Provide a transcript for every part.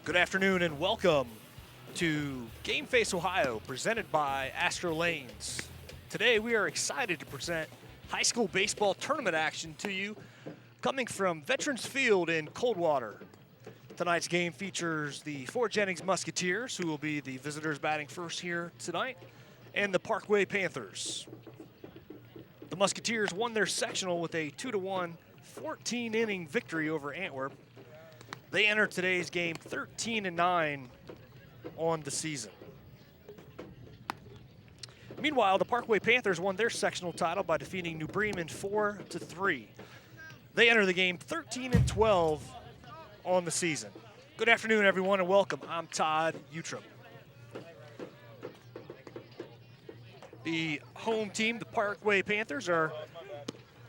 Good afternoon and welcome to Game Face Ohio, presented by Astro Lanes. Today we are excited to present high school baseball tournament action to you, coming from Veterans Field in Coldwater. Tonight's game features the Fort Jennings Musketeers, who will be the visitors batting first here tonight, and the Parkway Panthers. The Musketeers won their sectional with a 2-1 14-inning victory over Antwerp. They enter today's game 13-9 on the season. Meanwhile, the Parkway Panthers won their sectional title by defeating New Bremen 4-3. They enter the game 13-12 on the season. Good afternoon, everyone, and welcome. I'm Todd Utrum. The home team, the Parkway Panthers, are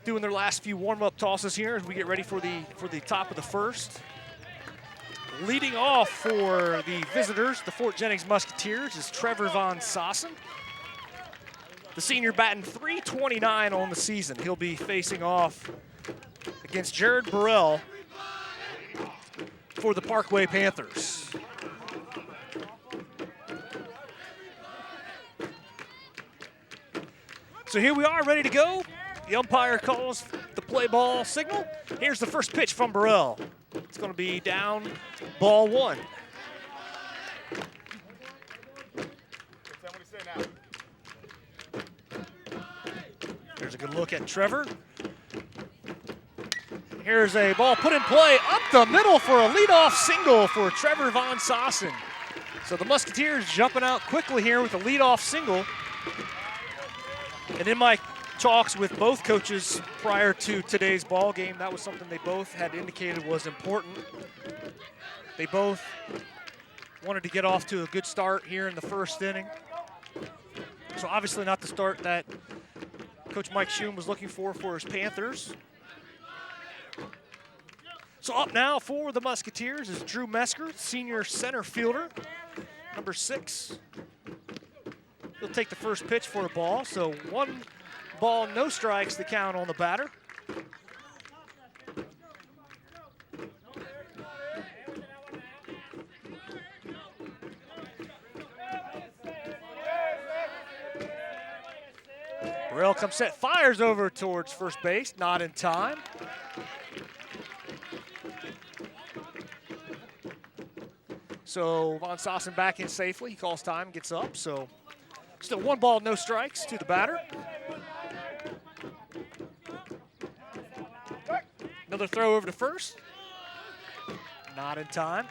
doing their last few warm-up tosses here as we get ready for the top of the first. Leading off for the visitors, the Fort Jennings Musketeers, is Trevor Von Sossen. The senior batting .329 on the season. He'll be facing off against Jared Burrell for the Parkway Panthers. So here we are, ready to go. The umpire calls the play ball signal. Here's the first pitch from Burrell. It's going to be down, ball one. Here's a good look at Trevor. Here's a ball put in play up the middle for a leadoff single for Trevor Von Sossen. So the Musketeers jumping out quickly here with a leadoff single. And in my talks with both coaches prior to today's ball game, that was something they both had indicated was important. They both wanted to get off to a good start here in the first inning. So obviously not the start that Coach Mike Schoen was looking for his Panthers. So up now for the Musketeers is Drew Mesker, senior center fielder, number 6. He'll take the first pitch for a ball. So 1 ball, no strikes, the count on the batter. Burrell comes set, fires over towards first base, not in time. So Von Sossen back in safely. He calls time, gets up. So still 1 ball, no strikes to the batter. Another throw over to first. Not in time.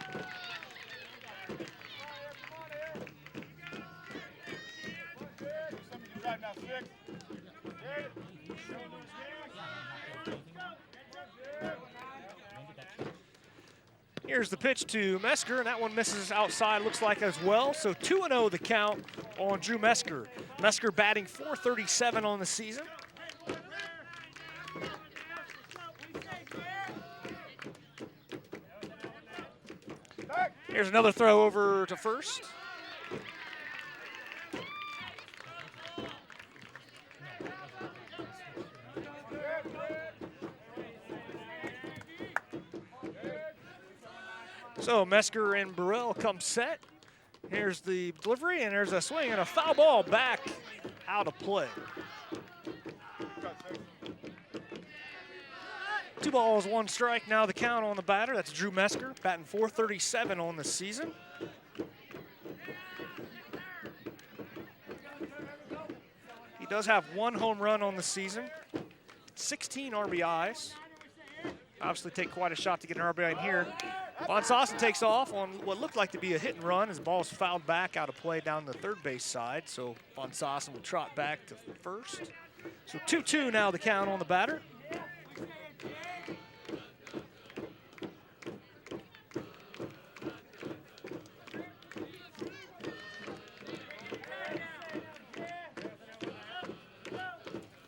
Here's the pitch to Mesker, and that one misses outside, looks like as well. So 2-0 the count on Drew Mesker. Mesker batting .437 on the season. Here's another throw over to first. So Mesker and Burrell come set. Here's the delivery, and there's a swing and a foul ball back out of play. 2 balls, 1 strike. Now the count on the batter. That's Drew Mesker, batting .437 on the season. He does have 1 home run on the season, 16 RBIs. Obviously take quite a shot to get an RBI in here. Von Sossen takes off on what looked like to be a hit and run. His ball is fouled back out of play down the third base side, so Von Sossen will trot back to first. So 2-2 now the count on the batter.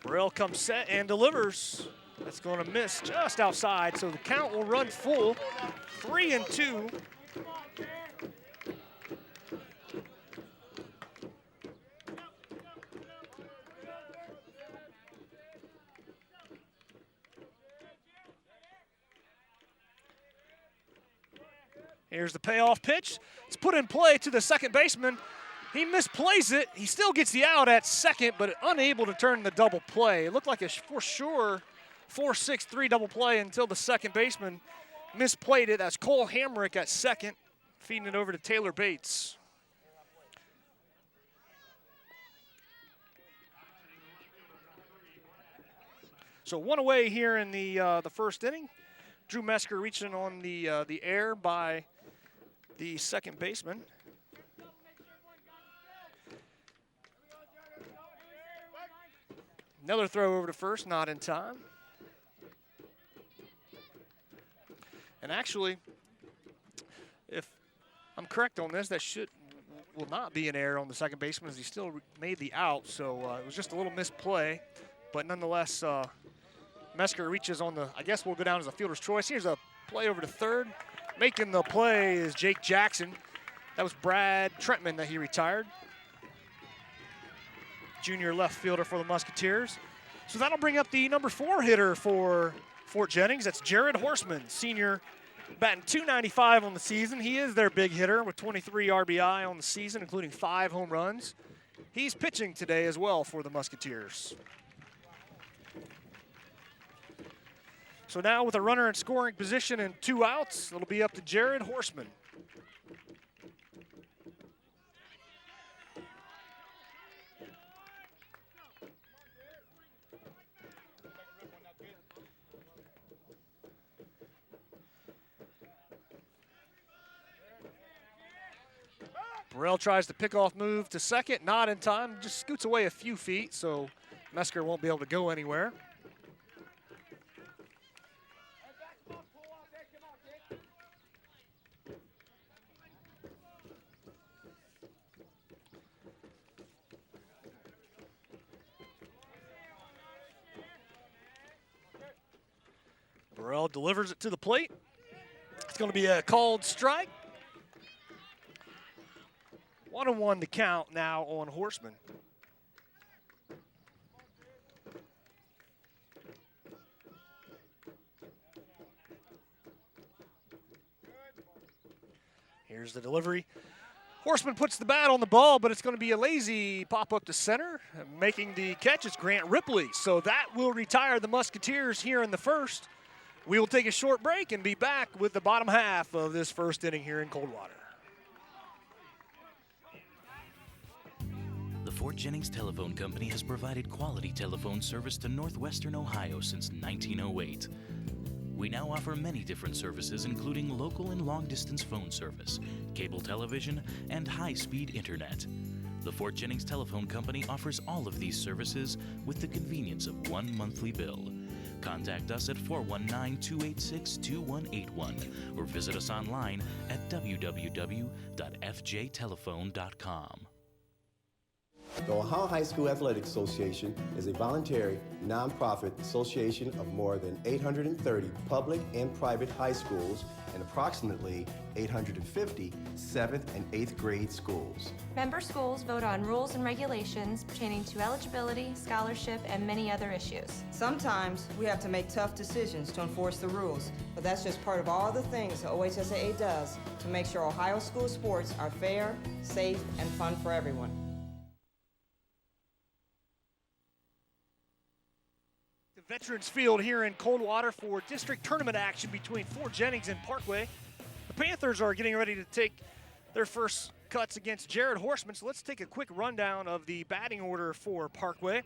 Burrell comes set and delivers. That's going to miss just outside, so the count will run full, 3-2. Here's the payoff pitch. It's put in play to the second baseman. He misplays it. He still gets the out at second, but unable to turn the double play. It looked like a for sure 4-6-3 double play until the second baseman misplayed it. That's Cole Hamrick at second, feeding it over to Taylor Bates. So one away here in the first inning. Drew Mesker reaching on the air by the second baseman. Another throw over to first, not in time. And actually, if I'm correct on this, that will not be an error on the second baseman as he still made the out. So it was just a little misplay, but nonetheless, Mesker reaches on the, I guess we'll go down as a fielder's choice. Here's a play over to third. Making the play is Jake Jackson. That was Brad Trentman that he retired. Junior left fielder for the Musketeers. So that'll bring up the number 4 hitter for Fort Jennings. That's Jared Horseman, senior, batting .295 on the season. He is their big hitter with 23 RBI on the season, including 5 home runs. He's pitching today as well for the Musketeers. So now with a runner in scoring position and 2 outs, it'll be up to Jared Horseman. Burrell tries to pick off move to second, not in time, just scoots away a few feet, so Mesker won't be able to go anywhere. Burrell delivers it to the plate. It's going to be a called strike. 1-1 to count now on Horseman. Here's the delivery. Horseman puts the bat on the ball, but it's going to be a lazy pop up to center. Making the catch is Grant Ripley. So that will retire the Musketeers here in the first. We will take a short break and be back with the bottom half of this first inning here in Coldwater. The Fort Jennings Telephone Company has provided quality telephone service to northwestern Ohio since 1908. We now offer many different services, including local and long-distance phone service, cable television, and high-speed internet. The Fort Jennings Telephone Company offers all of these services with the convenience of one monthly bill. Contact us at 419-286-2181 or visit us online at www.fjtelephone.com. The Ohio High School Athletic Association is a voluntary, nonprofit association of more than 830 public and private high schools and approximately 850 7th and 8th grade schools. Member schools vote on rules and regulations pertaining to eligibility, scholarship, and many other issues. Sometimes we have to make tough decisions to enforce the rules, but that's just part of all the things the OHSAA does to make sure Ohio school sports are fair, safe, and fun for everyone. Veterans Field here in Coldwater for district tournament action between Fort Jennings and Parkway. The Panthers are getting ready to take their first cuts against Jared Horseman, so let's take a quick rundown of the batting order for Parkway.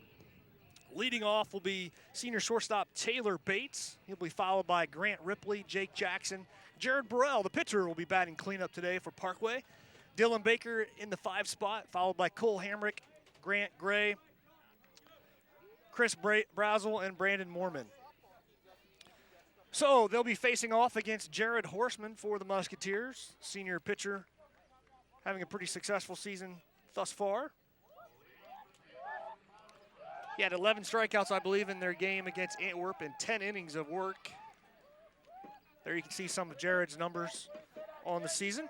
Leading off will be senior shortstop Taylor Bates. He'll be followed by Grant Ripley, Jake Jackson, Jared Burrell. The pitcher will be batting cleanup today for Parkway. Dylan Baker in the 5 spot, followed by Cole Hamrick, Grant Gray, Chris Brazel, and Brandon Moorman. So they'll be facing off against Jared Horseman for the Musketeers. Senior pitcher having a pretty successful season thus far. He had 11 strikeouts, I believe, in their game against Antwerp and 10 innings of work. There you can see some of Jared's numbers on the season.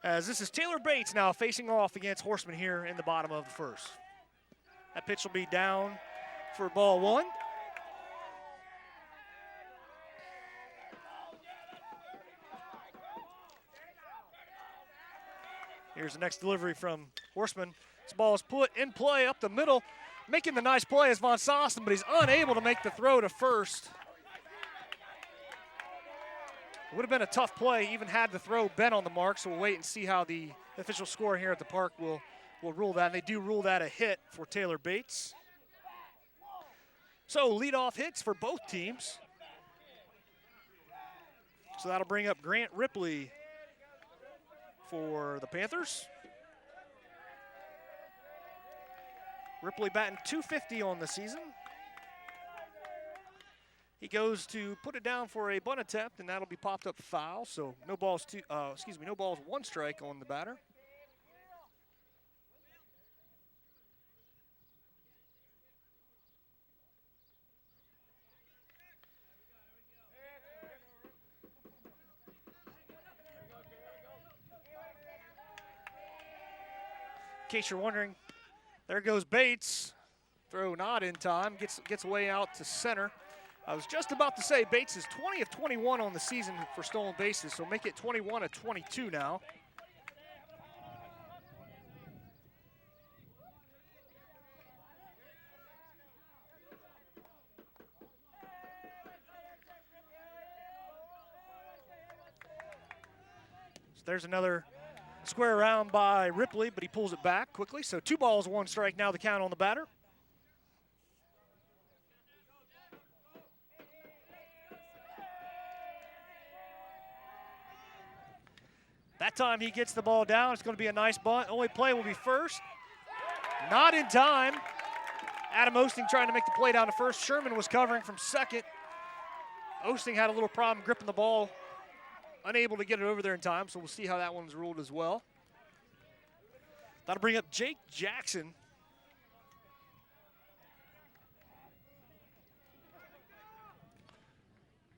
As this is Taylor Bates now facing off against Horseman here in the bottom of the first. That pitch will be down for ball 1. Here's the next delivery from Horseman. This ball is put in play up the middle. Making the nice play is Von Sosten, but he's unable to make the throw to first. It would have been a tough play, even had the throw been on the mark, so we'll wait and see how the official score here at the park will rule that. And they do rule that a hit for Taylor Bates. So leadoff hits for both teams. So that'll bring up Grant Ripley for the Panthers. Ripley batting .250 on the season. He goes to put it down for a bunt attempt, and that'll be popped up foul. So no balls, no balls, one strike on the batter. In case you're wondering, there goes Bates. Throw not in time, gets away out to center. I was just about to say Bates is 20 of 21 on the season for stolen bases, so make it 21 of 22 now. So there's another square around by Ripley, but he pulls it back quickly. So 2 balls, 1 strike now the count on the batter. That time he gets the ball down. It's going to be a nice bunt. Only play will be first. Not in time. Adam Osting trying to make the play down to first. Sherman was covering from second. Osting had a little problem gripping the ball. Unable to get it over there in time, so we'll see how that one's ruled as well. That'll bring up Jake Jackson.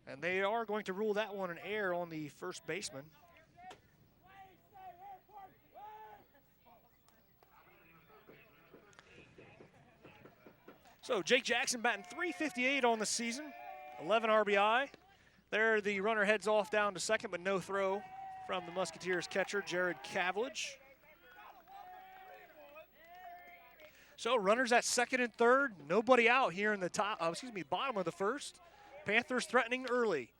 And they are going to rule that one an error on the first baseman. So Jake Jackson batting .358 on the season, 11 RBI. There the runner heads off down to second, but no throw from the Musketeers catcher, Jared Cavillage. So runners at second and third, nobody out here in the bottom of the first. Panthers threatening early.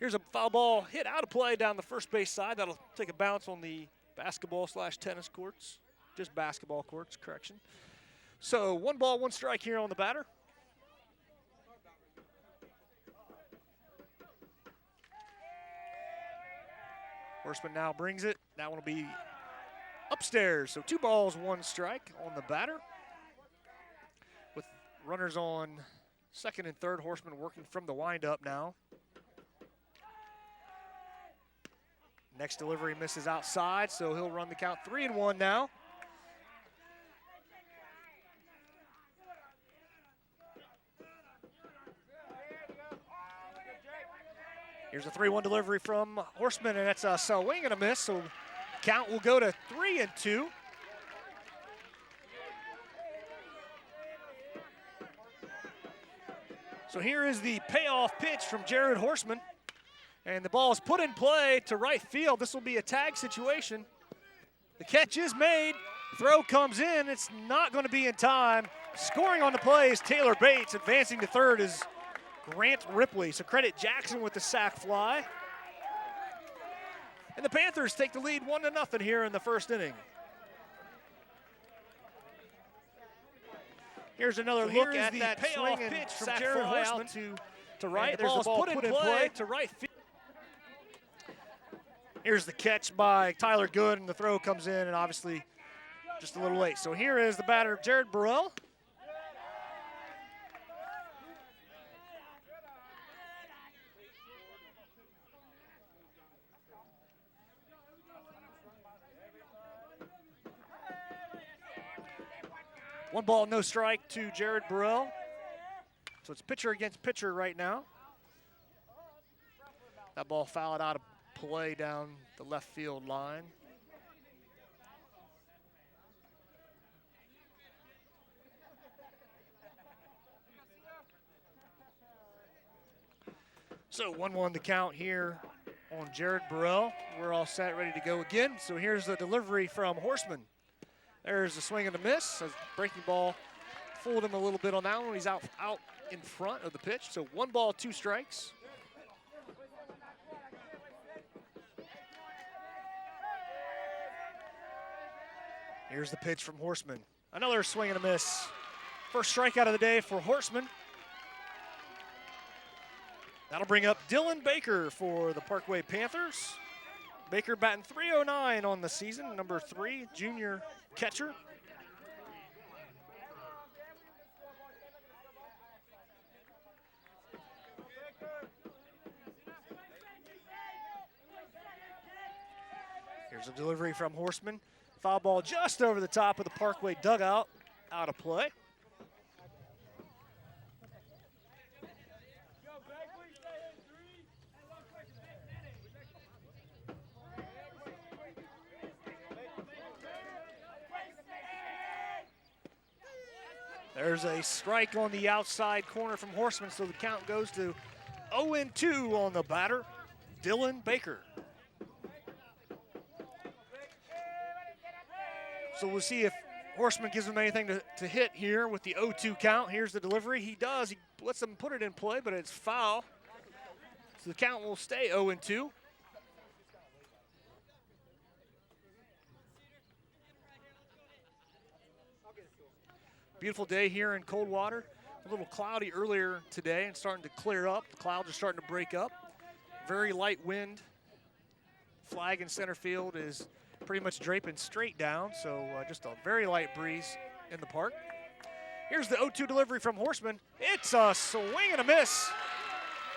Here's a foul ball hit out of play down the first base side. That'll take a bounce on the basketball/tennis courts. Just basketball courts, correction. So 1 ball, 1 strike here on the batter. Horseman now brings it. That one will be upstairs. So 2 balls, 1 strike on the batter. With runners on second and third, Horseman working from the windup now. Next delivery misses outside, so he'll run the count 3-1 now. Here's a 3-1 delivery from Horseman, and that's a swing and a miss, so count will go to 3-2. So here is the payoff pitch from Jared Horseman, and the ball is put in play to right field. This will be a tag situation. The catch is made, throw comes in, it's not going to be in time. Scoring on the play is Taylor Bates. Advancing to third is Grant Ripley. So credit Jackson with the sac fly. And the Panthers take the lead 1-0 here in the first inning. Here's another look at that payoff pitch from Jared Horseman to right. There's the ball put in play to right field. Here's the catch by Tyler Good, and the throw comes in, and obviously just a little late. So here is the batter, Jared Burrell. One ball, no strike to Jared Burrell. So it's pitcher against pitcher right now. That ball fouled out of play down the left field line. So 1-1 the count here on Jared Burrell. We're all set, ready to go again. So here's the delivery from Horseman. There's the swing and a miss. A breaking ball fooled him a little bit on that one. He's out in front of the pitch. So 1 ball, 2 strikes. Here's the pitch from Horseman. Another swing and a miss. First strikeout of the day for Horseman. That'll bring up Dylan Baker for the Parkway Panthers. Baker batting .309 on the season, number 3, junior catcher. Here's a delivery from Horseman. Foul ball just over the top of the Parkway dugout, out of play. There's a strike on the outside corner from Horseman, so the count goes to 0-2 on the batter, Dylan Baker. So we'll see if Horseman gives him anything to hit here with the 0-2 count. Here's the delivery. He does. He lets them put it in play, but it's foul. So the count will stay 0-2. Beautiful day here in Coldwater. A little cloudy earlier today and starting to clear up. The clouds are starting to break up. Very light wind. Flag in center field is pretty much draping straight down, so just a very light breeze in the park. Here's the 0-2 delivery from Horseman. It's a swing and a miss,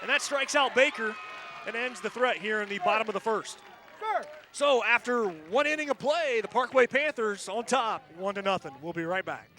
and that strikes out Baker and ends the threat here in the bottom of the first. So after 1 inning of play, the Parkway Panthers on top, 1-0. We'll be right back.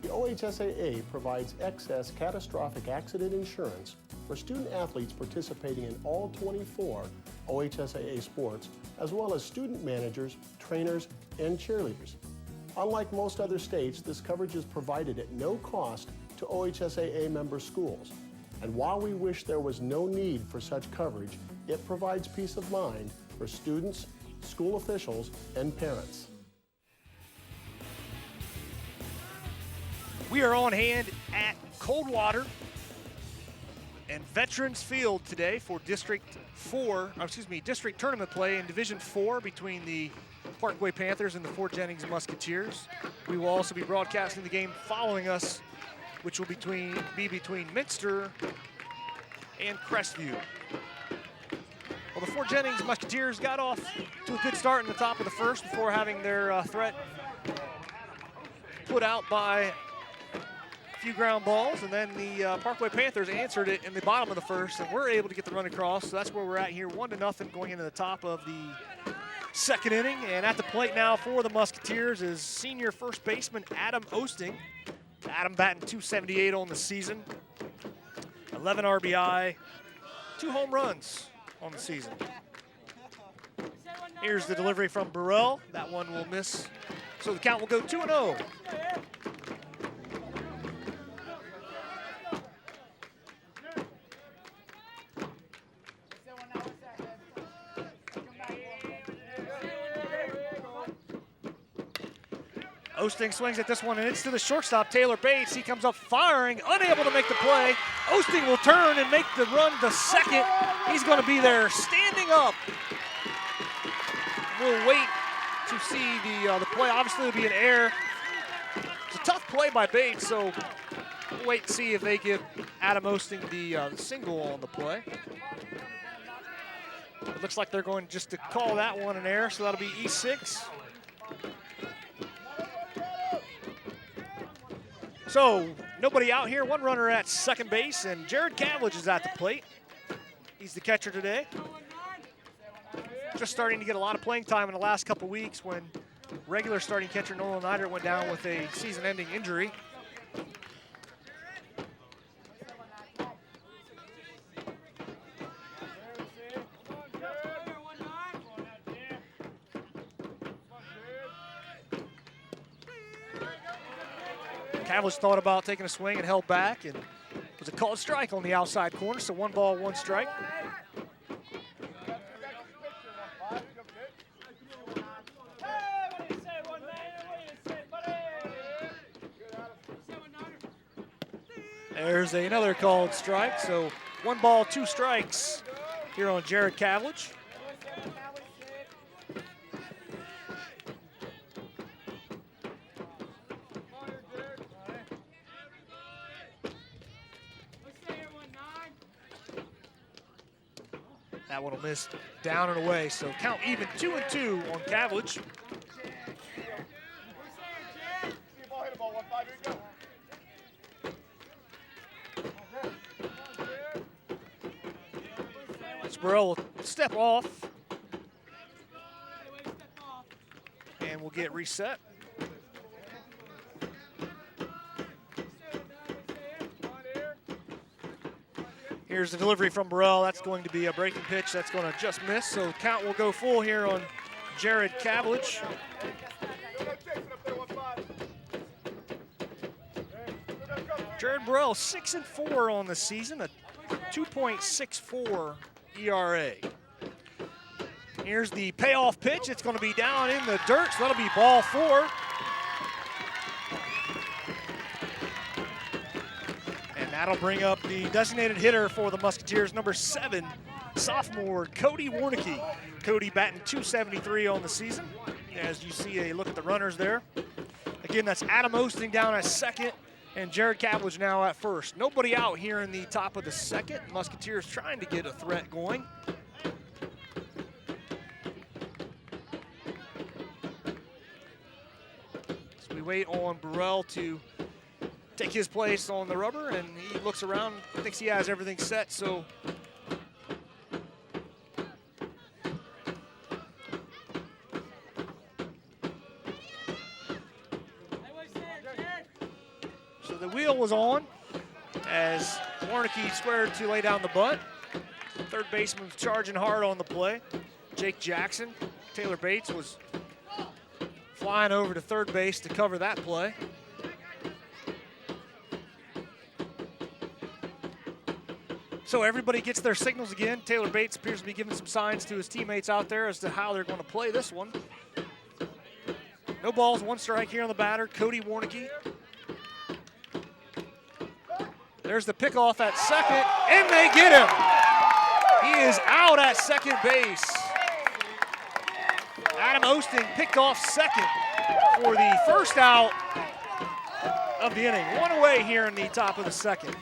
OHSAA provides excess catastrophic accident insurance for student athletes participating in all 24 OHSAA sports, as well as student managers, trainers, and cheerleaders. Unlike most other states, this coverage is provided at no cost to OHSAA member schools. And while we wish there was no need for such coverage, it provides peace of mind for students, school officials, and parents. We are on hand at Coldwater and Veterans Field today for District Tournament play in Division 4 between the Parkway Panthers and the Fort Jennings Musketeers. We will also be broadcasting the game following us, which will be between Minster and Crestview. Well, the Fort Jennings Musketeers got off to a good start in the top of the first before having their threat put out by few ground balls, and then the Parkway Panthers answered it in the bottom of the first, and we're able to get the run across. So that's where we're at here, 1-0 going into the top of the second inning. And at the plate now for the Musketeers is senior first baseman Adam Osting. Adam batting .278 on the season, 11 RBI, 2 home runs on the season. Here's the delivery from Burrell. That one will miss, so the count will go 2-0. Osting swings at this one, and it's to the shortstop, Taylor Bates. He comes up firing, unable to make the play. Osting will turn and make the run to second. He's going to be there standing up. We'll wait to see the play. Obviously, it'll be an error. It's a tough play by Bates, so we'll wait and see if they give Adam Osting the single on the play. It looks like they're going just to call that one an error, so that'll be E6. So nobody out here, one runner at second base, and Jared Cavlich is at the plate. He's the catcher today. Just starting to get a lot of playing time in the last couple weeks when regular starting catcher Nolan Nider went down with a season-ending injury. Cavlich thought about taking a swing and held back, and it was a called strike on the outside corner, so 1 ball, 1 strike. There's another called strike, so 1 ball, 2 strikes here on Jared Cavlich. That one will miss down and away, so count even 2-2 on Cavlich. Burrell will step off and will get reset. Here's the delivery from Burrell. That's going to be a breaking pitch. That's going to just miss. So count will go full here on Jared Cavlich. Jared Burrell, 6-4 on the season, a 2.64 ERA. Here's the payoff pitch. It's going to be down in the dirt, so that'll be ball 4. And that'll bring up the designated hitter for the Musketeers, number 7, sophomore Cody Warnicki. Cody batting .273 on the season. As you see a look at the runners there. Again, that's Adam Osting down at second, and Jared Cavlich now at first. Nobody out here in the top of the second. Musketeers trying to get a threat going. So we wait on Burrell to take his place on the rubber, and he looks around, thinks he has everything set, so the wheel was on as Warnicki squared to lay down the bunt. Third baseman was charging hard on the play. Jake Jackson, Taylor Bates was flying over to third base to cover that play. So everybody gets their signals again. Taylor Bates appears to be giving some signs to his teammates out there as to how they're going to play this one. No balls, 1 strike here on the batter, Cody Warnicki. There's the pickoff at second, and they get him. He is out at second base. Adam Osting picked off second for the first out of the inning. 1 away here in the top of the second.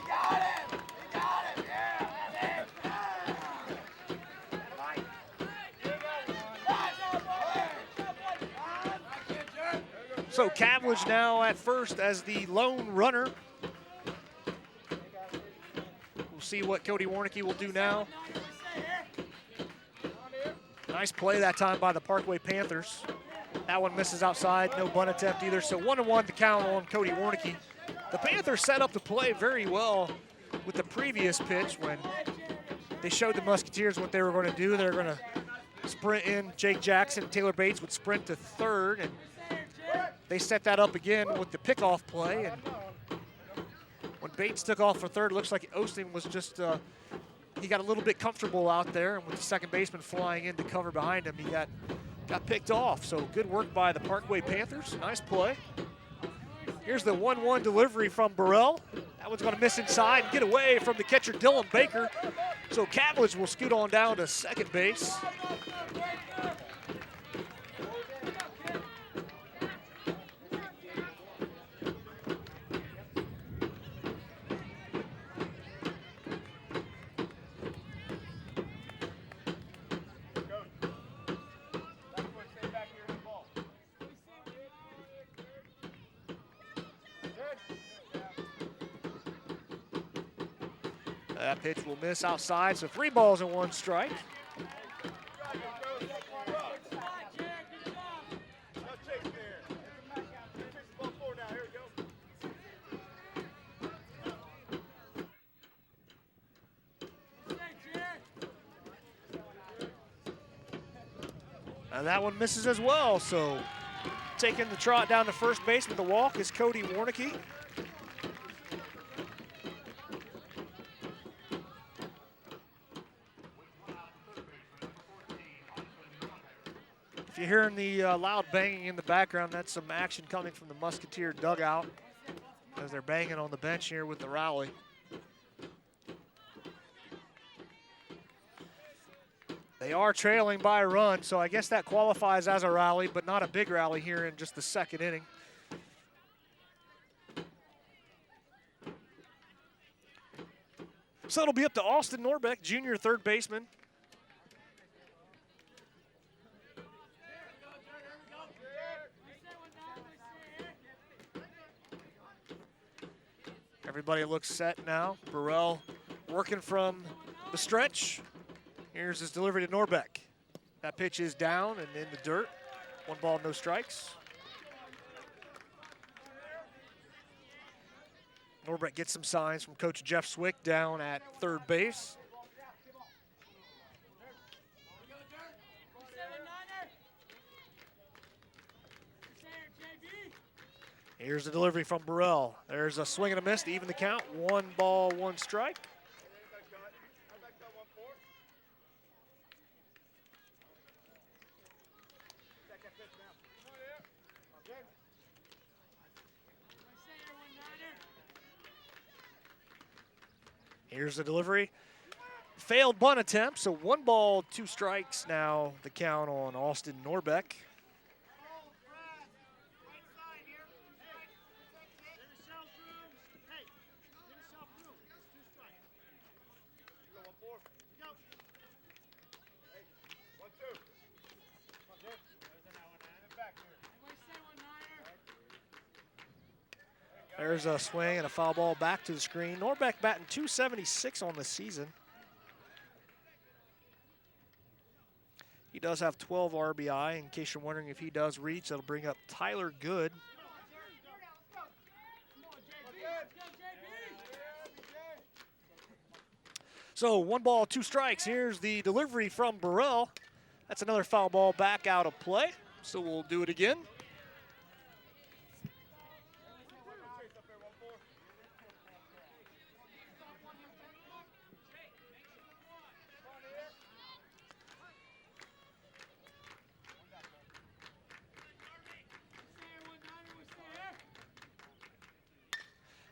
So Cavlich now at first as the lone runner. See what Cody Warnicki will do now. Nice play that time by the Parkway Panthers. That one misses outside, no bunt attempt either, so 1-1 to count on Cody Warnicki. The Panthers set up the play very well with the previous pitch when they showed the Musketeers what they were going to do. They were going to sprint in Jake Jackson. Taylor Bates would sprint to third, and they set that up again with the pickoff play. And when Bates took off for third, it looks like Osting was just, he got a little bit comfortable out there, and with the second baseman flying in to cover behind him, he got picked off. So good work by the Parkway Panthers. Nice play. Here's the 1-1 delivery from Burrell. That one's going to miss inside and get away from the catcher, Dylan Baker. So Cavlich will scoot on down to second base. That pitch will miss outside, so 3 balls and 1 strike. And that one misses as well, so taking the trot down to first base with the walk is Cody Warnicki. If you're hearing the loud banging in the background, that's some action coming from the Musketeer dugout as they're banging on the bench here with the rally. They are trailing by a run, so I guess that qualifies as a rally, but not a big rally here in just the second inning. So it'll be up to Austin Norbeck, junior third baseman. Everybody looks set now. Burrell working from the stretch. Here's his delivery to Norbeck. That pitch is down and in the dirt. 1 ball, no strikes. Norbeck gets some signs from Coach Jeff Swick down at third base. Here's the delivery from Burrell. There's a swing and a miss to even the count. 1 ball, 1 strike. Here's the delivery. Failed bunt attempt, so 1 ball, 2 strikes now, the count on Austin Norbeck. There's a swing and a foul ball back to the screen. Norbeck batting .276 on the season. He does have 12 RBI. In case you're wondering if he does reach, that'll bring up Tyler Good. So 1 ball, 2 strikes. Here's the delivery from Burrell. That's another foul ball back out of play. So we'll do it again.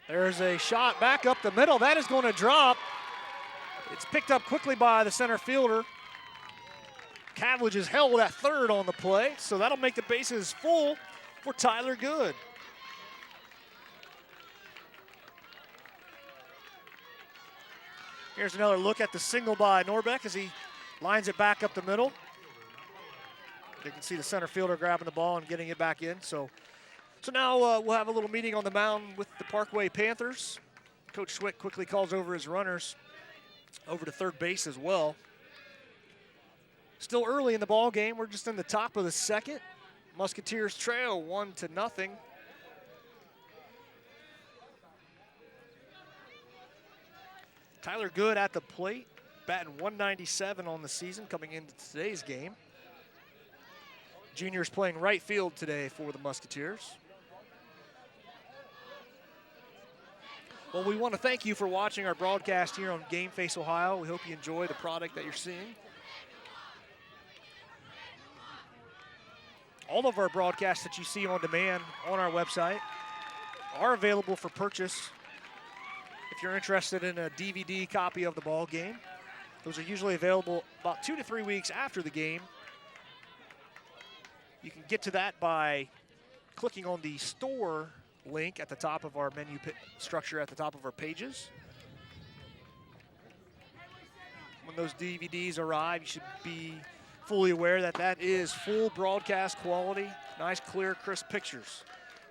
There's a shot back up the middle. That is going to drop. It's picked up quickly by the center fielder. Cavillage is held at third on the play, so that'll make the bases full for Tyler Good. Here's another look at the single by Norbeck as he lines it back up the middle. You can see the center fielder grabbing the ball and getting it back in. So now we'll have a little meeting on the mound with the Parkway Panthers. Coach Swick quickly calls over his runners over to third base as well. Still early in the ball game. We're just in the top of the second. Musketeers trail 1-0. Tyler Good at the plate, batting .197 on the season coming into today's game. Junior's playing right field today for the Musketeers. Well, we want to thank you for watching our broadcast here on Game Face Ohio. We hope you enjoy the product that you're seeing. All of our broadcasts that you see on demand on our website are available for purchase if you're interested in a DVD copy of the ball game. Those are usually available about 2 to 3 weeks after the game. You can get to that by clicking on the store link at the top of our menu structure at the top of our pages. When those DVDs arrive, you should be fully aware that that is full broadcast quality, nice, clear, crisp pictures.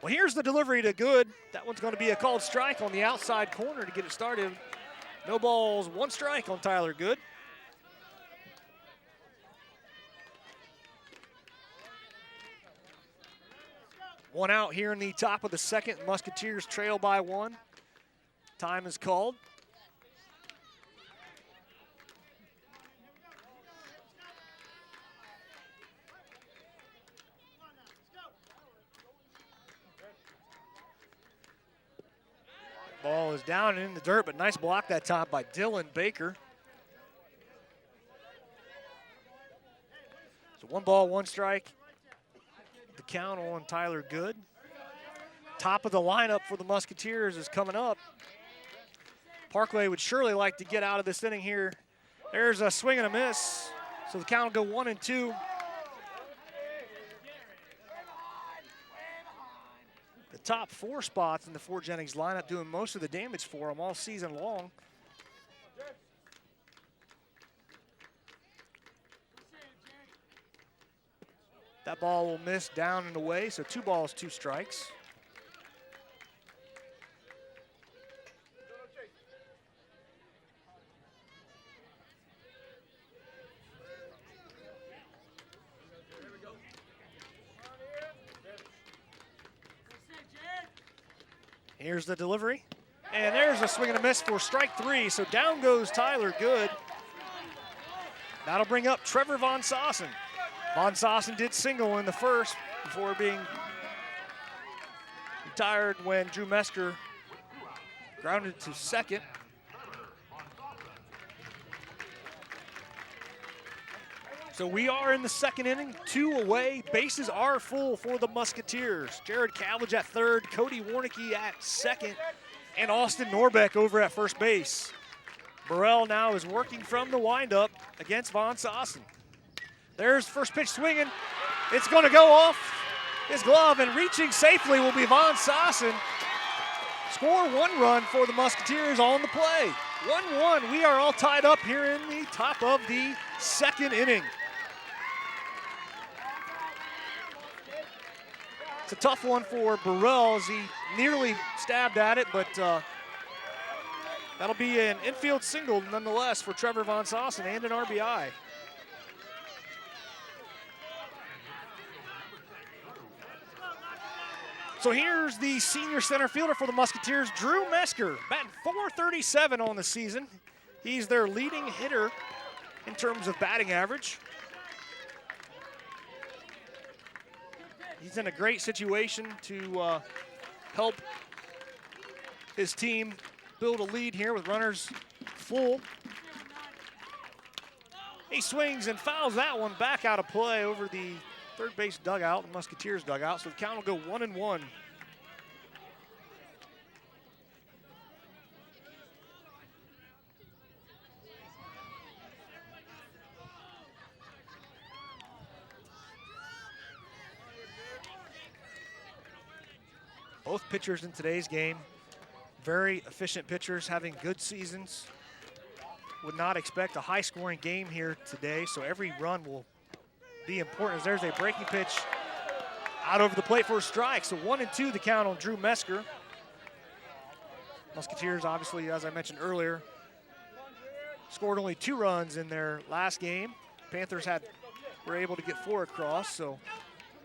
Well, here's the delivery to Good. That one's going to be a called strike on the outside corner to get it started. No balls, 1 strike on Tyler Good. One out here in the top of the second. Musketeers trail by 1. Time is called. Ball is down and in the dirt, but nice block that time by Dylan Baker. So 1 ball, 1 strike. The count on Tyler Good. Top of the lineup for the Musketeers is coming up. Parkway would surely like to get out of this inning here. There's a swing and a miss. So the count will go 1-2. The top 4 spots in the Fort Jennings lineup doing most of the damage for them all season long. That ball will miss down and away, so 2 balls, 2 strikes. Here's the delivery, and there's a swing and a miss for strike 3, so down goes Tyler Good. That'll bring up Trevor Von Sossen. Von Sossen did single in the first before being retired when Drew Mesker grounded to second. So we are in the second inning, 2 away. Bases are full for the Musketeers. Jared Cavage at third, Cody Warnicki at second, and Austin Norbeck over at first base. Burrell now is working from the windup against Von Sossen. There's first pitch swinging. It's going to go off his glove, and reaching safely will be Von Sossen. Score 1 run for the Musketeers on the play. 1-1. We are all tied up here in the top of the second inning. It's a tough one for Burrell as he nearly stabbed at it, but that'll be an infield single nonetheless for Trevor Von Sossen and an RBI. So here's the senior center fielder for the Musketeers, Drew Mesker, batting .437 on the season. He's their leading hitter in terms of batting average. He's in a great situation to help his team build a lead here with runners full. He swings and fouls that one back out of play over the third base dugout, the Musketeers dugout, so the count will go 1-1. Both pitchers in today's game, very efficient pitchers, having good seasons. Would not expect a high-scoring game here today, so every run will be important as there's a breaking pitch out over the plate for a strike. So 1-2 the count on Drew Mesker. Musketeers, obviously, as I mentioned earlier, scored only 2 runs in their last game. Panthers were able to get 4 across, so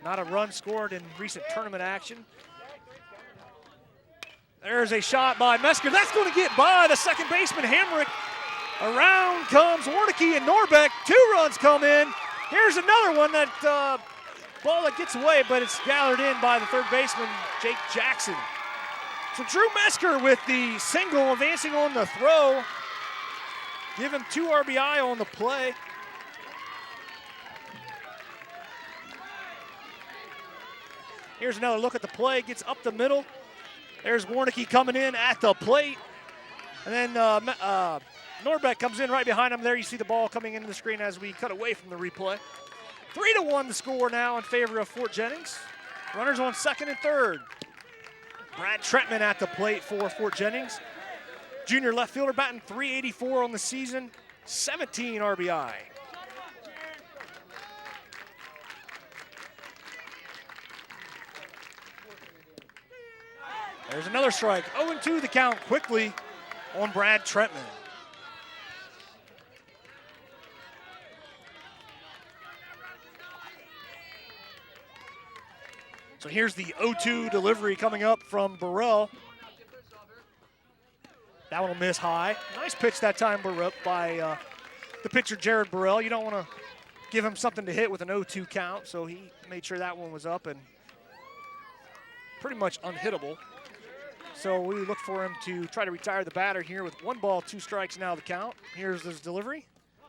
not a run scored in recent tournament action. There's a shot by Mesker. That's going to get by the second baseman, Hamrick. Around comes Warnicki and Norbeck. 2 runs come in. Here's another one, that ball that gets away, but it's gathered in by the third baseman, Jake Jackson. So Drew Mesker with the single, advancing on the throw. Give him 2 RBI on the play. Here's another look at the play, gets up the middle. There's Warnicki coming in at the plate. And then Norbeck comes in right behind him. There you see the ball coming into the screen as we cut away from the replay. 3-1 the score now in favor of Fort Jennings. Runners on second and third. Brad Trentman at the plate for Fort Jennings. Junior left fielder batting .384 on the season, 17 RBI. There's another strike. 0-2 the count quickly on Brad Trentman. So here's the 0-2 delivery coming up from Burrell. That one will miss high. Nice pitch that time by the pitcher, Jared Burrell. You don't want to give him something to hit with an 0-2 count, so he made sure that one was up and pretty much unhittable. So we look for him to try to retire the batter here with 1 ball, 2 strikes now the count. Here's his delivery.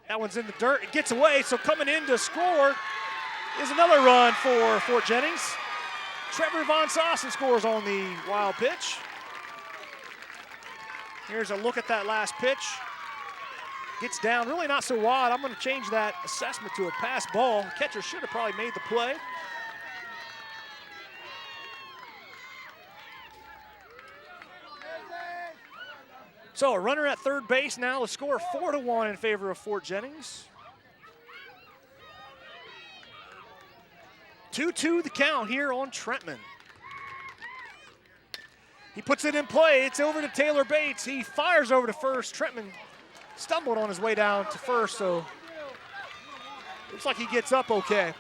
That one's in the dirt. It gets away, so coming in to score is another run for Fort Jennings. Trevor Von Sossen scores on the wild pitch. Here's a look at that last pitch. Gets down, really not so wide. I'm going to change that assessment to a pass ball. The catcher should have probably made the play. So a runner at third base now. The score 4-1 in favor of Fort Jennings. 2-2 the count here on Trentman. He puts it in play. It's over to Taylor Bates. He fires over to first. Trentman stumbled on his way down to first, so looks like he gets up okay.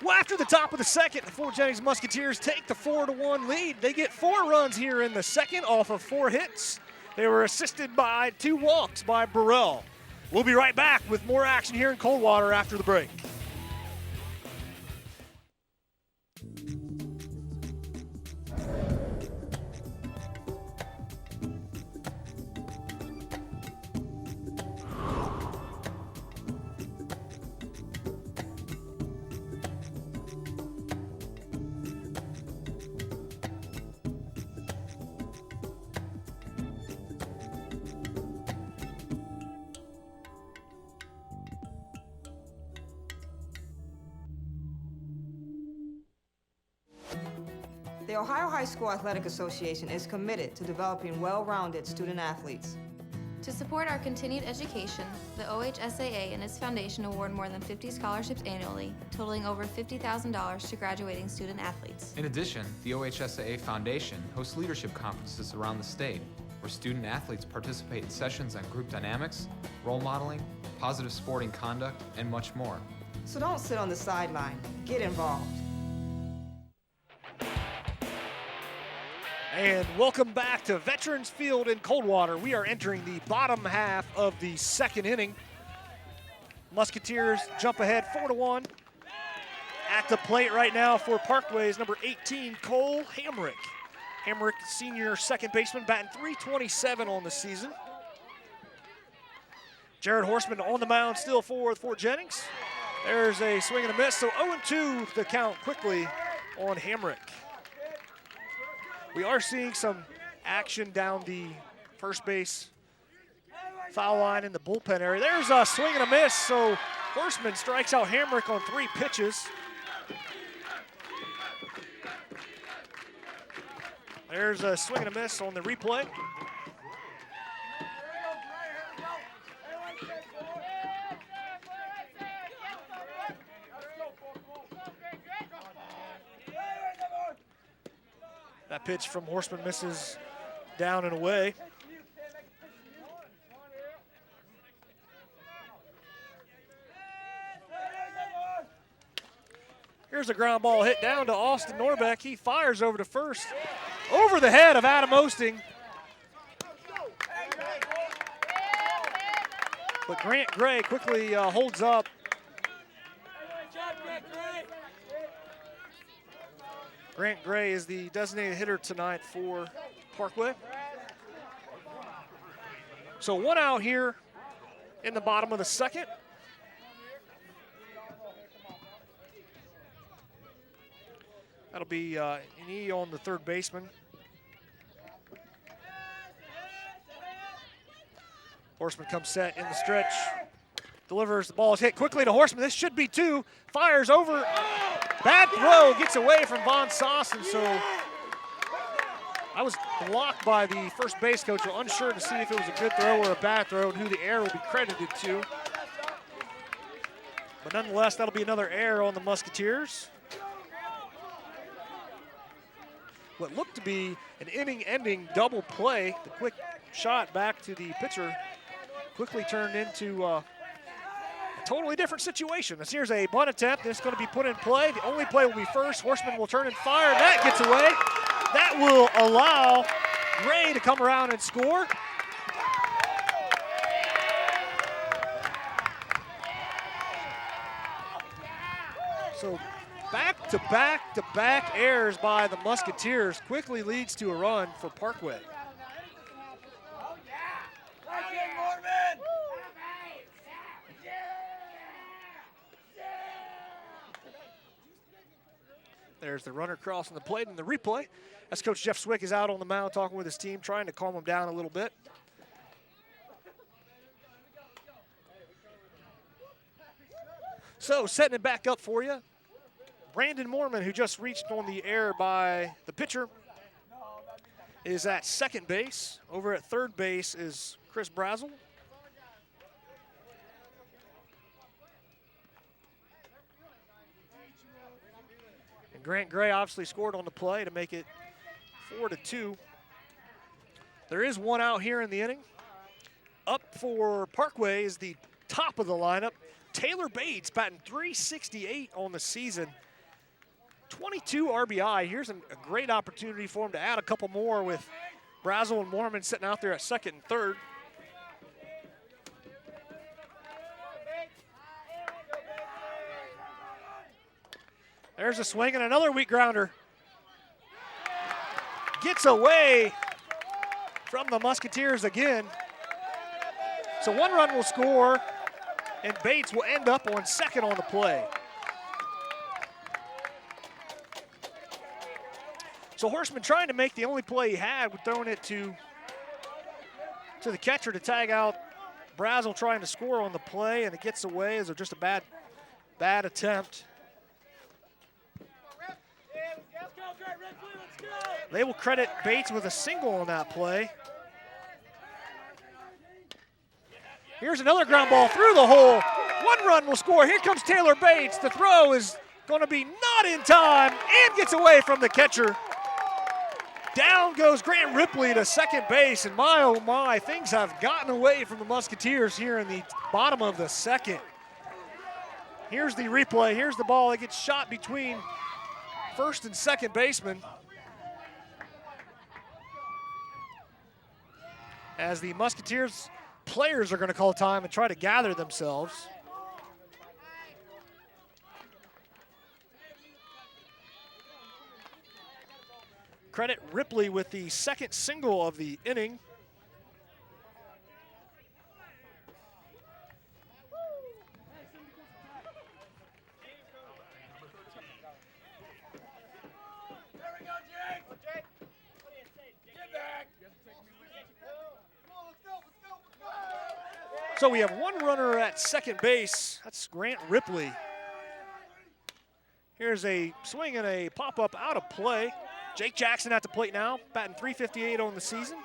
Well, after the top of the second, the Fort Jennings Musketeers take the 4-1 lead. They get 4 runs here in the second off of 4 hits. They were assisted by 2 walks by Burrell. We'll be right back with more action here in Coldwater after the break. The Ohio High School Athletic Association is committed to developing well-rounded student athletes. To support our continued education, the OHSAA and its foundation award more than 50 scholarships annually, totaling over $50,000 to graduating student athletes. In addition, the OHSAA Foundation hosts leadership conferences around the state, where student athletes participate in sessions on group dynamics, role modeling, positive sporting conduct, and much more. So don't sit on the sideline. Get involved. And welcome back to Veterans Field in Coldwater. We are entering the bottom half of the second inning. Musketeers jump ahead 4-1. At the plate right now for Parkway is number 18, Cole Hamrick. Hamrick, senior second baseman, batting .327 on the season. Jared Horseman on the mound still for Fort Jennings. There's a swing and a miss, so 0-2 the count quickly on Hamrick. We are seeing some action down the first base foul line in the bullpen area. There's a swing and a miss, so Horseman strikes out Hamrick on 3 pitches. There's a swing and a miss on the replay. That pitch from Horseman misses down and away. Here's a ground ball hit down to Austin Norbeck. He fires over to first, over the head of Adam Osting. But Grant Gray quickly holds up. Grant Gray is the designated hitter tonight for Parkway. So 1 out here in the bottom of the second. That'll be an E on the third baseman. Horseman comes set in the stretch. Delivers, the ball is hit quickly to Horseman. This should be 2. Fires over. Bad throw, gets away from Von Sossen, so I was blocked by the first base coach. We're unsure to see if it was a good throw or a bad throw and who the error will be credited to. But nonetheless, that'll be another error on the Musketeers. What looked to be an inning-ending double play, the quick shot back to the pitcher, quickly turned into totally different situation. As here's a bunt attempt. This is going to be put in play. The only play will be first. Horseman will turn and fire. That gets away. That will allow Ray to come around and score. So back-to-back-to-back errors by the Musketeers quickly leads to a run for Parkway. There's the runner crossing the plate in the replay. As Coach Jeff Swick is out on the mound talking with his team, trying to calm him down a little bit. So setting it back up for you. Brandon Mormon, who just reached on the air by the pitcher, is at second base. Over at third base is Chris Brazel. And Grant Gray obviously scored on the play to make it 4-2. There is one out here in the inning. Up for Parkway is the top of the lineup. Taylor Bates batting .368 on the season. 22 RBI. Here's a great opportunity for him to add a couple more with Brazel and Mormon sitting out there at second and third. There's a swing and another weak grounder. Gets away from the Musketeers again. So one run will score, and Bates will end up on second on the play. So Horseman trying to make the only play he had with throwing it to the catcher to tag out Brazel trying to score on the play, and it gets away as just a bad attempt. They will credit Bates with a single on that play. Here's another ground ball through the hole. One run will score. Here comes Taylor Bates. The throw is going to be not in time and gets away from the catcher. Down goes Grant Ripley to second base, and my, oh my, things have gotten away from the Musketeers here in the bottom of the second. Here's the replay. Here's the ball. It gets shot between first and second baseman. As the Musketeers players are going to call time and try to gather themselves. Credit Ripley with the second single of the inning. So we have one runner at second base. That's Grant Ripley. Here's a swing and a pop-up out of play. Jake Jackson at the plate now, batting .358 on the season.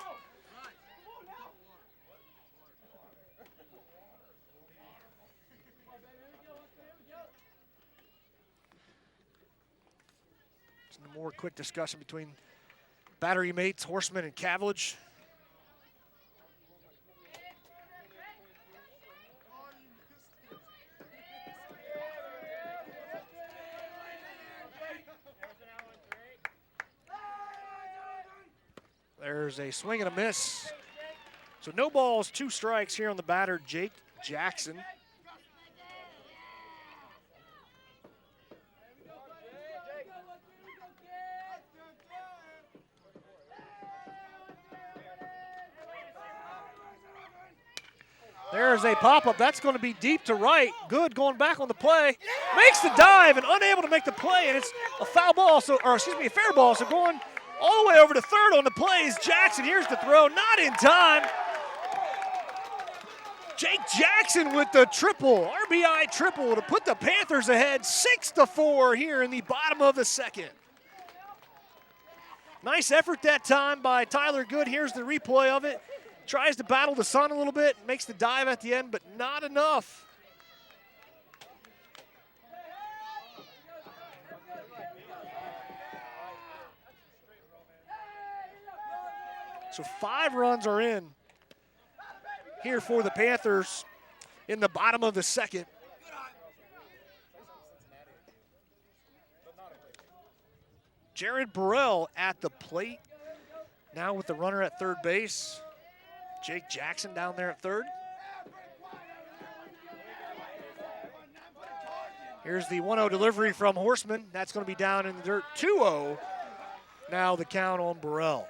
Some more quick discussion between battery mates, Horseman and Cavillage. There's a swing and a miss. So no balls, 2 strikes here on the batter, Jake Jackson. There's a pop-up. That's going to be deep to right. Good going back on the play. Makes the dive and unable to make the play, and it's a foul ball, a fair ball. So going all the way over to third on the play is Jackson. Here's the throw, not in time. Jake Jackson with the triple, RBI triple to put the Panthers ahead 6-4 here in the bottom of the second. Nice effort that time by Tyler Good. Here's the replay of it. Tries to battle the sun a little bit, makes the dive at the end, but not enough. So 5 runs are in here for the Panthers in the bottom of the second. Jared Burrell at the plate. Now with the runner at third base. Jake Jackson down there at third. Here's the 1-0 delivery from Horseman. That's going to be down in the dirt. 2-0. Now the count on Burrell.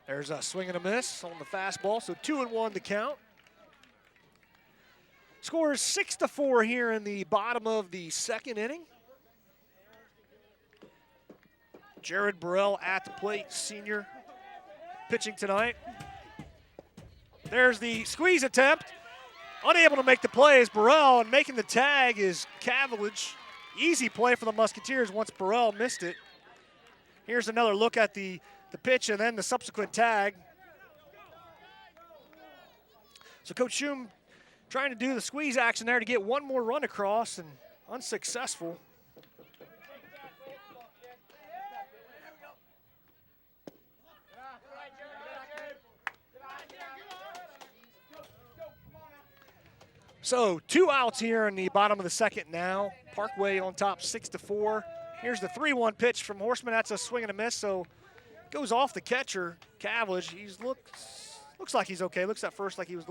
There's a swing and a miss on the fastball, so 2-1 to count. Score is 6-4 here in the bottom of the second inning. Jared Burrell at the plate, senior, pitching tonight. There's the squeeze attempt. Unable to make the play is Burrell, and making the tag is Cavillage. Easy play for the Musketeers once Burrell missed it. Here's another look at the pitch and then the subsequent tag. So Coach Schum trying to do the squeeze action there to get one more run across, and unsuccessful. So 2 outs here in the bottom of the second now. Parkway on top 6-4. Here's the 3-1 pitch from Horseman. That's a swing and a miss, so goes off the catcher, Cavillage. He looks like he's okay. Looked at first like he was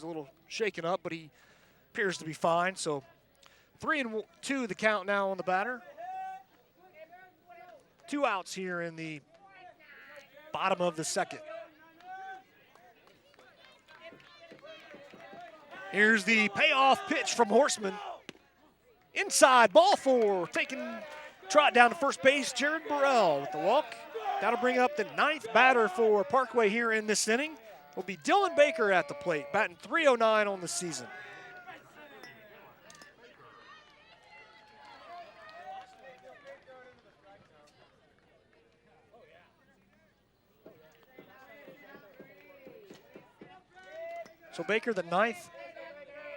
a little shaken up, but he appears to be fine. So 3-2 the count now on the batter. 2 outs here in the bottom of the second. Here's the payoff pitch from Horseman. Inside, ball 4, taking trot down to first base, Jared Burrell with the walk. That'll bring up the 9th batter for Parkway here in this inning. Will be Dylan Baker at the plate, batting .309 on the season. So Baker, the 9th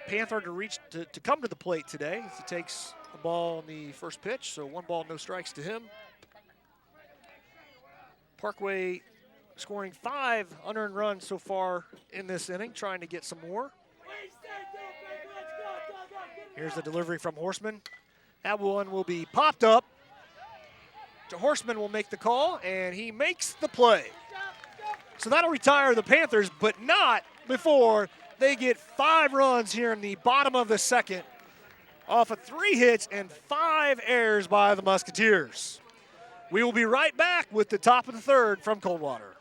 Panther to come to the plate today. He takes the ball on the first pitch, so 1 ball, no strikes to him. Parkway scoring 5 unearned runs so far in this inning, trying to get some more. Here's the delivery from Horseman. That one will be popped up. Horseman will make the call, and he makes the play. So that'll retire the Panthers, but not before they get 5 runs here in the bottom of the second off of 3 hits and 5 errors by the Musketeers. We will be right back with the top of the third from Coldwater.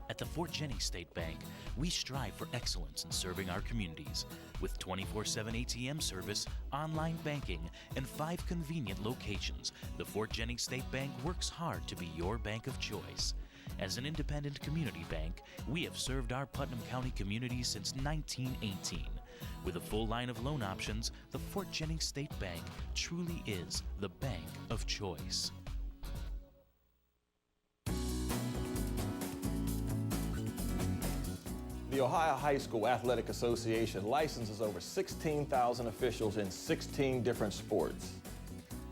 At the Fort Jennings State Bank, we strive for excellence in serving our communities. With 24/7 ATM service, online banking, and 5 convenient locations, the Fort Jennings State Bank works hard to be your bank of choice. As an independent community bank, we have served our Putnam County community since 1918. With a full line of loan options, the Fort Jennings State Bank truly is the bank of choice. The Ohio High School Athletic Association licenses over 16,000 officials in 16 different sports.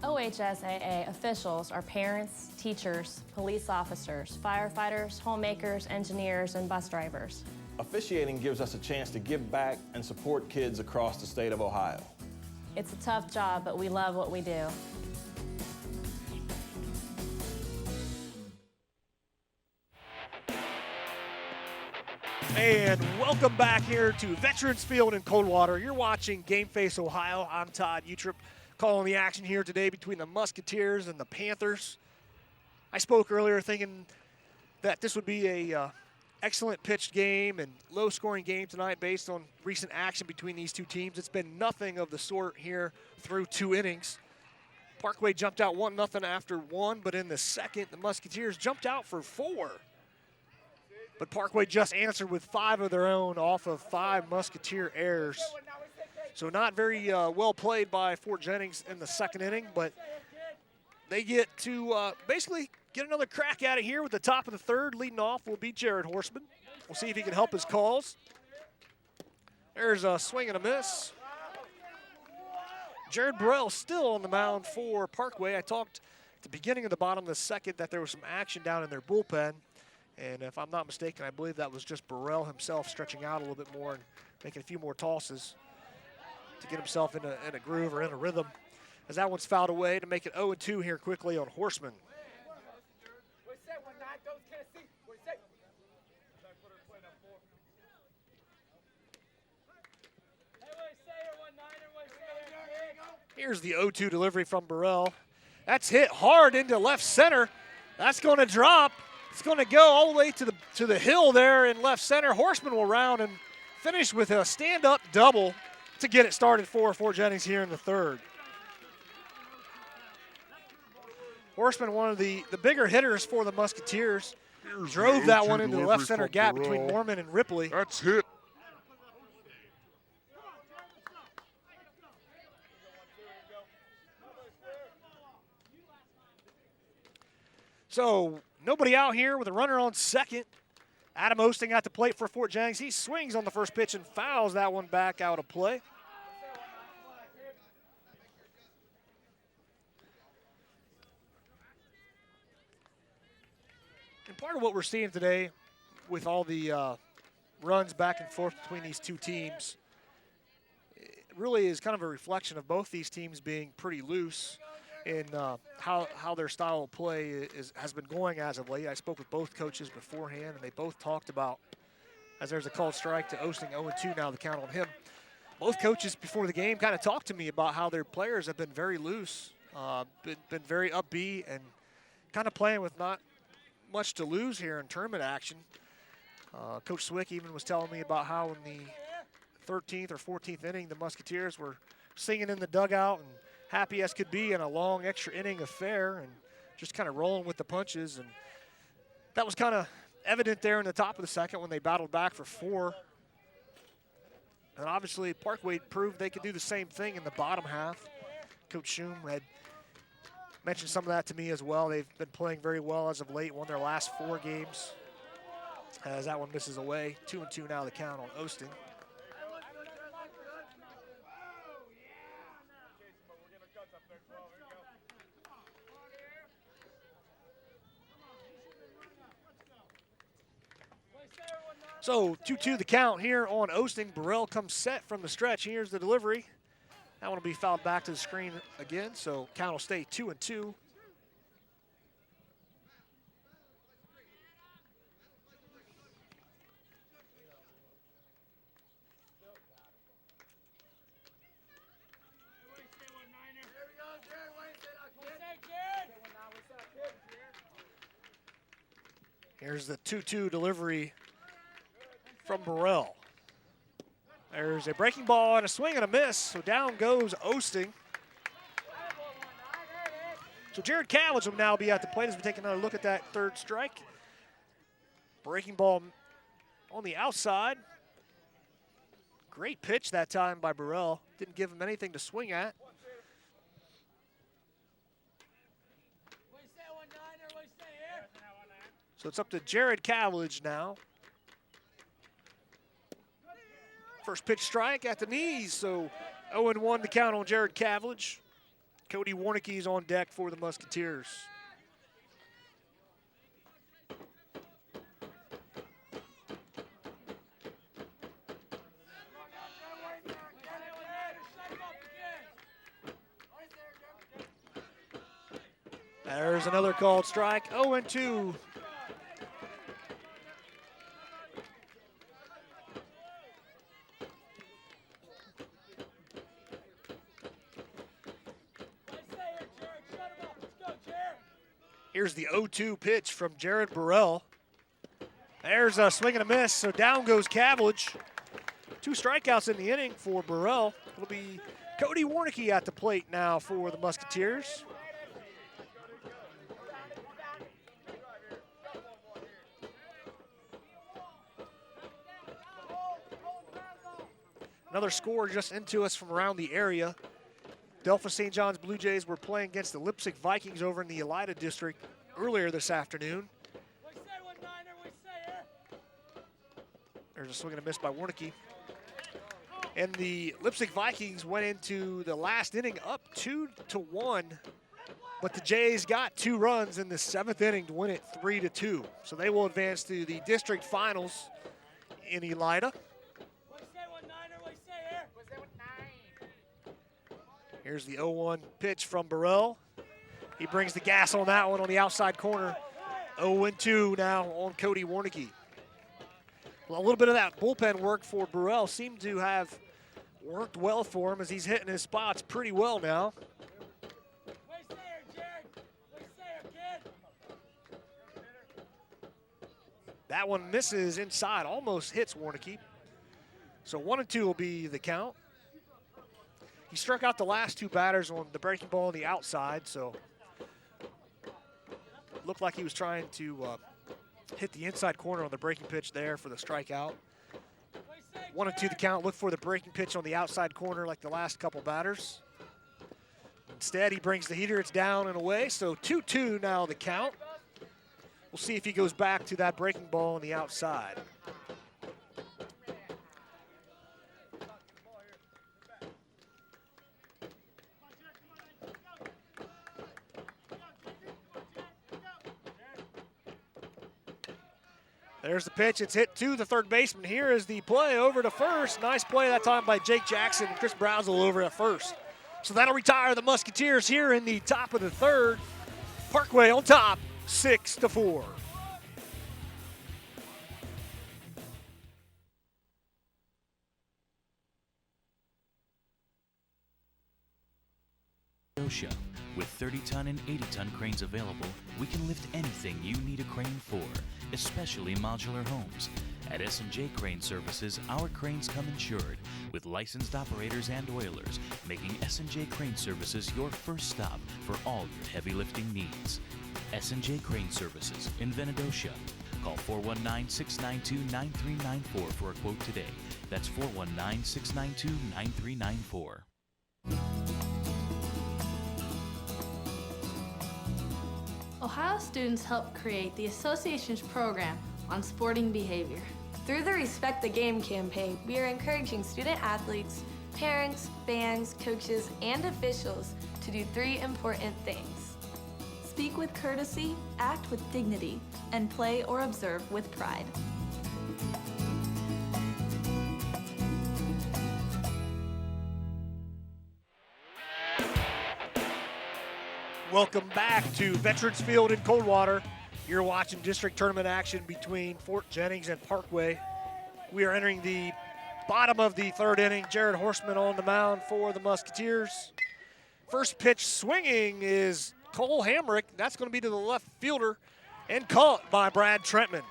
OHSAA officials are parents, teachers, police officers, firefighters, homemakers, engineers, and bus drivers. Officiating gives us a chance to give back and support kids across the state of Ohio. It's a tough job, but we love what we do. And welcome back here to Veterans Field in Coldwater. You're watching Game Face Ohio. I'm Todd Utrip, calling the action here today between the Musketeers and the Panthers. I spoke earlier thinking that this would be a excellent pitched game and low-scoring game tonight based on recent action between these two teams. It's been nothing of the sort here through 2 innings. Parkway jumped out 1-0 after 1, but in the second, the Musketeers jumped out for 4. But Parkway just answered with 5 of their own off of 5 Musketeer errors. So not very well played by Fort Jennings in the second inning, but they get to basically get another crack at it here with the top of the third. Leading off will be Jared Horseman. We'll see if he can help his calls. There's a swing and a miss. Jared Burrell still on the mound for Parkway. I talked at the beginning of the bottom of the second that there was some action down in their bullpen. And if I'm not mistaken, I believe that was just Burrell himself stretching out a little bit more and making a few more tosses to get himself in a groove or in a rhythm. As that one's fouled away to make it 0-2 here quickly on Horseman. Here's the 0-2 delivery from Burrell. That's hit hard into left center. That's going to drop. It's going to go all the way to the hill there in left center. Horseman will round and finish with a stand-up double to get it started for Jennings here in the third. Horseman, one of the bigger hitters for the Musketeers, drove that one into the left center gap between Norman and Ripley. That's hit. So nobody out here with a runner on second. Adam Osting at the plate for Fort Jennings. He swings on the first pitch and fouls that one back out of play. And part of what we're seeing today with all the runs back and forth between these two teams, it really is kind of a reflection of both these teams being pretty loose in how their style of play has been going as of late. I spoke with both coaches beforehand, and they both talked about, as there's a called strike to Osting, 0-2 now, the count on him. Both coaches before the game kind of talked to me about how their players have been very loose, been very upbeat, and kind of playing with not much to lose here in tournament action. Coach Swick even was telling me about how in the 13th or 14th inning, the Musketeers were singing in the dugout and happy as could be in a long extra inning affair and just kind of rolling with the punches. And that was kind of evident there in the top of the second when they battled back for 4. And obviously Parkway proved they could do the same thing in the bottom half. Coach Schum had mentioned some of that to me as well. They've been playing very well as of late, won their last 4 games. As that one misses away, 2-2 now the count on Osting. So 2-2 the count here on Osting. Burrell comes set from the stretch. Here's the delivery. That one will be fouled back to the screen again, so count will stay 2-2. Here's the 2-2 delivery from Burrell. There's a breaking ball and a swing and a miss, so down goes Osting. So Jared Cavage will now be at the plate as we take another look at that third strike. Breaking ball on the outside. Great pitch that time by Burrell. Didn't give him anything to swing at. So it's up to Jared Cavage now. First pitch strike at the knees, so 0-1 to count on Jared Cavage. Cody Warnicke's on deck for the Musketeers. There's another called strike, 0-2. Here's the 0-2 pitch from Jared Burrell. There's a swing and a miss, so down goes Cavage. 2 strikeouts in the inning for Burrell. It'll be Cody Warnicke at the plate now for the Musketeers. Another score just into us from around the area. Delphos St. John's Blue Jays were playing against the Leipzig Vikings over in the Elida District earlier this afternoon. There's a swing and a miss by Warnicke. And the Lipstick Vikings went into the last inning up 2-1, but the Jays got 2 runs in the 7th inning to win it 3-2. So they will advance to the district finals in Elida. Here's the 0-1 pitch from Burrell. He brings the gas on that one on the outside corner. 0-2 now on Cody Warnicki. Well, a little bit of that bullpen work for Burrell seemed to have worked well for him as he's hitting his spots pretty well now. That one misses inside, almost hits Warnicki. So 1-2 will be the count. He struck out the last 2 batters on the breaking ball on the outside, so looked like he was trying to hit the inside corner on the breaking pitch there for the strikeout. 1-2 the count. Look for the breaking pitch on the outside corner like the last couple batters. Instead, he brings the heater. It's down and away, so 2-2 now the count. We'll see if he goes back to that breaking ball on the outside. There's the pitch. It's hit to the third baseman. Here is the play over to first. Nice play that time by Jake Jackson and Chris Brazel over at first. So that'll retire the Musketeers here in the top of the third. Parkway on top, 6-4. With 30-ton and 80-ton cranes available, we can lift anything you need a crane for, especially modular homes. At S&J Crane Services, our cranes come insured, with licensed operators and oilers, making S&J Crane Services your first stop for all your heavy lifting needs. S&J Crane Services in Venedocia. Call 419-692-9394 for a quote today. That's 419-692-9394. Ohio students help create the association's program on sporting behavior. Through the Respect the Game campaign, we are encouraging student athletes, parents, fans, coaches, and officials to do 3 important things. Speak with courtesy, act with dignity, and play or observe with pride. Welcome back to Veterans Field in Coldwater. You're watching district tournament action between Fort Jennings and Parkway. We are entering the bottom of the 3rd inning. Jared Horseman on the mound for the Musketeers. First pitch swinging is Cole Hamrick. That's going to be to the left fielder and caught by Brad Trentman.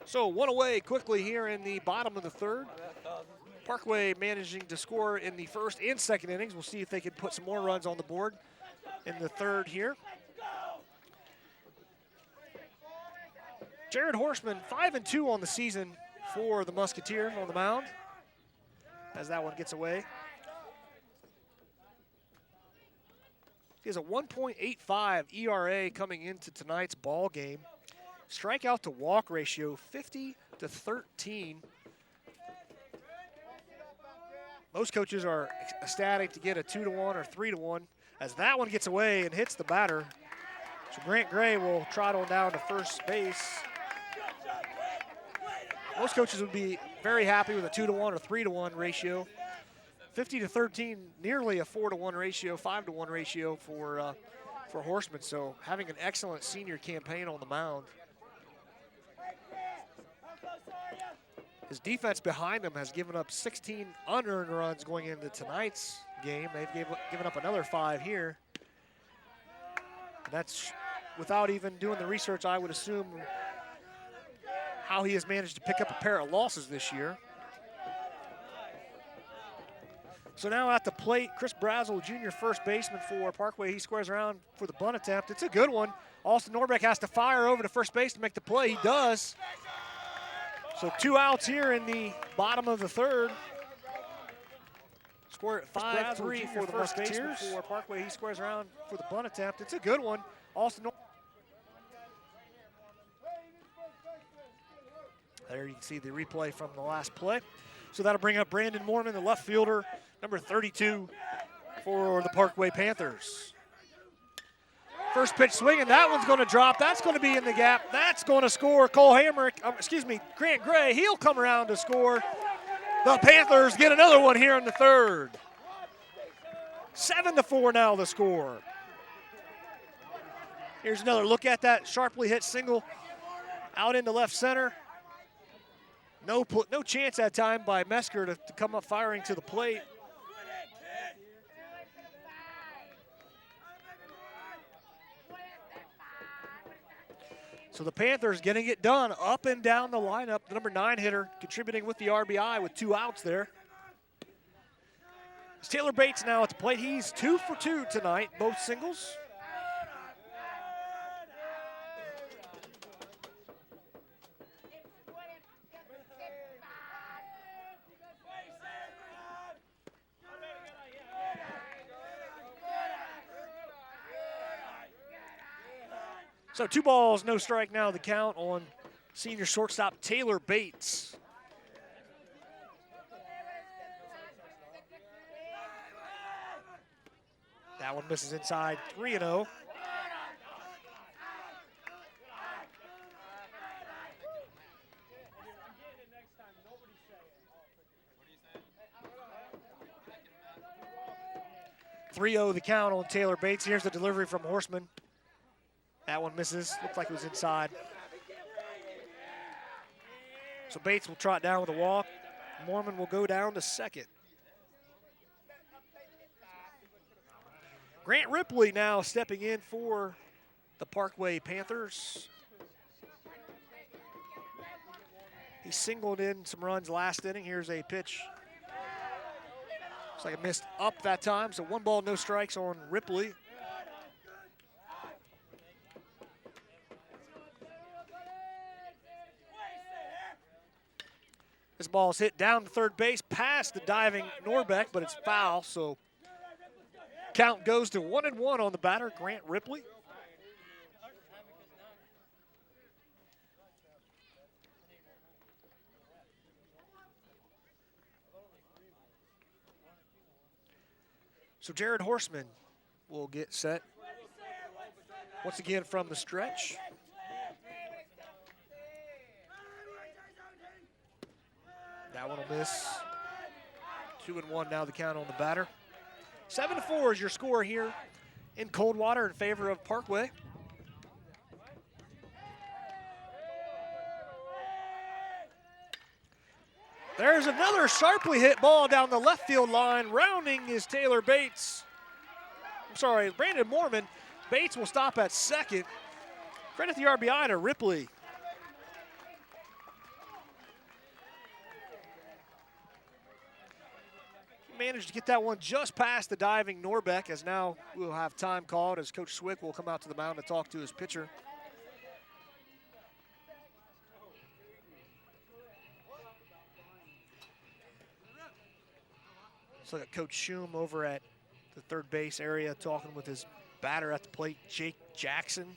So 1 away quickly here in the bottom of the 3rd. Parkway managing to score in the 1st and 2nd innings. We'll see if they can put some more runs on the board in the 3rd here. Jared Horseman, 5-2 on the season for the Musketeers on the mound as that one gets away. He has a 1.85 ERA coming into tonight's ball game. Strikeout to walk ratio, 50-13. Most coaches are ecstatic to get a 2-1 or 3-1 as that one gets away and hits the batter. So Grant Gray will trot on down to first base. Most coaches would be very happy with a 2-1 or 3-1 ratio. 50-13, nearly a 4-1 ratio, 5-1 ratio for Horseman. So having an excellent senior campaign on the mound. His defense behind him has given up 16 unearned runs going into tonight's game. They've given up another 5 here. And that's without even doing the research, I would assume, how he has managed to pick up a pair of losses this year. So now at the plate, Chris Brazel, junior first baseman for Parkway. He squares around for the bunt attempt. It's a good one. Austin Norbeck has to fire over to first base to make the play. He does. So 2 outs here in the bottom of the 3rd. Score at 5-3 for the Musketeers. For Parkway, he squares around for the bunt attempt. It's a good one. Austin There you can see the replay from the last play. So that'll bring up Brandon Mormon, the left fielder, number 32 for the Parkway Panthers. First pitch swinging, that one's going to drop. That's going to be in the gap. That's going to score. Grant Gray, he'll come around to score. The Panthers get another one here in the third. 7-4 now the score. Here's another look at that sharply hit single out into left center. No chance that time by Mesker to come up firing to the plate. So the Panthers getting it done up and down the lineup. The number 9 hitter contributing with the RBI with 2 outs there. It's Taylor Bates now at the plate. He's 2 for 2 tonight, both singles. So 2 balls, no strike now the count on senior shortstop Taylor Bates. That one misses inside, 3-0. The count on Taylor Bates. Here's the delivery from Horseman. That one misses. Looked like it was inside. So Bates will trot down with a walk. Mormon will go down to second. Grant Ripley now stepping in for the Parkway Panthers. He singled in some runs last inning. Here's a pitch. Looks like it missed up that time. So 1 ball, no strikes on Ripley. This ball is hit down to third base past the diving Norbeck, but it's foul, so count goes to 1-1 on the batter, Grant Ripley. So Jared Horseman will get set once again from the stretch. That one will miss. 2-1 now the count on the batter. 7-4 is your score here in Coldwater in favor of Parkway. There's another sharply hit ball down the left field line. Rounding is Taylor Bates. I'm sorry, Brandon Mormon. Bates will stop at second. Credit the RBI to Ripley. Managed to get that one just past the diving Norbeck, as now we'll have time called as Coach Swick will come out to the mound to talk to his pitcher. So got Coach Schum over at the third base area talking with his batter at the plate, Jake Jackson.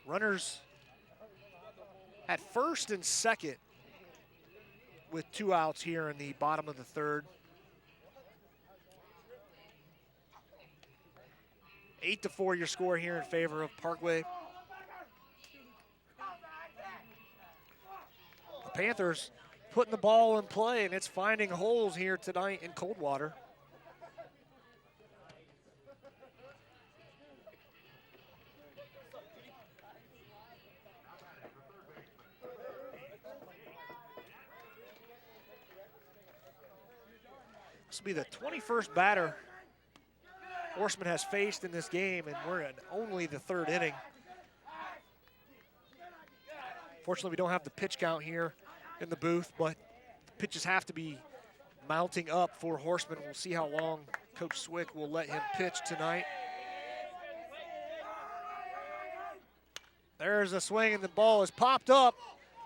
Runners at first and second with 2 outs here in the bottom of the third. 8-4 your score here in favor of Parkway. The Panthers putting the ball in play, and it's finding holes here tonight in Coldwater. This will be the 21st batter Horseman has faced in this game, and we're in only the third inning. Fortunately, we don't have the pitch count here in the booth, but the pitches have to be mounting up for Horseman. We'll see how long Coach Swick will let him pitch tonight. There's a swing, and the ball is popped up.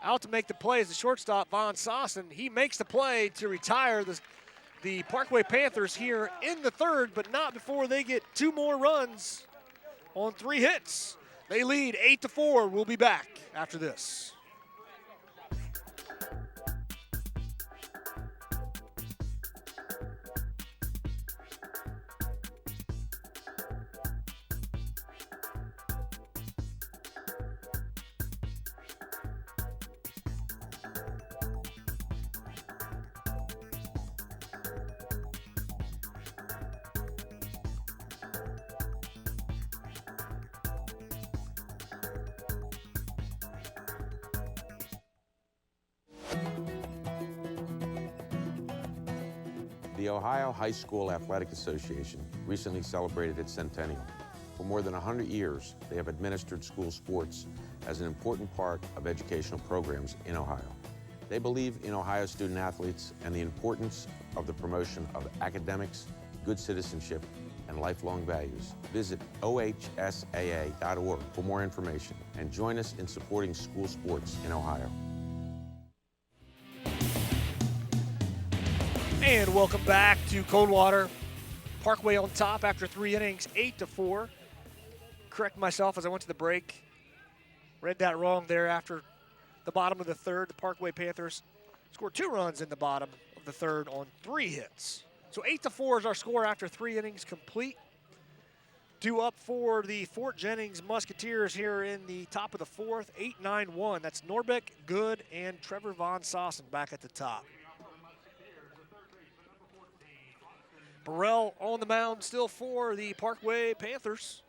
Out to make the play is the shortstop, Von Sossen. He makes the play to retire the Parkway Panthers here in the third, but not before they get 2 more runs on 3 hits. They lead 8-4. We'll be back after this. The Ohio High School Athletic Association recently celebrated its centennial. For more than 100 years, they have administered school sports as an important part of educational programs in Ohio. They believe in Ohio student athletes and the importance of the promotion of academics, good citizenship, and lifelong values. Visit ohsaa.org for more information and join us in supporting school sports in Ohio. And welcome back to Coldwater. Parkway on top after 3 innings, 8-4. Correct myself as I went to the break. Read that wrong there. After the bottom of the third, the Parkway Panthers scored 2 runs in the bottom of the third on 3 hits. So 8-4 is our score after 3 innings complete. Due up for the Fort Jennings Musketeers here in the top of the 4th, 8-9-1. That's Norbeck, Good, and Trevor Von Sossen back at the top. Burrell on the mound still for the Parkway Panthers.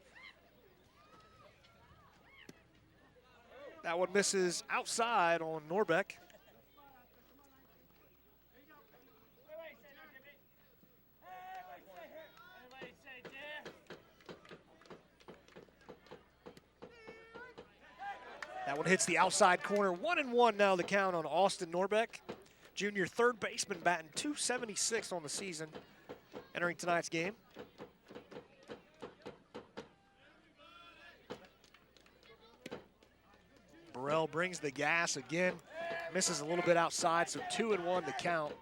That one misses outside on Norbeck. That one hits the outside corner. 1-1 now the count on Austin Norbeck. Junior third baseman batting .276 on the season. Entering tonight's game. Burrell brings the gas again. Misses a little bit outside, so 2-1 the count.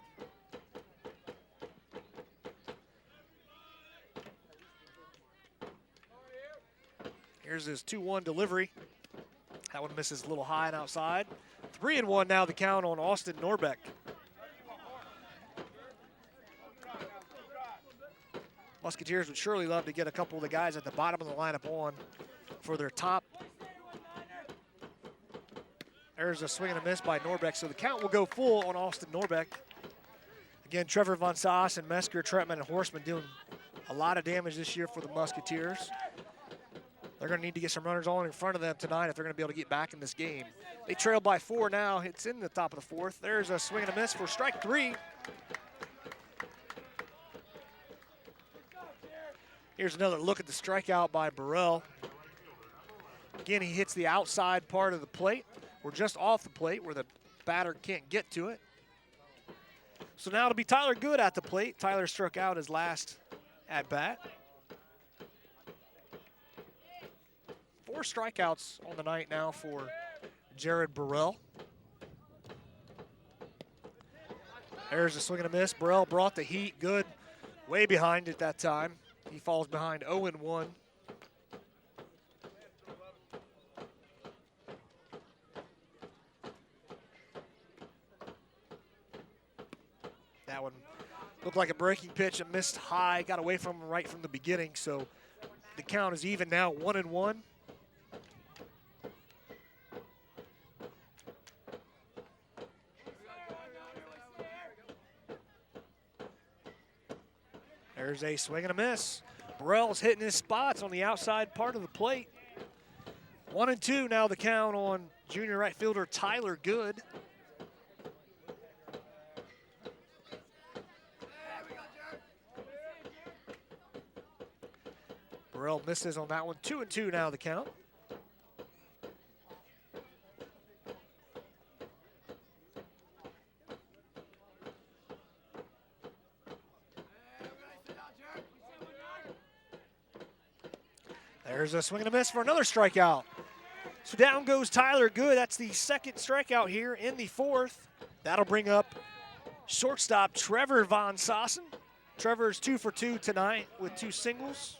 Here's his 2-1 delivery. That one misses a little high and outside. 3-1 now the count on Austin Norbeck. Musketeers would surely love to get a couple of the guys at the bottom of the lineup on for their top. There's a swing and a miss by Norbeck, so the count will go full on Austin Norbeck. Again, Trevor Von Soss and Mesker, Trentman, and Horseman doing a lot of damage this year for the Musketeers. They're going to need to get some runners on in front of them tonight if they're going to be able to get back in this game. They trail by 4 now. It's in the top of the 4th. There's a swing and a miss for strike 3. Here's another look at the strikeout by Burrell. Again, he hits the outside part of the plate. We're just off the plate where the batter can't get to it. So now it'll be Tyler Good at the plate. Tyler struck out his last at bat. 4 strikeouts on the night now for Jared Burrell. There's a swing and a miss. Burrell brought the heat. Good way behind at that time. He falls behind 0-1. That one looked like a breaking pitch, a missed high, got away from him right from the beginning, so the count is even now, 1-1. There's a swing and a miss. Burrell's hitting his spots on the outside part of the plate. 1-2 now the count on junior right fielder Tyler Good. Burrell misses on that one. 2-2 now the count. There's a swing and a miss for another strikeout. So down goes Tyler Good. That's the second strikeout here in the 4th. That'll bring up shortstop Trevor Von Sossen. Trevor's 2 for 2 tonight with 2 singles.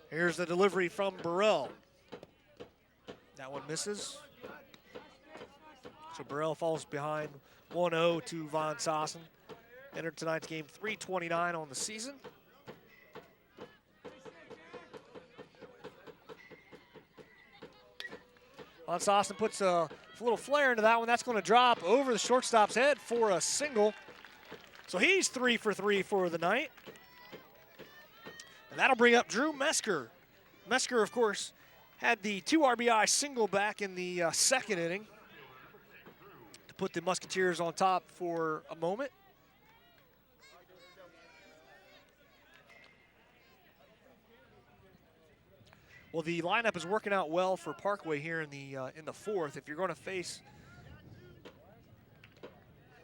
Here's the delivery from Burrell. That one misses. So Burrell falls behind 1-0 to Von Sossen. Entered tonight's game 329 on the season. Von Sossen puts a little flare into that one. That's going to drop over the shortstop's head for a single. So he's 3 for 3 for the night. And that'll bring up Drew Mesker. Mesker, of course, had the 2 RBI single back in the second inning to put the Musketeers on top for a moment. Well, the lineup is working out well for Parkway here in the fourth. If you're going to face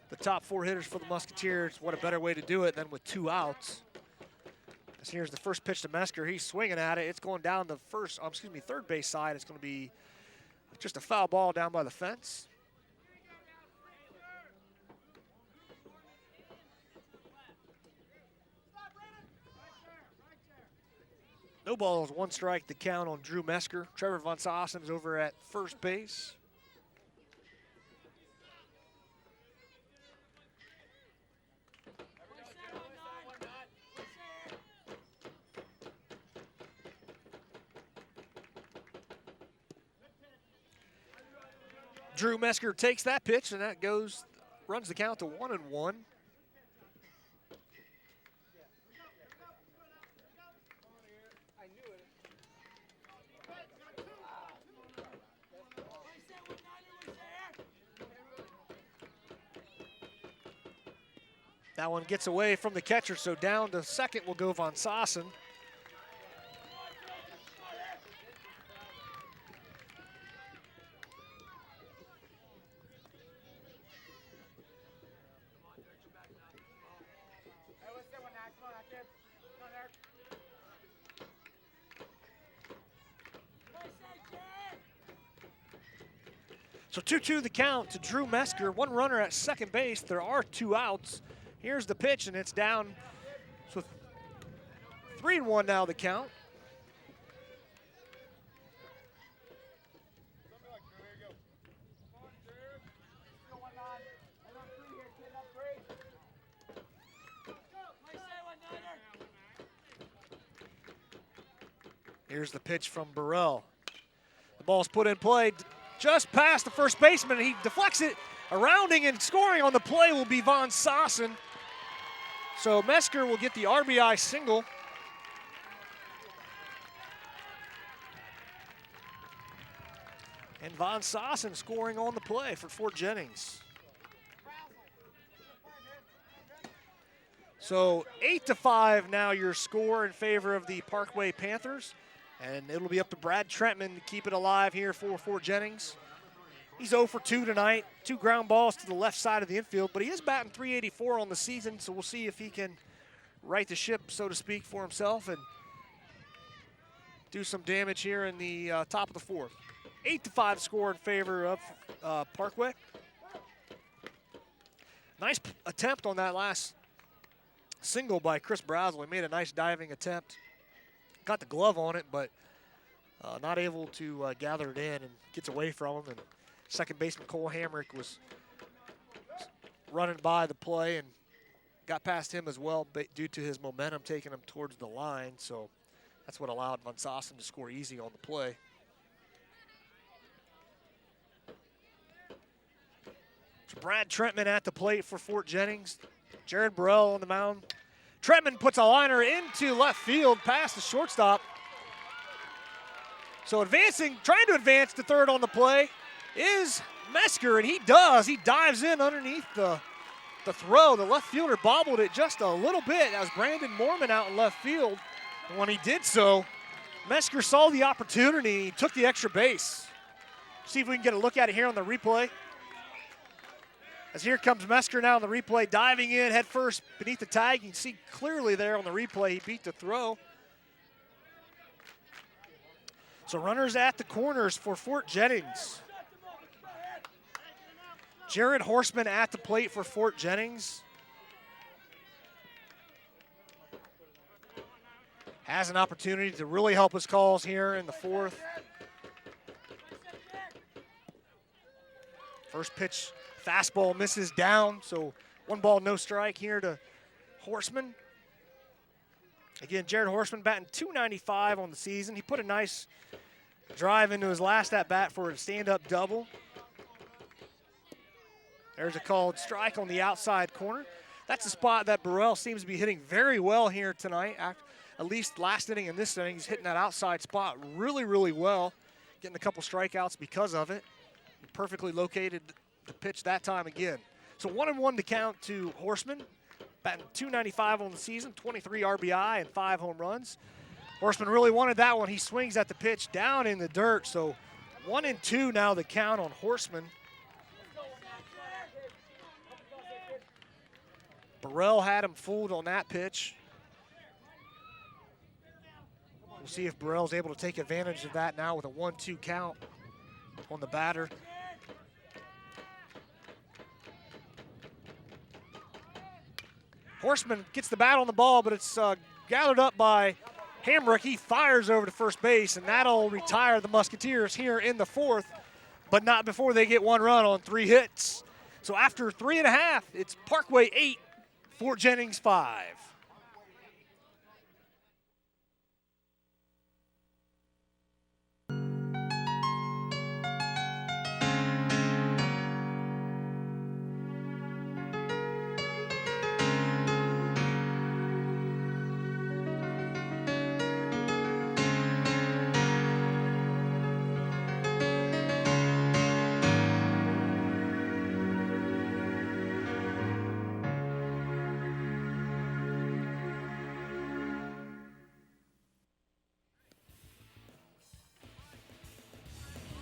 the top 4 hitters for the Musketeers, what a better way to do it than with 2 outs. As here's the first pitch to Mesker. He's swinging at it. It's going down the third base side. It's going to be just a foul ball down by the fence. No balls, 1 strike to count on Drew Mesker. Trevor Von Sossen is over at first base. Drew Mesker takes that pitch, and that runs the count to 1-1. That one gets away from the catcher, so down to second will go Von Sossen. So 2-2 the count to Drew Mesker. 1 runner at second base. There are 2 outs. Here's the pitch, and it's down. So 3-1 now the count. Here's the pitch from Burrell. The ball's put in play just past the first baseman. He deflects it. Rounding and scoring on the play will be Von Sossen. So Mesker will get the RBI single. And Von Sossen scoring on the play for Fort Jennings. So 8-5 now your score in favor of the Parkway Panthers. And it'll be up to Brad Trentman to keep it alive here for Fort Jennings. He's 0 for 2 tonight. 2 ground balls to the left side of the infield, but he is batting .384 on the season, so we'll see if he can right the ship, so to speak, for himself and do some damage here in the top of the fourth. 8-5 score in favor of Parkway. Nice attempt on that last single by Chris Brazel. He made a nice diving attempt. Got the glove on it, but not able to gather it in and gets away from him. And second baseman Cole Hamrick was running by the play and got past him as well due to his momentum taking him towards the line. So that's what allowed Von Sossen to score easy on the play. So Brad Trentman at the plate for Fort Jennings. Jared Burrell on the mound. Trentman puts a liner into left field past the shortstop. So trying to advance to third on the play is Mesker, and he does. He dives in underneath the throw. The left fielder bobbled it just a little bit. That was Brandon Mormon out in left field. And when he did so, Mesker saw the opportunity. He took the extra base. See if we can get a look at it here on the replay. As here comes Mesker now on the replay, diving in head first beneath the tag. You can see clearly there on the replay he beat the throw. So runners at the corners for Fort Jennings. Jared Horseman at the plate for Fort Jennings. has an opportunity to really help his cause here in the fourth. First pitch, fastball misses down, so 1 ball, no strike here to Horseman. Again, Jared Horseman batting .295 on the season. He put a nice drive into his last at-bat for a stand-up double. There's a called strike on the outside corner. That's a spot that Burrell seems to be hitting very well here tonight. At least last inning and this inning, he's hitting that outside spot really, really well. Getting a couple strikeouts because of it. He perfectly located the pitch that time again. So 1-1 to count to Horseman. Batting .295 on the season, 23 RBI and 5 home runs. Horseman really wanted that one. He swings at the pitch down in the dirt. So 1-2 now the count on Horseman. Burrell had him fooled on that pitch. We'll see if Burrell's able to take advantage of that now with a 1-2 count on the batter. Horseman gets the bat on the ball, but it's gathered up by Hamrick. He fires over to first base, and that'll retire the Musketeers here in the fourth, but not before they get 1 run on 3 hits. So after 3.5, it's Parkway 8, Fort Jennings 5.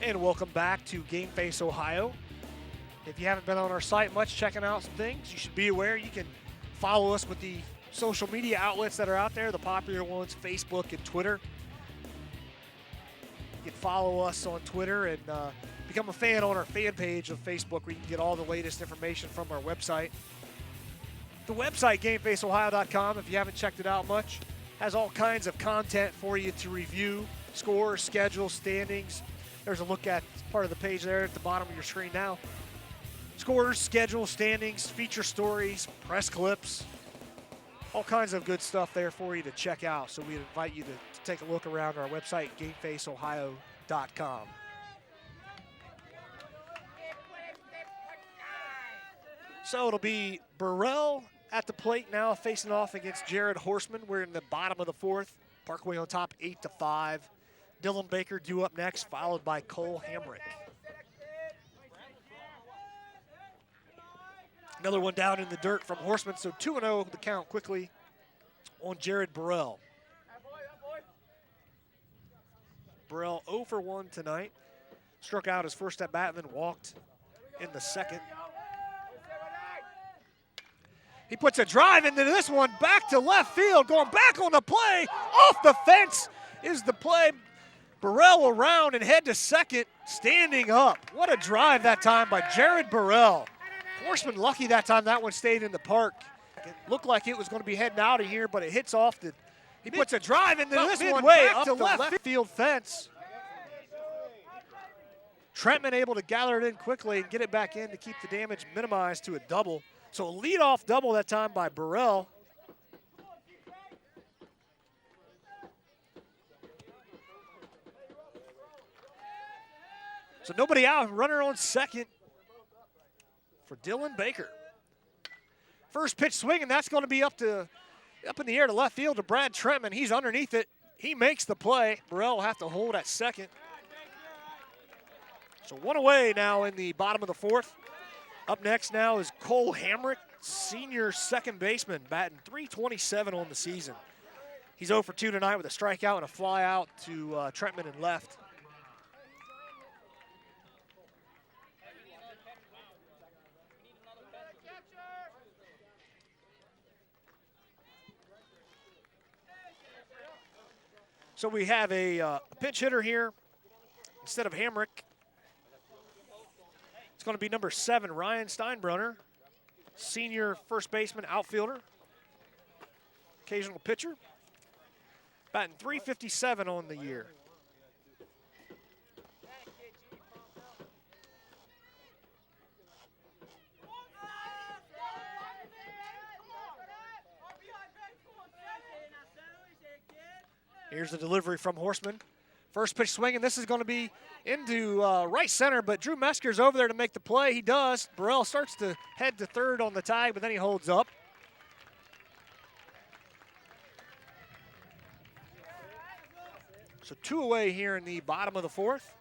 And welcome back to Game Face Ohio. If you haven't been on our site much, checking out some things, you should be aware you can follow us with the social media outlets that are out there, the popular ones, Facebook and Twitter. You can follow us on Twitter and become a fan on our fan page of Facebook where you can get all the latest information from our website. The website, GameFaceOhio.com, if you haven't checked it out much, has all kinds of content for you to review, scores, schedules, standings. There's a look at part of the page there at the bottom of your screen now. Scores, schedule, standings, feature stories, press clips, all kinds of good stuff there for you to check out. So we invite you to take a look around our website, GameFaceOhio.com. So it'll be Burrell at the plate now, facing off against Jared Horseman. We're in the bottom of the fourth. Parkway on top, 8-5. Dylan Baker due up next, followed by Cole Hamrick. Another one down in the dirt from Horseman, so 2-0 the count quickly on Jared Burrell. Burrell 0 for 1 tonight. Struck out his first at bat and then walked in the second. He puts a drive into this one, back to left field, going back on the play, off the fence is the play. Burrell around and head to second, standing up. What a drive that time by Jared Burrell. Horseman lucky that time that one stayed in the park. It looked like it was going to be heading out of here, but it hits off the, he puts a drive into this one back up to the left field fence. Trentman able to gather it in quickly and get it back in to keep the damage minimized to a double. So a leadoff double that time by Burrell. So nobody out, runner on second for Dylan Baker. First pitch swing, and that's going to be up in the air to left field to Brad Trentman. He's underneath it. He makes the play. Burrell will have to hold at second. So 1 away now in the bottom of the fourth. Up next now is Cole Hamrick, senior second baseman, batting .327 on the season. He's 0 for 2 tonight with a strikeout and a fly out to Trentman and left. So we have a pinch hitter here instead of Hamrick. It's going to be number 7, Ryan Steinbrunner, senior first baseman, outfielder, occasional pitcher. batting .357 on the year. Here's the delivery from Horseman. First pitch swinging. This is going to be into right center, but Drew Mesker's over there to make the play. He does. Burrell starts to head to third on the tag, but then he holds up. So 2 away here in the bottom of the fourth.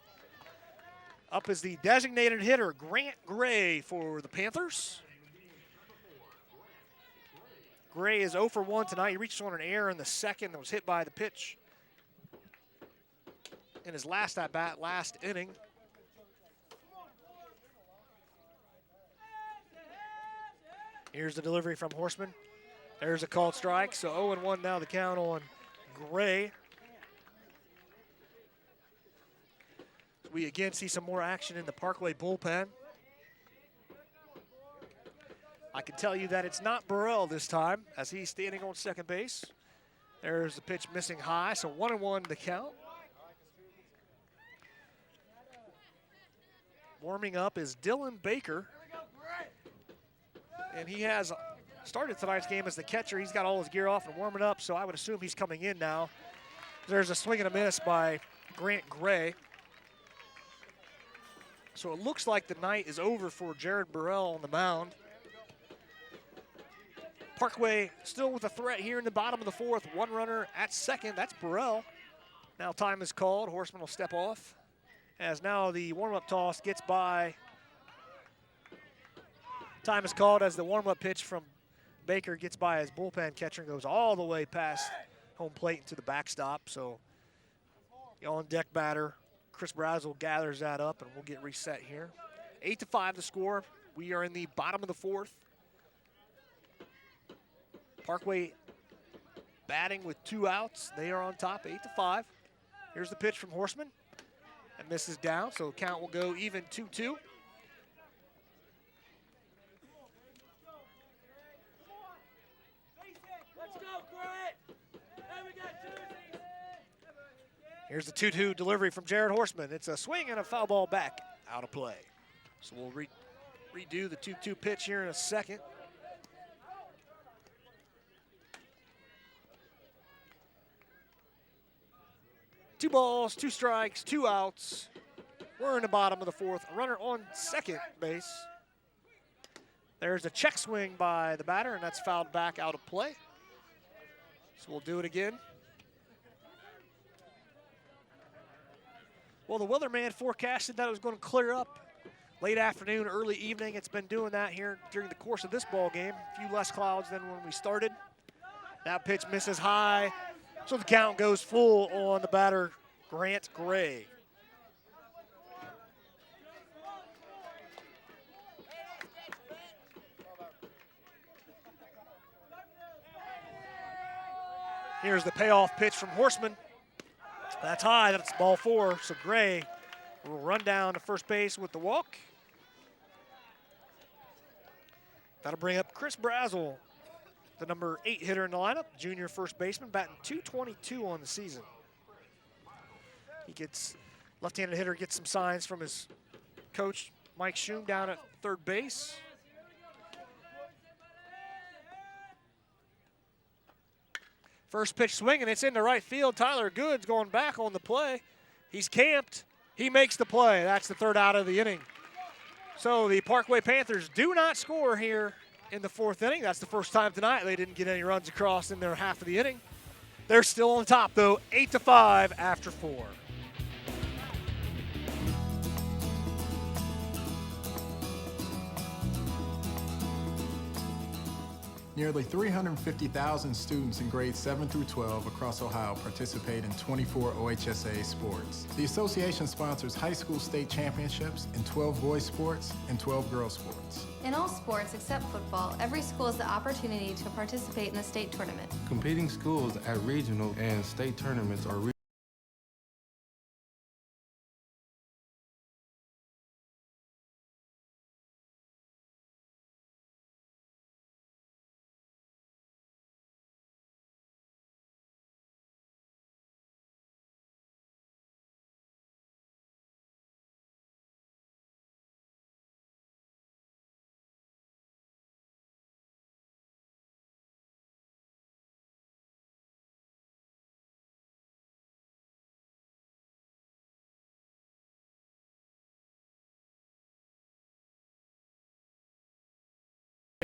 Up is the designated hitter, Grant Gray, for the Panthers. Gray is 0 for 1 tonight. He reached on an error in the second that was hit by the pitch in his last at-bat, last inning. Here's the delivery from Horseman. There's a called strike, so 0-1 now the count on Gray. We again see some more action in the Parkway bullpen. I can tell you that it's not Burrell this time, as he's standing on second base. There's the pitch missing high, so 1-1 the count. Warming up is Dylan Baker. And he has started tonight's game as the catcher. He's got all his gear off and warming up, so I would assume he's coming in now. There's a swing and a miss by Grant Gray. So it looks like the night is over for Jared Burrell on the mound. Parkway still with a threat here in the bottom of the fourth. One runner at second, that's Burrell. Now time is called. Horseman will step off. As now the warm-up toss gets by. Time is called as the warm-up pitch from Baker gets by his bullpen catcher and goes all the way past home plate into the backstop. So the on-deck batter, Chris Brazel, gathers that up, and we'll get reset here. 8-5 the score. We are in the bottom of the fourth. Parkway batting with 2 outs. They are on top, 8-5. Here's the pitch from Horseman. And misses down, so the count will go even 2-2. Here's the 2-2 delivery from Jared Horseman. It's a swing and a foul ball back out of play. So we'll redo the 2-2 pitch here in a second. Two balls, 2 strikes, 2 outs. We're in the bottom of the fourth. A runner on second base. There's a check swing by the batter, and that's fouled back out of play. So we'll do it again. Well, the weatherman forecasted that it was going to clear up late afternoon, early evening. It's been doing that here during the course of this ball game. A few less clouds than when we started. That pitch misses high. So the count goes full on the batter, Grant Gray. Here's the payoff pitch from Horseman. That's high, that's ball 4. So Gray will run down to first base with the walk. That'll bring up Chris Brazel, the number 8 hitter in the lineup, junior first baseman, batting .222 on the season. He gets, left-handed hitter gets some signs from his coach, Mike Schum, down at third base. First pitch swinging, it's into right field. Tyler Goods going back on the play. He's camped, he makes the play. That's the 3rd out of the inning. So the Parkway Panthers do not score here in the 4th inning. That's the first time tonight they didn't get any runs across in their half of the inning. They're still on top though, 8-5 after 4. Nearly 350,000 students in grades 7 through 12 across Ohio participate in 24 OHSAA sports. The association sponsors high school state championships in 12 boys sports and 12 girls sports. In all sports except football, every school has the opportunity to participate in the state tournament. Competing schools at regional and state tournaments are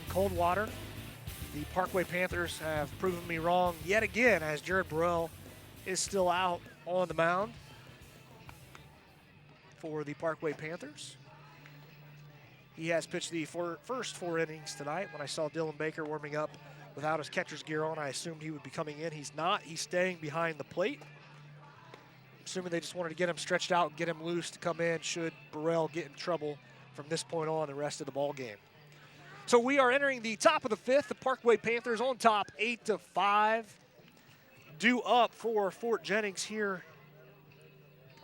cold water. The Parkway Panthers have proven me wrong yet again, as Jared Burrell is still out on the mound for the Parkway Panthers. He has pitched the first 4 innings tonight. When I saw Dylan Baker warming up without his catcher's gear on, I assumed he would be coming in. He's not. He's staying behind the plate. Assuming they just wanted to get him stretched out and get him loose to come in should Burrell get in trouble from this point on the rest of the ball game. So we are entering the top of the 5th. The Parkway Panthers on top 8-5. Due up for Fort Jennings here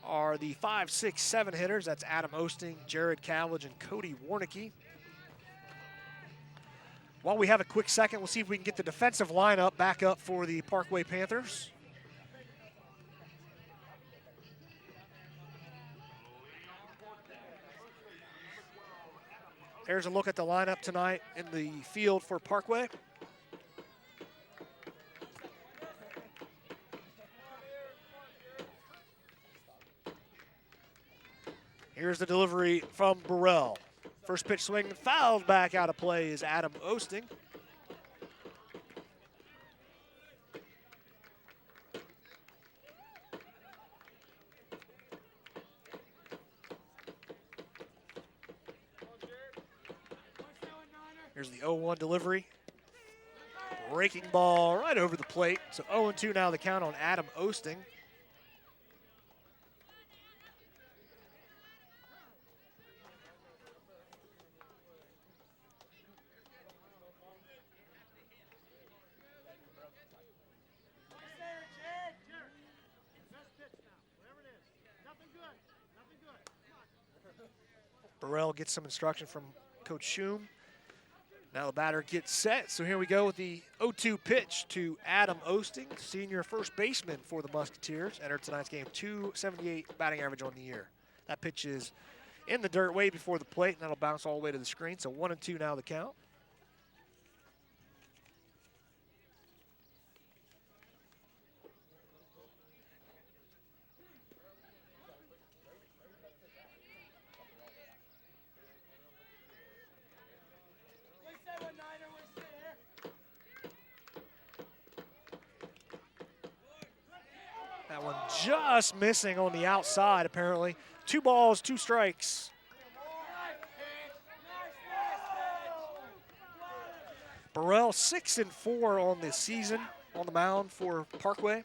are the 5, 6, 7 hitters. That's Adam Osting, Jared Cavledge, and Cody Warnicki. While we have a quick second, we'll see if we can get the defensive lineup back up for the Parkway Panthers. Here's a look at the lineup tonight in the field for Parkway. Here's the delivery from Burrell. First pitch swing, fouled back out of play is Adam Osting. Here's the 0-1 delivery. Breaking ball right over the plate. So 0-2 now the count on Adam Osting. Burrell gets some instruction from Coach Schum. Now the batter gets set. So here we go with the 0-2 pitch to Adam Osting, senior first baseman for the Musketeers. Entered tonight's game, .278 batting average on the year. That pitch is in the dirt way before the plate, and that'll bounce all the way to the screen. So 1-2 now the count. That one just missing on the outside, apparently. 2 balls, 2 strikes. Burrell 6-4 on the season on the mound for Parkway.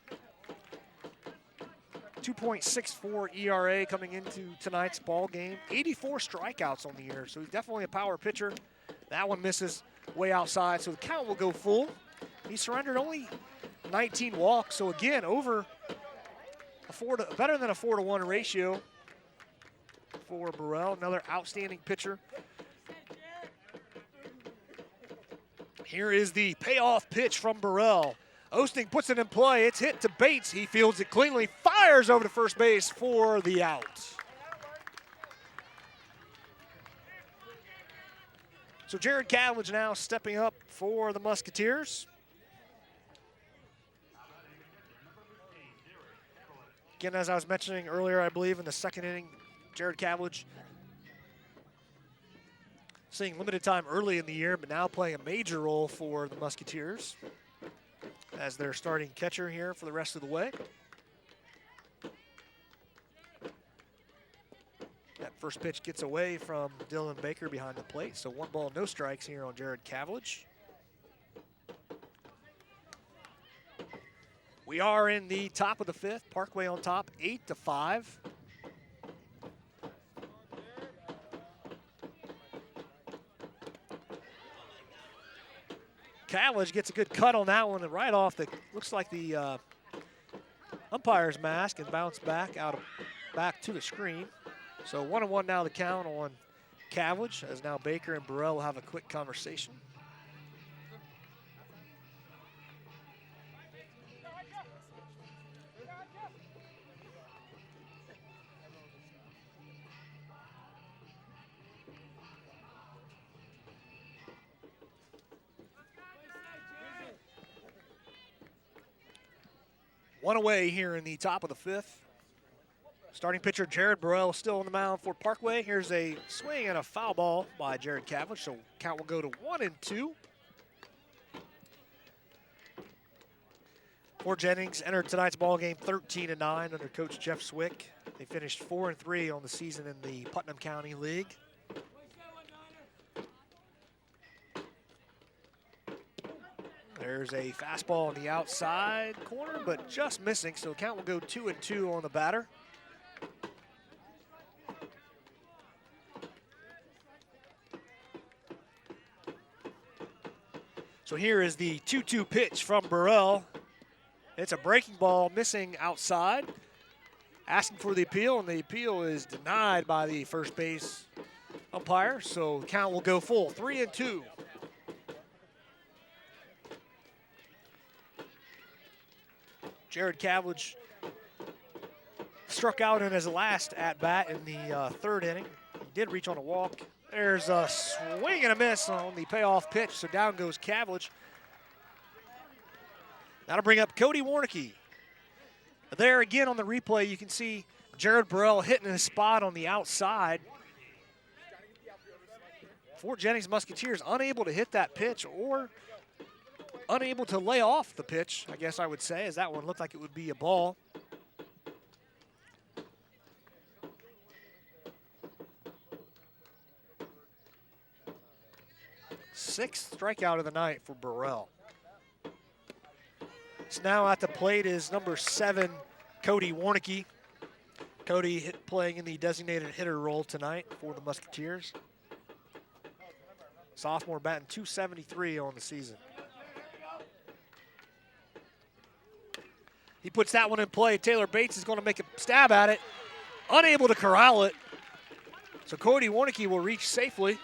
2.64 ERA coming into tonight's ball game. 84 strikeouts on the year, so he's definitely a power pitcher. That one misses way outside, so the count will go full. He surrendered only 19 walks, so again, over better than a 4-to-1 ratio for Burrell. Another outstanding pitcher. Here is the payoff pitch from Burrell. Osting puts it in play. It's hit to Bates. He fields it cleanly, fires over to first base for the out. So Jared Cavledge now stepping up for the Musketeers. Again, as I was mentioning earlier, I believe in the second inning, Jared Cavledge seeing limited time early in the year, but now playing a major role for the Musketeers as their starting catcher here for the rest of the way. That first pitch gets away from Dylan Baker behind the plate, so 1 ball, no strikes here on Jared Cavledge. We are in the top of the 5th. Parkway on top, 8-5. Cavledge gets a good cut on that one, and right off the looks like the umpire's mask, and bounce back to the screen. So 1-1 now the count on Cavledge, as now Baker and Burrell will have a quick conversation. One away here in the top of the 5th. Starting pitcher Jared Burrell still on the mound for Parkway. Here's a swing and a foul ball by Jared Cavlich, so count will go to 1-2. Fort Jennings entered tonight's ball game 13-9 under Coach Jeff Swick. They finished 4-3 on the season in the Putnam County League. There's a fastball on the outside corner, but just missing, so count will go 2-2 on the batter. So here is the 2-2 pitch from Burrell. It's a breaking ball missing outside. Asking for the appeal, and the appeal is denied by the first base umpire, so the count will go full, 3-2. Jared Cavlich struck out in his last at-bat in the third inning. He did reach on a walk. There's a swing and a miss on the payoff pitch, so down goes Cavlich. That'll bring up Cody Warnicki. There again on the replay, you can see Jared Burrell hitting his spot on the outside. Fort Jennings Musketeers unable to hit that pitch or unable to lay off the pitch, I guess I would say, as that one looked like it would be a ball. Sixth strikeout of the night for Burrell. So now at the plate is number 7, Cody Warnicki. Cody playing in the designated hitter role tonight for the Musketeers. Sophomore batting .273 on the season. He puts that one in play. Taylor Bates is going to make a stab at it. Unable to corral it. So Cody Warnicki will reach safely.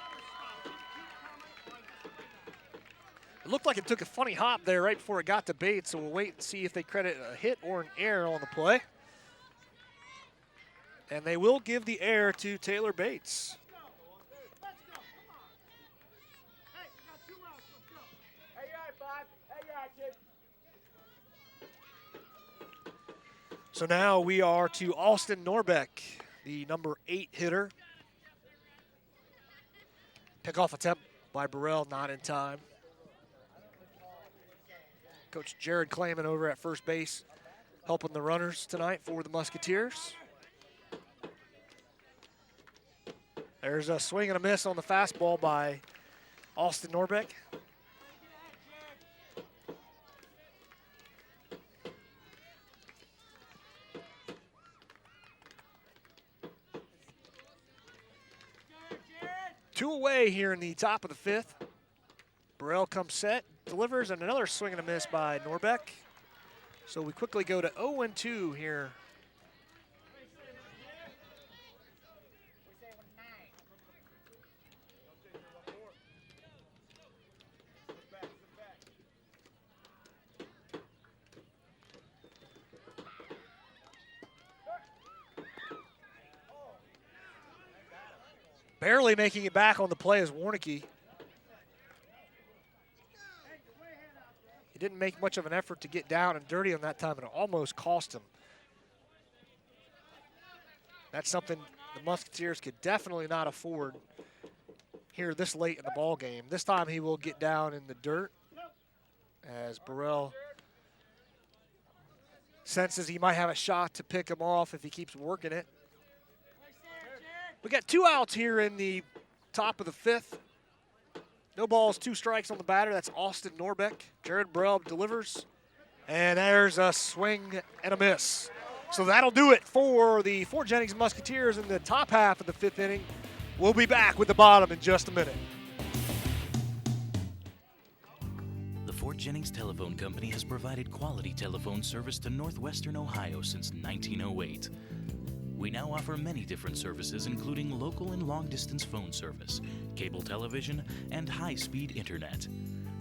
It looked like it took a funny hop there right before it got to Bates, so we'll wait and see if they credit a hit or an error on the play. And they will give the error to Taylor Bates. So now we are to Austin Norbeck, the number 8 hitter. Pickoff attempt by Burrell, not in time. Coach Jared Clayman over at first base, helping the runners tonight for the Musketeers. There's a swing and a miss on the fastball by Austin Norbeck. Two away here in the top of the 5th. Burrell comes set, delivers, and another swing and a miss by Norbeck. So we quickly go to 0-2 here. Barely making it back on the play is Warnicki. He didn't make much of an effort to get down and dirty on that time, and it almost cost him. That's something the Musketeers could definitely not afford here this late in the ball game. This time he will get down in the dirt as Burrell senses he might have a shot to pick him off if he keeps working it. We got 2 outs here in the top of the 5th. No balls, 2 strikes on the batter. That's Austin Norbeck. Jared Burrell delivers. And there's a swing and a miss. So that'll do it for the Fort Jennings Musketeers in the top half of the 5th inning. We'll be back with the bottom in just a minute. The Fort Jennings Telephone Company has provided quality telephone service to northwestern Ohio since 1908. We now offer many different services, including local and long-distance phone service, cable television, and high-speed internet.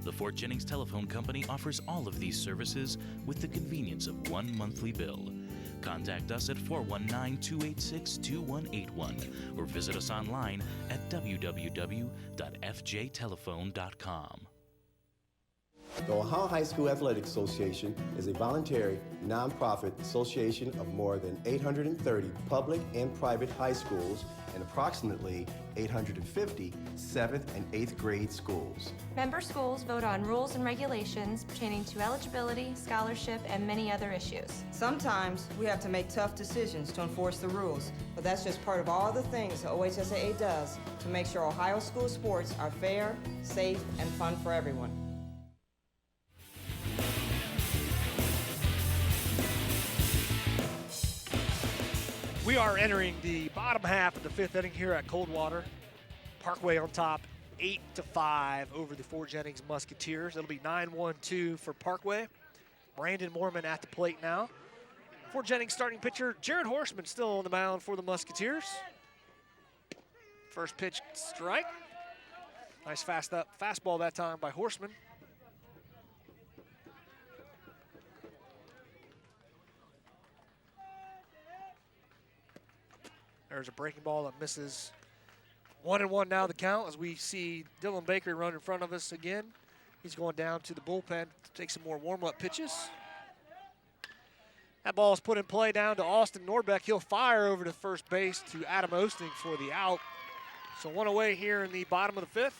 The Fort Jennings Telephone Company offers all of these services with the convenience of one monthly bill. Contact us at 419-286-2181 or visit us online at www.fjtelephone.com. The Ohio High School Athletic Association is a voluntary, nonprofit association of more than 830 public and private high schools and approximately 850 7th and 8th grade schools. Member schools vote on rules and regulations pertaining to eligibility, scholarship, and many other issues. Sometimes we have to make tough decisions to enforce the rules, but that's just part of all the things the OHSAA does to make sure Ohio school sports are fair, safe, and fun for everyone. We are entering the bottom half of the 5th inning here at Coldwater. Parkway on top, 8-5 over the Fort Jennings Musketeers. It'll be 9-1-2 for Parkway. Brandon Moorman at the plate now. Fort Jennings starting pitcher Jared Horseman still on the mound for the Musketeers. First pitch strike. Nice fastball that time by Horseman. There's a breaking ball that misses. 1-1 now the count as we see Dylan Baker run in front of us again. He's going down to the bullpen to take some more warm-up pitches. That ball is put in play down to Austin Norbeck. He'll fire over to first base to Adam Osting for the out. So one away here in the bottom of the 5th.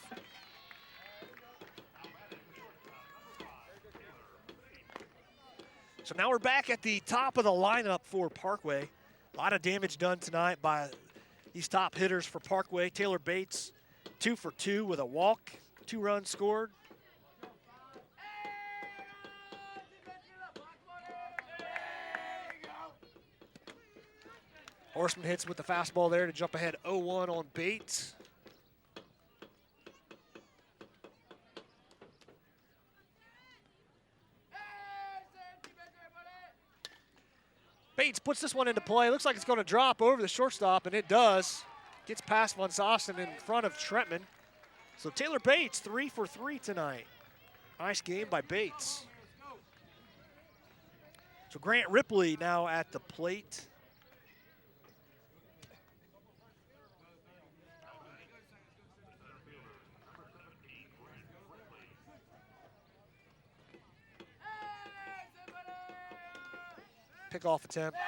So now we're back at the top of the lineup for Parkway. A lot of damage done tonight by these top hitters for Parkway. Taylor Bates, 2 for 2 with a walk, 2 runs scored. Horseman hits with the fastball there to jump ahead 0-1 on Bates. Bates puts this one into play. Looks like it's going to drop over the shortstop, and it does. Gets past Von Sossen in front of Trentman. So Taylor Bates, 3 for 3 tonight. Nice game by Bates. So Grant Ripley now at the plate. Pickoff attempt.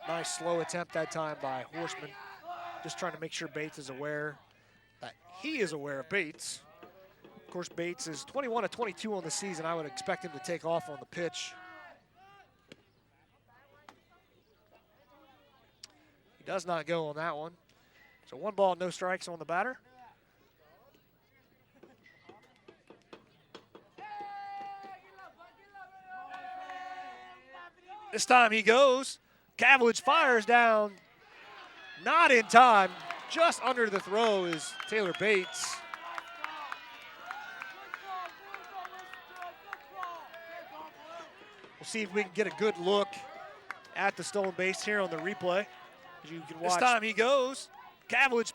Nice slow attempt that time by Horseman. Just trying to make sure Bates is aware that he is aware of Bates. Of course, Bates is 21 of 22 on the season. I would expect him to take off on the pitch. He does not go on that one. So 1 ball, no strikes on the batter. This time he goes. Cavillage fires down. Not in time. Just under the throw is Taylor Bates. We'll see if we can get a good look at the stolen base here on the replay. As you can watch. This time he goes. Cavillage.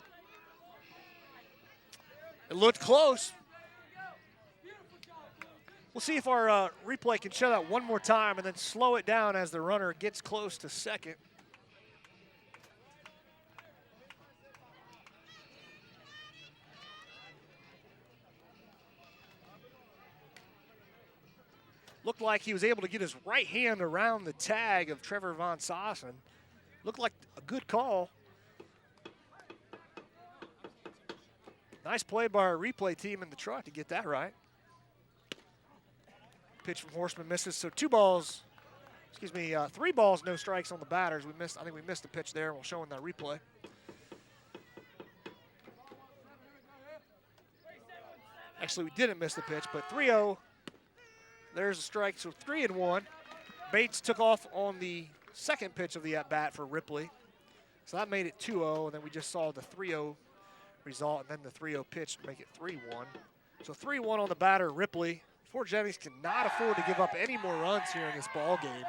It looked close. We'll see if our replay can show that one more time and then slow it down as the runner gets close to second. Looked like he was able to get his right hand around the tag of Trevor Von Sossen. Looked like a good call. Nice play by our replay team in the truck to get that right. Pitch from Horseman misses, so 3 balls, no strikes on the batters. I think we missed a pitch there. We'll show in that replay. Actually, we didn't miss the pitch, but 3-0. There's a strike, so 3-1. Bates took off on the second pitch of the at-bat for Ripley. So that made it 2-0, and then we just saw the 3-0 result, and then the 3-0 pitch to make it 3-1. So 3-1 on the batter, Ripley. Fort Jennings cannot afford to give up any more runs here in this ball game.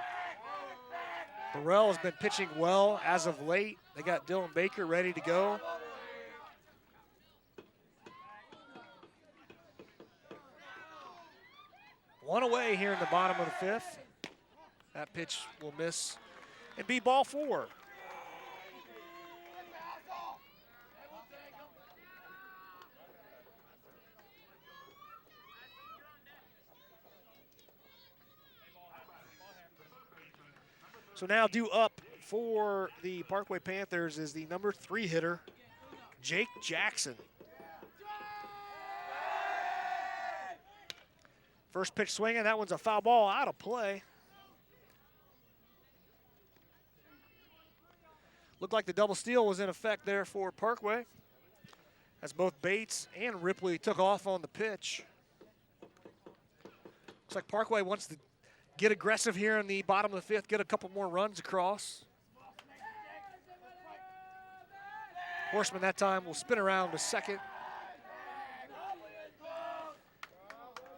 Burrell has been pitching well as of late. They got Dylan Baker ready to go. One away here in the bottom of the 5th. That pitch will miss and be ball 4. So now due up for the Parkway Panthers is the number 3 hitter, Jake Jackson. First pitch swinging, that one's a foul ball out of play. Looked like the double steal was in effect there for Parkway, as both Bates and Ripley took off on the pitch. Looks like Parkway wants to get aggressive here in the bottom of the 5th, get a couple more runs across. Horseman that time will spin around to second.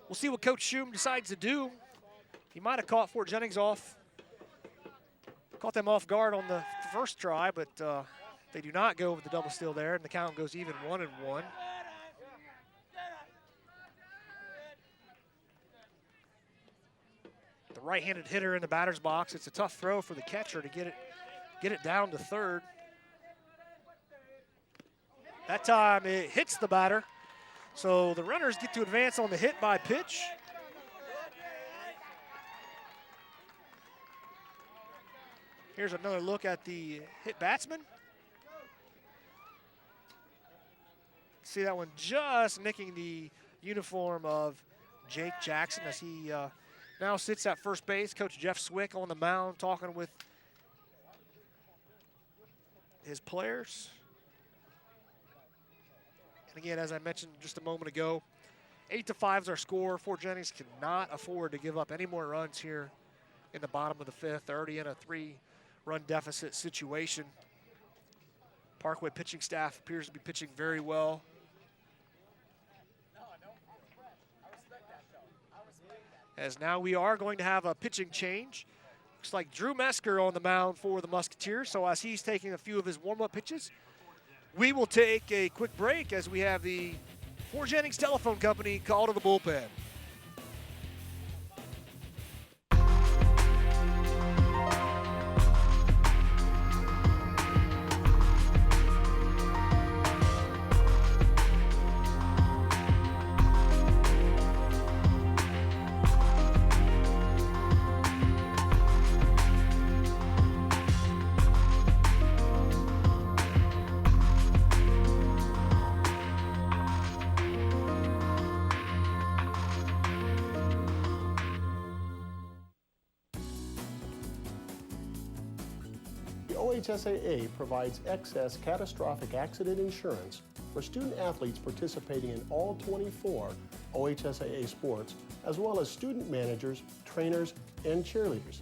We'll see what Coach Schum decides to do. He might have caught Fort Jennings off, caught them off guard on the first try, but they do not go with the double steal there, and the count goes even 1-1. The right-handed hitter in the batter's box. It's a tough throw for the catcher to get it down to third. That time it hits the batter. So the runners get to advance on the hit by pitch. Here's another look at the hit batsman. See that one just nicking the uniform of Jake Jackson as he now sits at first base. Coach Jeff Swick on the mound talking with his players. And again, as I mentioned just a moment ago, 8-5 is our score. Fort Jennings cannot afford to give up any more runs here in the bottom of the 5th. They're already in a 3-run deficit situation. Parkway pitching staff appears to be pitching very well. As now we are going to have a pitching change. Looks like Drew Mesker on the mound for the Musketeers. So as he's taking a few of his warm-up pitches, we will take a quick break as we have the Fort Jennings Telephone Company call to the bullpen. OHSAA provides excess catastrophic accident insurance for student athletes participating in all 24 OHSAA sports, as well as student managers, trainers, and cheerleaders.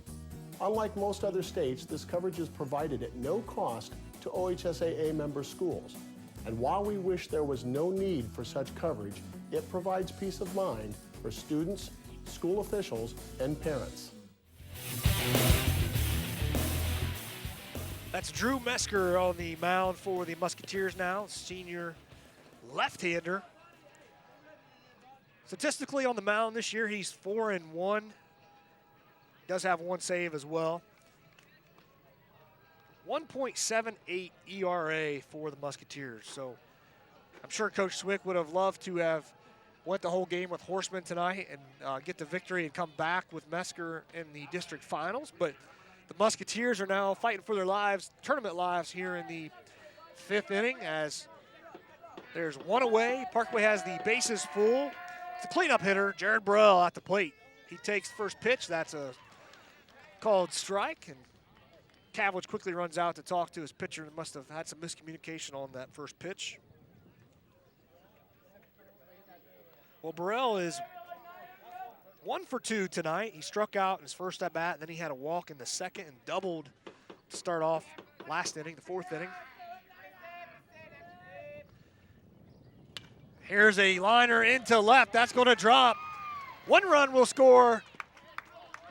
Unlike most other states, this coverage is provided at no cost to OHSAA member schools. And while we wish there was no need for such coverage, it provides peace of mind for students, school officials, and parents. That's Drew Mesker on the mound for the Musketeers now, senior left-hander. Statistically on the mound this year, he's 4-1. Does have one save as well. 1.78 ERA for the Musketeers. So I'm sure Coach Swick would have loved to have went the whole game with Horseman tonight and get the victory and come back with Mesker in the district finals. But the Musketeers are now fighting for their lives, tournament lives here in the 5th inning as there's one away. Parkway has the bases full. It's a cleanup hitter, Jared Burrell at the plate. He takes the first pitch. That's a called strike, and Cavlich quickly runs out to talk to his pitcher and must have had some miscommunication on that first pitch. Well, Burrell is 1 for 2 tonight. He struck out in his first at bat, and then he had a walk in the second and doubled to start off last inning, the 4th inning. Here's a liner into left. That's going to drop. One run will score.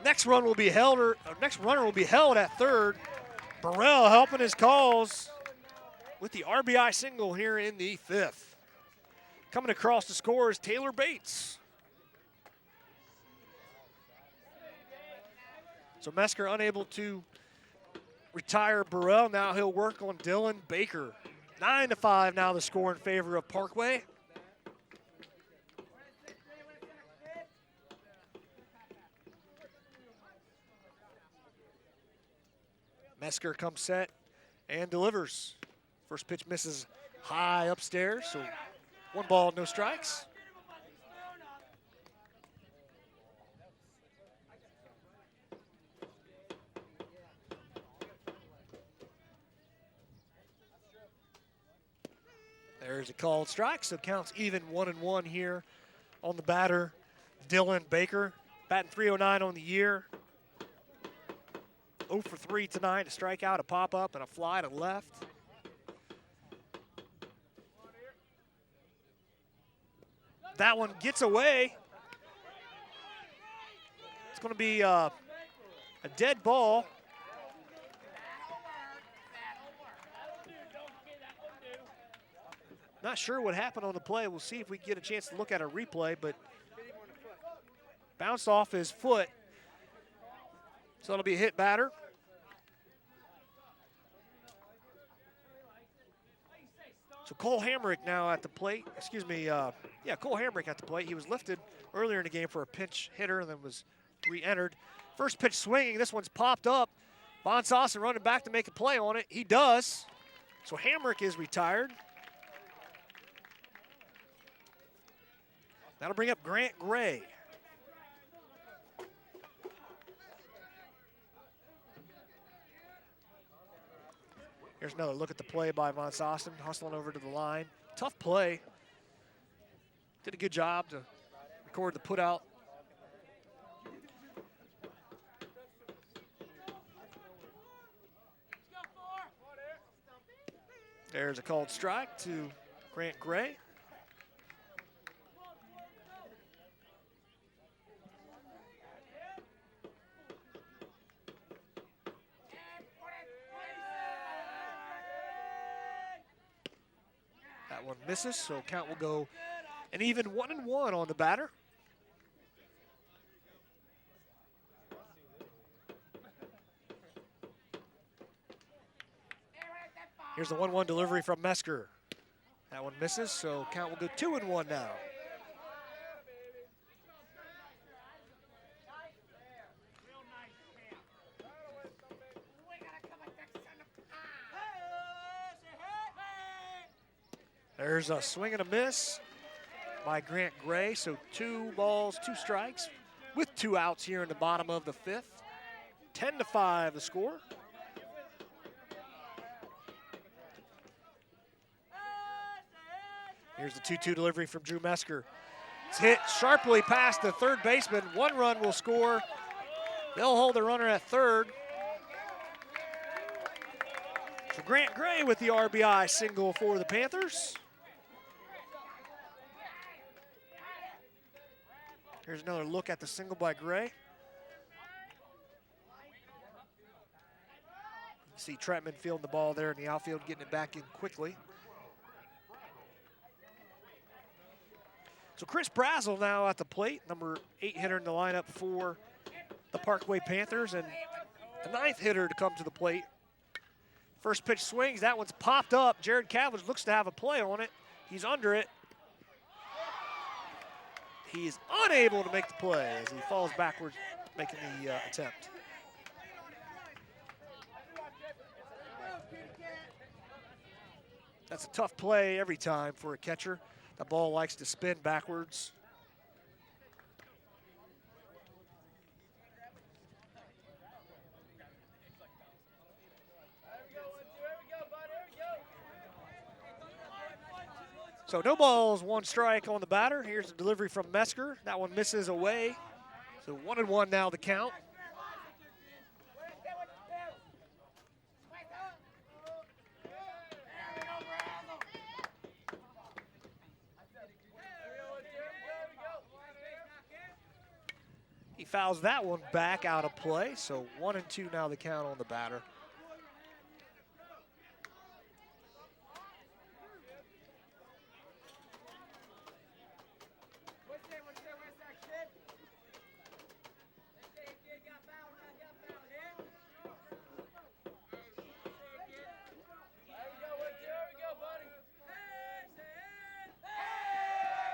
Next runner will be held at third. Burrell helping his cause with the RBI single here in the 5th. Coming across to score is Taylor Bates. So Mesker unable to retire Burrell. Now he'll work on Dylan Baker. 9-5 now the score in favor of Parkway. Mesker comes set and delivers. First pitch misses high upstairs, so 1 ball, no strikes. There's a called strike, so counts even 1-1 here on the batter, Dylan Baker. Batting .309 on the year. 0 for 3 tonight, a strikeout, a pop-up, and a fly to left. That one gets away. It's going to be a dead ball. Not sure what happened on the play. We'll see if we get a chance to look at a replay, but bounced off his foot. So it'll be a hit batter. So Cole Hamrick now at the plate. Excuse me, Cole Hamrick at the plate. He was lifted earlier in the game for a pinch hitter and then was re-entered. First pitch swinging. This one's popped up. Von Sausen running back to make a play on it. He does. So Hamrick is retired. That'll bring up Grant Gray. Here's another look at the play by Von Sausen, hustling over to the line. Tough play. Did a good job to record the putout. There's a called strike to Grant Gray. One misses, so count will go an even 1-1 on the batter. Here's the 1-1 delivery from Mesker. That one misses, so count will go 2-1 now. There's a swing and a miss by Grant Gray, so 2 balls, 2 strikes with 2 outs here in the bottom of the 5th. 10-5 the score. Here's the 2-2 delivery from Drew Mesker. It's hit sharply past the third baseman. 1 run will score. They'll hold the runner at third. So Grant Gray with the RBI single for the Panthers. Here's another look at the single by Gray. You see Trentman fielding the ball there in the outfield, getting it back in quickly. So Chris Brazel now at the plate, number 8 hitter in the lineup for the Parkway Panthers, and the 9th hitter to come to the plate. First pitch swings, that one's popped up. Jared Cavage looks to have a play on it. He's under it. He's unable to make the play as he falls backwards, making the attempt. That's a tough play every time for a catcher. The ball likes to spin backwards. So no balls, 1 strike on the batter. Here's the delivery from Mesker. That one misses away. So 1-1 now the count. He fouls that one back out of play. So 1-2 now the count on the batter.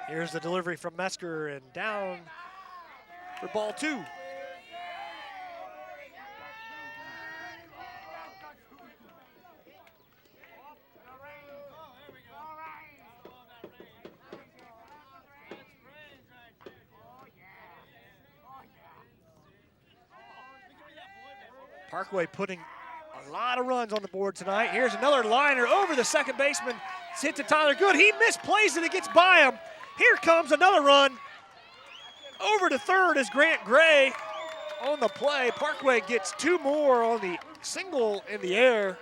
Here's the delivery from Mesker and down for ball 2. Parkway putting a lot of runs on the board tonight. Here's another liner over the second baseman. It's hit to Tyler Good. He misplays it. It gets by him. Here comes another run. Over to third is Grant Gray on the play. Parkway gets two more on the single in the air.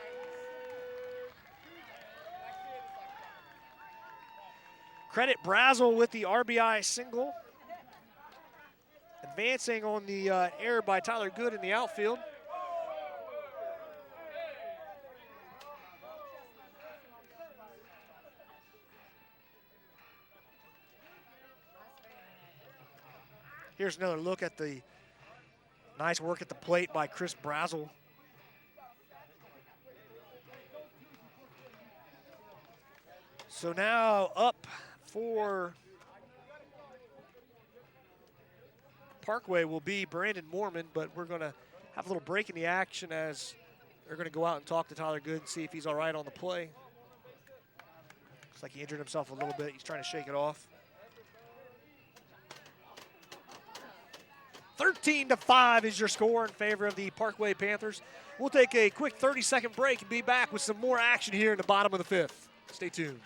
Credit Brazel with the RBI single. Advancing on the error by Tyler Good in the outfield. Here's another look at the nice work at the plate by Chris Brazel. So now up for Parkway will be Brandon Moorman, but we're going to have a little break in the action as they're going to go out and talk to Tyler Good and see if he's all right on the play. Looks like he injured himself a little bit. He's trying to shake it off. 13-5 is your score in favor of the Parkway Panthers. We'll take a quick 30-second break and be back with some more action here in the bottom of the fifth. Stay tuned.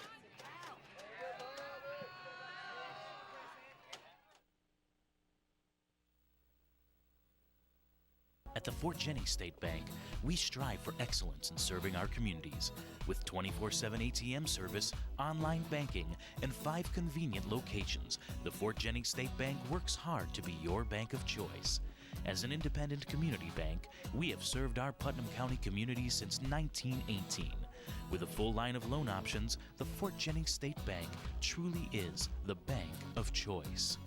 At the Fort Jennings State Bank, we strive for excellence in serving our communities. With 24/7 ATM service, online banking, and 5 convenient locations, the Fort Jennings State Bank works hard to be your bank of choice. As an independent community bank, we have served our Putnam County community since 1918. With a full line of loan options, the Fort Jennings State Bank truly is the bank of choice.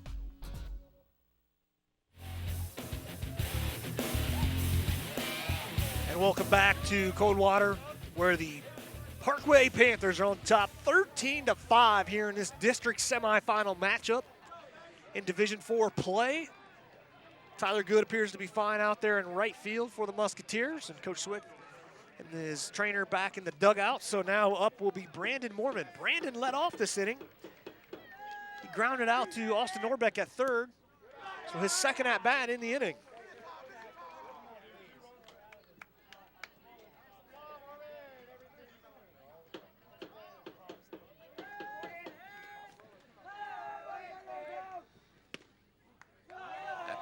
And welcome back to Coldwater, where the Parkway Panthers are on top 13-5 here in this district semifinal matchup in Division IV play. Tyler Good appears to be fine out there in right field for the Musketeers, and Coach Swick and his trainer back in the dugout. So now up will be Brandon Moorman. Brandon led off this inning. He grounded out to Austin Norbeck at third, so his second at bat in the inning.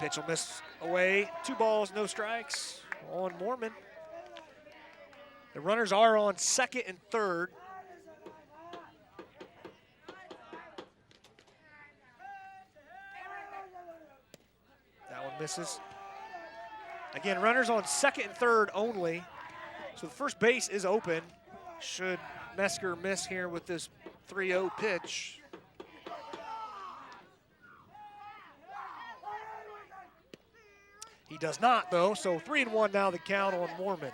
Pitch will miss away. 2 balls, no strikes on Moorman. The runners are on second and third. That one misses. Again, runners on second and third only. So the first base is open. Should Mesker miss here with this 3-0 pitch. He does not, though, so 3-1 now the count on Moorman.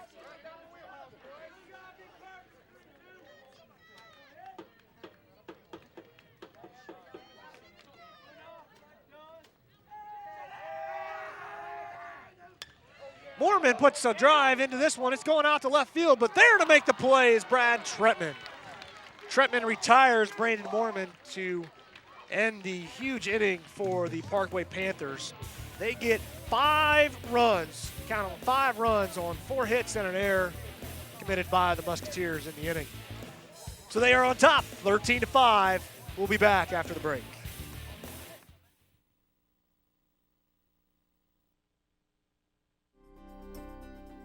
Moorman puts a drive into this one. It's going out to left field, but there to make the play is Brad Tretman. Tretman retires Brandon Moorman to end the huge inning for the Parkway Panthers. They get 5 runs, count them, 5 runs on 4 hits and an error committed by the Musketeers in the inning. So they are on top, 13-5. We'll be back after the break.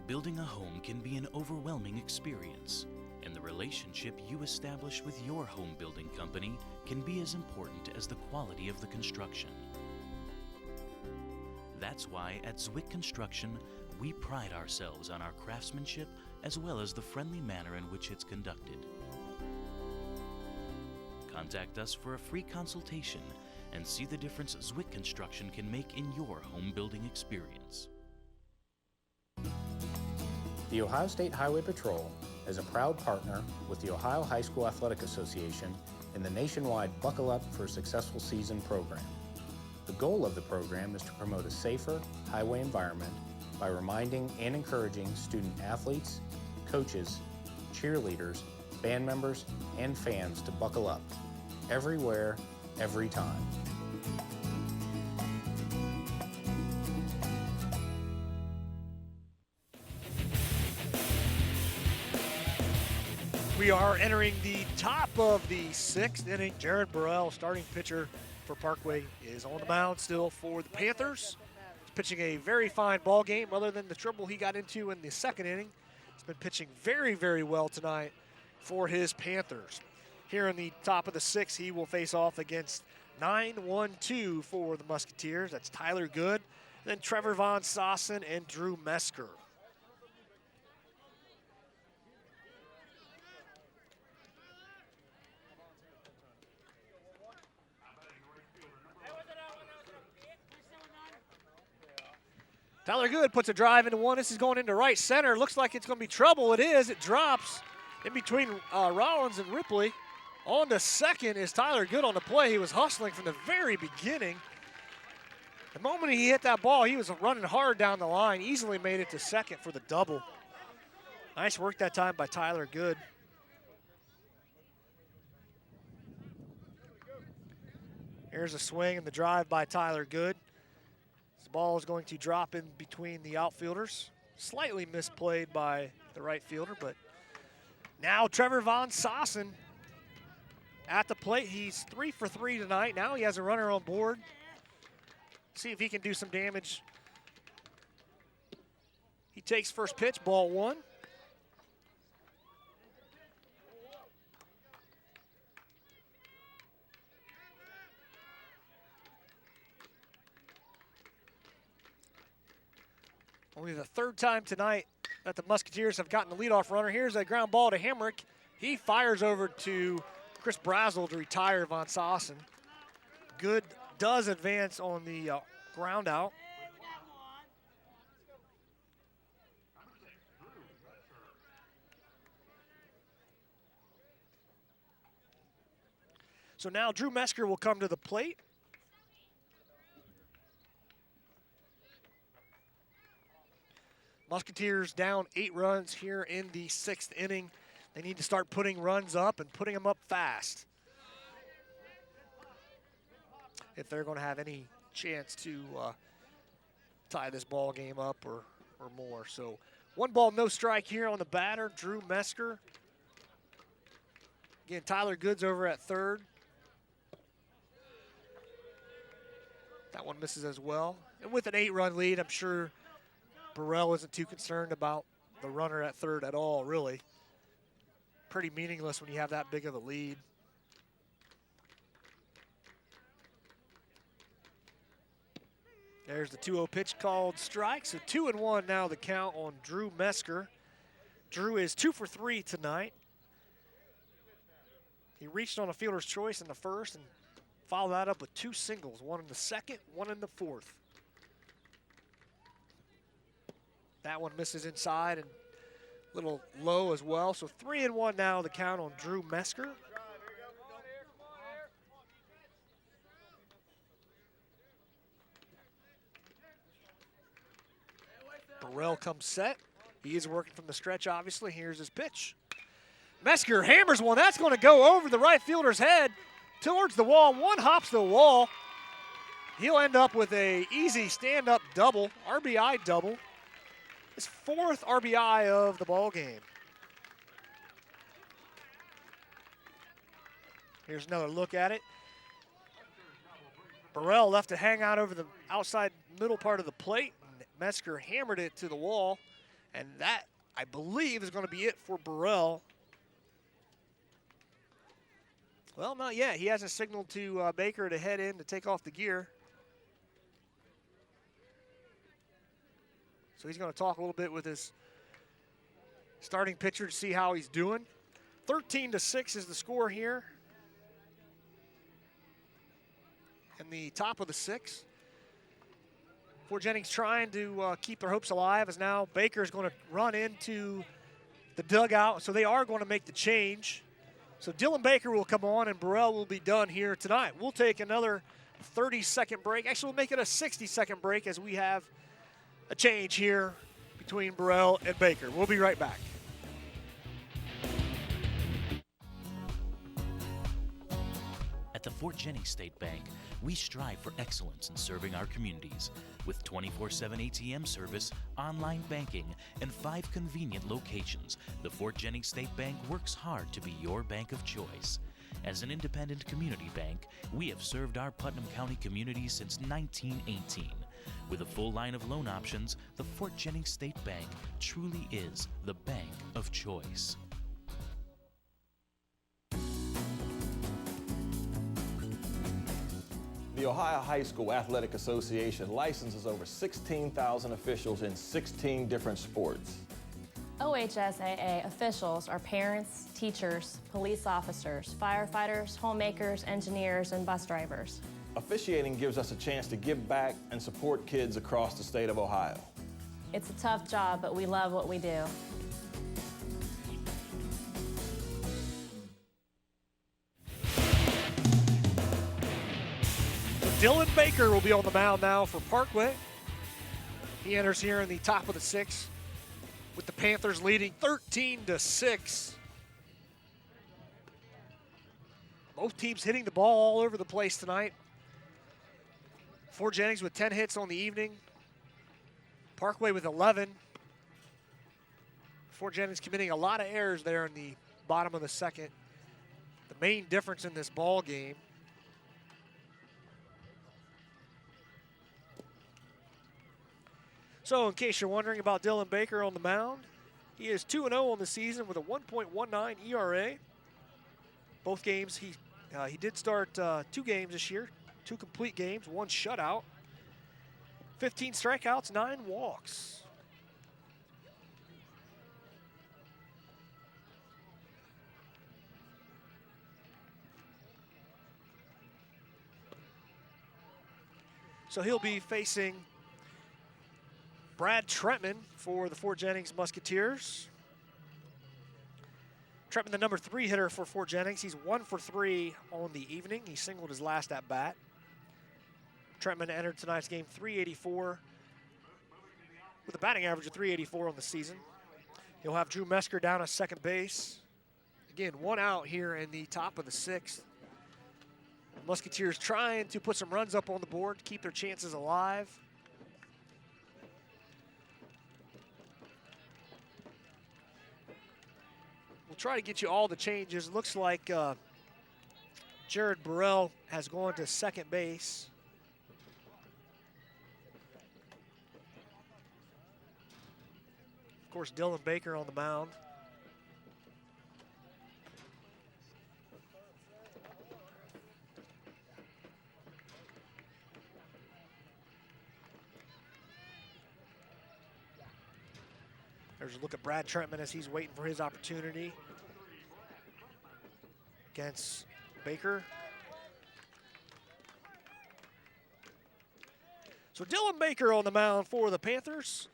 Building a home can be an overwhelming experience, and the relationship you establish with your home building company can be as important as the quality of the construction. That's why at Zwick Construction, we pride ourselves on our craftsmanship as well as the friendly manner in which it's conducted. Contact us for a free consultation and see the difference Zwick Construction can make in your home building experience. The Ohio State Highway Patrol is a proud partner with the Ohio High School Athletic Association in the nationwide Buckle Up for a Successful Season program. The goal of the program is to promote a safer highway environment by reminding and encouraging student athletes, coaches, cheerleaders, band members, and fans to buckle up everywhere, every time. We are entering the top of the 6th inning. Jared Burrell, starting pitcher for Parkway, is on the mound still for the Panthers. He's pitching a very fine ball game other than the trouble he got into in the 2nd inning. He's been pitching very, very well tonight for his Panthers. Here in the top of the 6th, he will face off against 9-1-2 for the Musketeers. That's Tyler Good, then Trevor Von Sossen and Drew Mesker. Tyler Good puts a drive into one. This is going into right center. Looks like it's going to be trouble. It is. It drops in between Rollins and Ripley. On to second is Tyler Good on the play. He was hustling from the very beginning. The moment he hit that ball, he was running hard down the line. Easily made it to second for the double. Nice work that time by Tyler Good. Here's a swing and the drive by Tyler Good. The ball is going to drop in between the outfielders. Slightly misplayed by the right fielder, but now Trevor Von Sossen at the plate. He's 3 for 3 tonight. Now he has a runner on board. See if he can do some damage. He takes first pitch, ball 1. Only the 3rd time tonight that the Musketeers have gotten the leadoff runner. Here's a ground ball to Hemrick. He fires over to Chris Brazel to retire Von Sossen. Good does advance on the ground out. So now Drew Mesker will come to the plate. Musketeers down 8 runs here in the 6th inning. They need to start putting runs up and putting them up fast if they're going to have any chance to tie this ball game up or more. So 1 ball, no strike here on the batter, Drew Mesker. Again, Tyler Good's over at 3rd. That one misses as well. And with an 8-run lead, I'm sure Burrell isn't too concerned about the runner at 3rd at all, really. Pretty meaningless when you have that big of a lead. There's the 2-0 pitch called strike. So 2-1 now the count on Drew Mesker. Drew is 2 for 3 tonight. He reached on a fielder's choice in the 1st and followed that up with 2 singles, 1 in the 2nd, 1 in the 4th. That one misses inside and a little low as well. So 3-1 now the count on Drew Mesker. Burrell comes set. He is working from the stretch, obviously. Here's his pitch. Mesker hammers one. That's going to go over the right fielder's head towards the wall. One hops the wall. He'll end up with a easy stand-up double, RBI double. His 4th RBI of the ball game. Here's another look at it. Burrell left it hang out over the outside middle part of the plate. Mesker hammered it to the wall, and that, I believe, is going to be it for Burrell. Well, not yet. He hasn't signaled to Baker to head in to take off the gear. So he's going to talk a little bit with his starting pitcher to see how he's doing. 13-6 is the score here in the top of the 6th. For Jennings trying to keep their hopes alive, as now Baker's going to run into the dugout. So they are going to make the change. So Dylan Baker will come on and Burrell will be done here tonight. We'll take another 30-second break. Actually, we'll make it a 60-second break as we have a change here between Burrell and Baker. We'll be right back. At At the Fort Jennings State Bank, we strive for excellence in serving our communities. With 24/7 ATM service, online banking, and 5 convenient locations, the Fort Jennings State Bank works hard to be your bank of choice. As an independent community bank, we have served our Putnam County community since 1918. With a full line of loan options, the Fort Jennings State Bank truly is the bank of choice. The Ohio High School Athletic Association licenses over 16,000 officials in 16 different sports. OHSAA officials are parents, teachers, police officers, firefighters, homemakers, engineers, and bus drivers. Officiating gives us a chance to give back and support kids across the state of Ohio. It's a tough job, but we love what we do. Dylan Baker will be on the mound now for Parkway. He enters here in the top of the 6th with the Panthers leading 13-6. Both teams hitting the ball all over the place tonight. Fort Jennings with 10 hits on the evening. Parkway with 11. Fort Jennings committing a lot of errors there in the bottom of the 2nd. The main difference in this ball game. So in case you're wondering about Dylan Baker on the mound, he is 2-0 on the season with a 1.19 ERA. Both games, he did start 2 games this year, 2 complete games, 1 shutout, 15 strikeouts, 9 walks. So he'll be facing Brad Trentman for the Fort Jennings Musketeers. Trentman, the number 3 hitter for Fort Jennings. He's 1 for 3 on the evening. He singled his last at bat. Trentman entered tonight's game .384 with a batting average of .384 on the season. He'll have Drew Mesker down at second base. Again, 1 out here in the top of the 6th. The Musketeers trying to put some runs up on the board, keep their chances alive. We'll try to get you all the changes. Looks like Jared Burrell has gone to second base. Of course, Dylan Baker on the mound. There's a look at Brad Trentman as he's waiting for his opportunity against Baker. So Dylan Baker on the mound for the Panthers.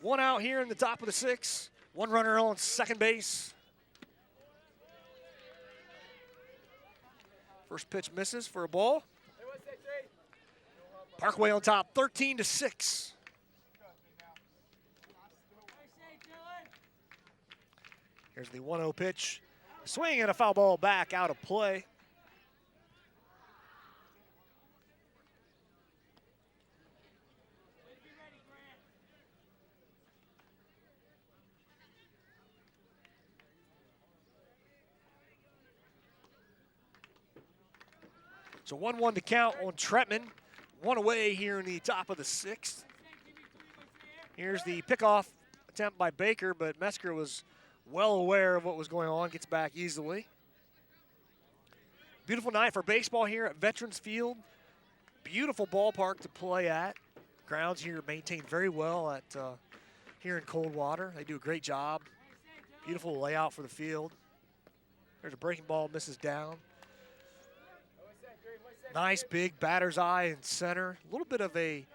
1 out here in the top of the 6th. 1 runner on second base. First pitch misses for a ball. Parkway on top, 13-6. Here's the 1-0 pitch. Swing and a foul ball back out of play. So 1-1 to count on Trentman. 1 away here in the top of the 6th. Here's the pickoff attempt by Baker, but Mesker was well aware of what was going on, gets back easily. Beautiful night for baseball here at Veterans Field. Beautiful ballpark to play at. Grounds here maintained very well at here in Coldwater. They do a great job. Beautiful layout for the field. There's a breaking ball, misses down. Nice big batter's eye in center. A little bit of a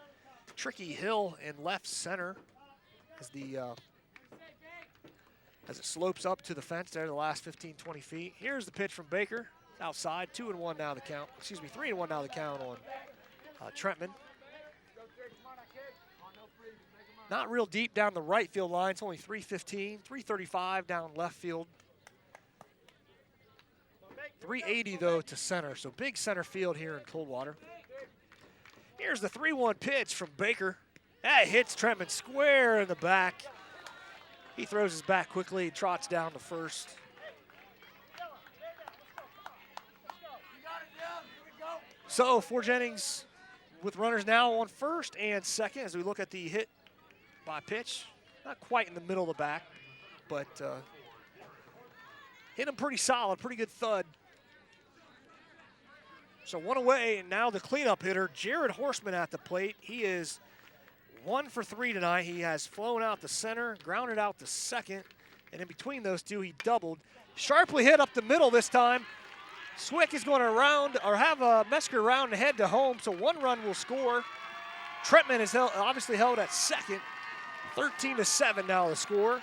tricky hill in left center as it slopes up to the fence there the last 15, 20 feet. Here's the pitch from Baker. Outside, 2-1 now the count. 3-1 now the count on Trentman. Not real deep down the right field line. It's only 315, 335 down left field. 380 though to center, so big center field here in Coldwater. Here's the 3-1 pitch from Baker. That hits Trentman square in the back. He throws his back quickly, trots down to first. So for Jennings, with runners now on first and second, as we look at the hit by pitch, not quite in the middle of the back, but hit him pretty solid, pretty good thud. So one away, and now the cleanup hitter, Jared Horseman at the plate. He is 1 for 3 tonight. He has flown out to center, grounded out to second, and in between those two, he doubled. Sharply hit up the middle this time. Swick is going to round, or have Mesker round and head to home, so 1 run will score. Trentman is obviously held at second. 13-7 now the score.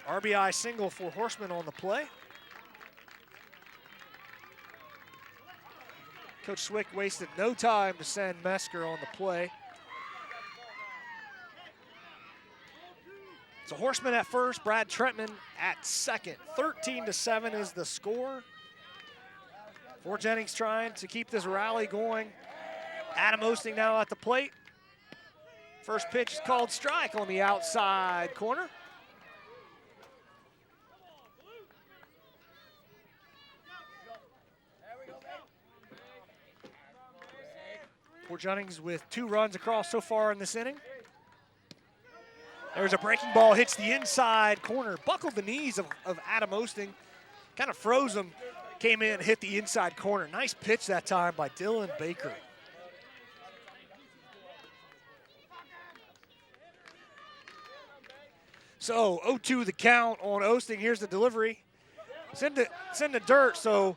RBI single for Horseman on the play. Coach Swick wasted no time to send Mesker on the play. So Horseman at first, Brad Trentman at second. 13-7 is the score. For Jennings trying to keep this rally going. Adam Osting now at the plate. First pitch is called strike on the outside corner. For Jennings with 2 runs across so far in this inning. There's a breaking ball, hits the inside corner, buckled the knees of Adam Osting, kind of froze him, came in, hit the inside corner. Nice pitch that time by Dylan Baker. So 0-2 the count on Osting. Here's the delivery. Send the dirt, so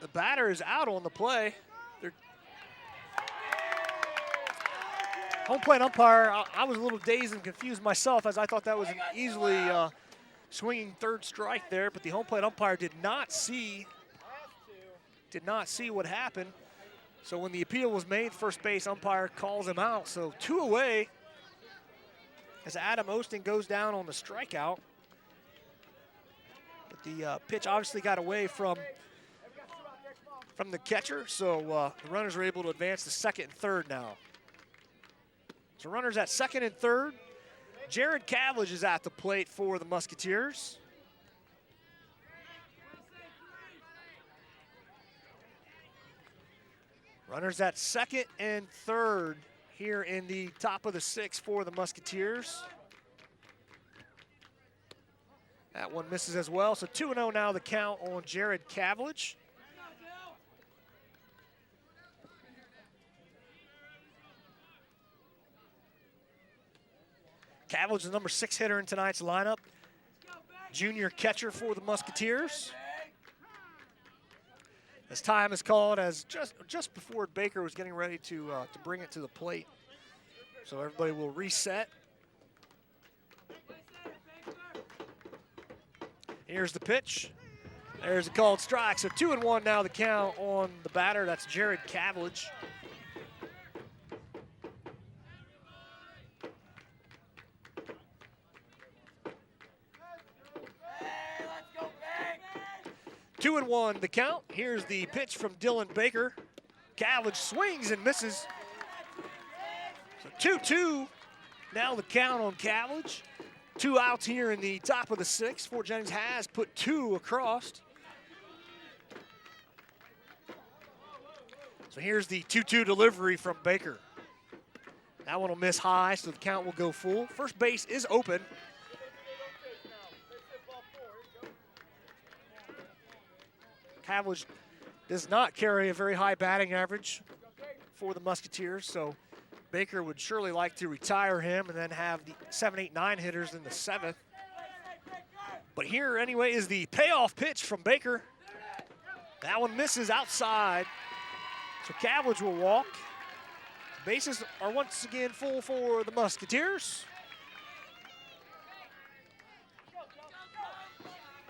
the batter is out on the play. Home plate umpire, I was a little dazed and confused myself as I thought that was an easily swinging third strike there, but the home plate umpire did not see what happened. So when the appeal was made, first base umpire calls him out. So 2 away as Adam Osting goes down on the strikeout. But the pitch obviously got away from the catcher, so the runners are able to advance to second and third now. So runners at second and third. Jared Cavledge is at the plate for the Musketeers. Runners at second and third here in the top of the 6th for the Musketeers. That one misses as well, so 2-0 now the count on Jared Cavledge. Cavledge is the number 6 hitter in tonight's lineup. Junior catcher for the Musketeers. As time is called, as just before Baker was getting ready to bring it to the plate. So everybody will reset. Here's the pitch. There's a called strike. So 2-1 now the count on the batter. That's Jared Cavledge. Two and 1 the count. Here's the pitch from Dylan Baker. Cavledge swings and misses. So 2-2 now the count on Cavledge. 2 outs here in the top of the 6th. Fort Jennings has put 2 across. So here's the 2-2 delivery from Baker. That one will miss high, so the count will go full. First base is open. Cavledge does not carry a very high batting average for the Musketeers, so Baker would surely like to retire him and then have the 7, 8, 9 hitters in the 7th. But here, anyway, is the payoff pitch from Baker. That one misses outside, so Cavledge will walk. Bases are once again full for the Musketeers.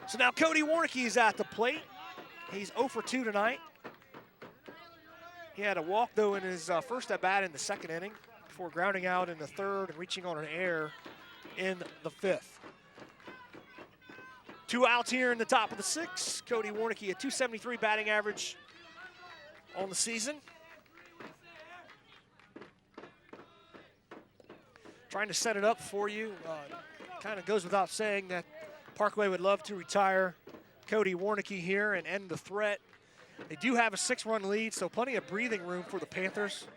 So now Cody Warnicki is at the plate. He's 0 for 2 tonight. He had a walk, though, in his first at-bat in the 2nd inning before grounding out in the third and reaching on an error in the fifth. 2 outs here in the top of the 6th. Cody Warnicki, a .273 batting average on the season. Trying to set it up for you. Kind of goes without saying that Parkway would love to retire Cody Warnicki here and end the threat. They do have a 6-run lead, so plenty of breathing room for the Panthers.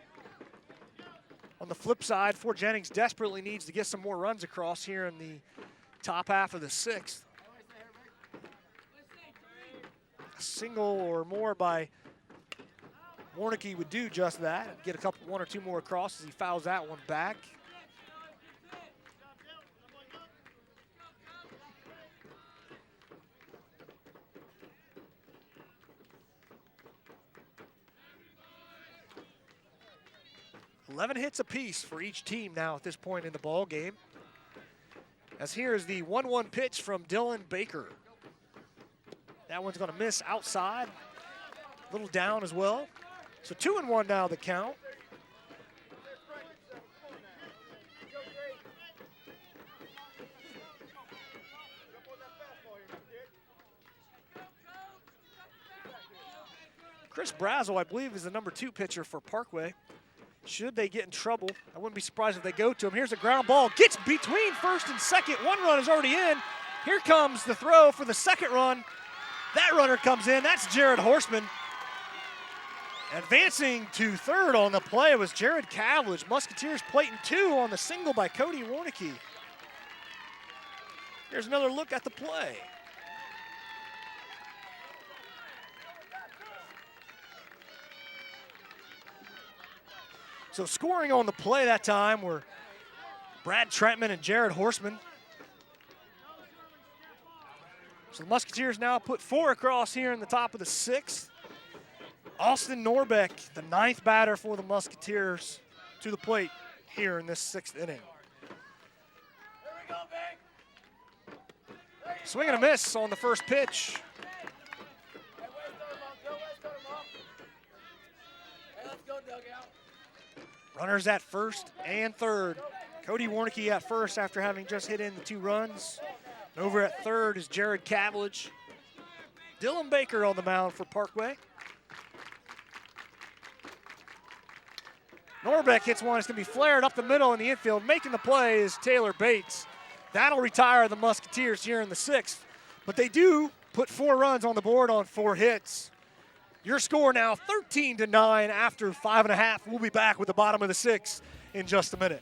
On the flip side, Fort Jennings desperately needs to get some more runs across here in the top half of the 6th. A single or more by Warnicki would do just that. Get one or two more across as he fouls that one back. $11 hits apiece for each team now at this point in the ball game. As here is the 1-1 pitch from Dylan Baker. That one's going to miss outside. A little down as well. So 2-1 now the count. Chris Brazel, I believe, is the number 2 pitcher for Parkway. Should they get in trouble, I wouldn't be surprised if they go to him. Here's a ground ball, gets between first and second. 1 run is already in. Here comes the throw for the 2nd run. That runner comes in, that's Jared Horseman. Advancing to 3rd on the play was Jared Cavledge. Musketeers plating 2 on the single by Cody Warnicki. Here's another look at the play. So scoring on the play that time were Brad Trentman and Jared Horseman. So the Musketeers now put 4 across here in the top of the 6th. Austin Norbeck, the 9th batter for the Musketeers, to the plate here in this 6th inning. Swing and a miss on the first pitch. Runners at first and third. Cody Warnicki at first after having just hit in the 2 runs. Over at third is Jared Cavledge. Dylan Baker on the mound for Parkway. Norbeck hits one. It's going to be flared up the middle in the infield. Making the play is Taylor Bates. That'll retire the Musketeers here in the 6th. But they do put 4 runs on the board on 4 hits. Your score now 13-9 after 5.5. We'll be back with the bottom of the 6th in just a minute.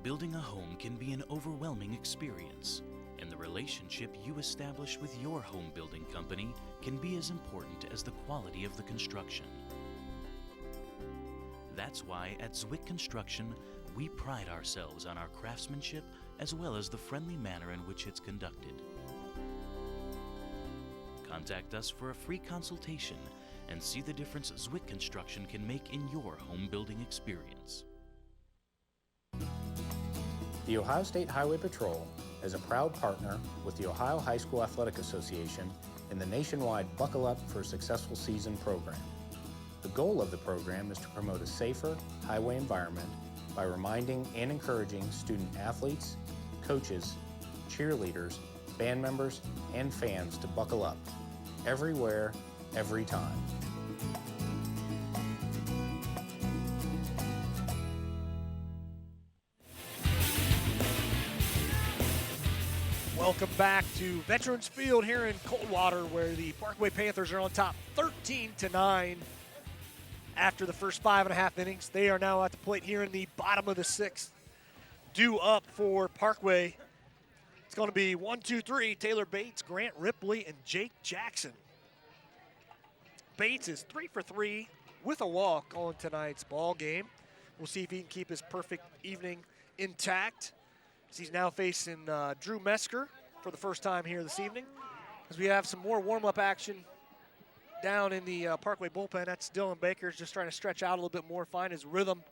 Building a home can be an overwhelming experience, and the relationship you establish with your home building company can be as important as the quality of the construction. That's why at Zwick Construction, we pride ourselves on our craftsmanship as well as the friendly manner in which it's conducted. Contact us for a free consultation and see the difference Zwick Construction can make in your home building experience. The Ohio State Highway Patrol is a proud partner with the Ohio High School Athletic Association in the nationwide Buckle Up for a Successful Season program. The goal of the program is to promote a safer highway environment by reminding and encouraging student athletes, coaches, cheerleaders, band members, and fans to buckle up everywhere, every time. Welcome back to Veterans Field here in Coldwater, where the Parkway Panthers are on top 13-9 after the first 5.5 innings. They are now at the plate here in the bottom of the 6th. Due up for Parkway. It's going to be 1, 2, 3, Taylor Bates, Grant Ripley, and Jake Jackson. Bates is 3 for 3 with a walk on tonight's ball game. We'll see if he can keep his perfect evening intact, as he's now facing Drew Mesker for the first time here this evening. As we have some more warm-up action down in the Parkway bullpen. That's Dylan Baker just trying to stretch out a little bit more, find his rhythm.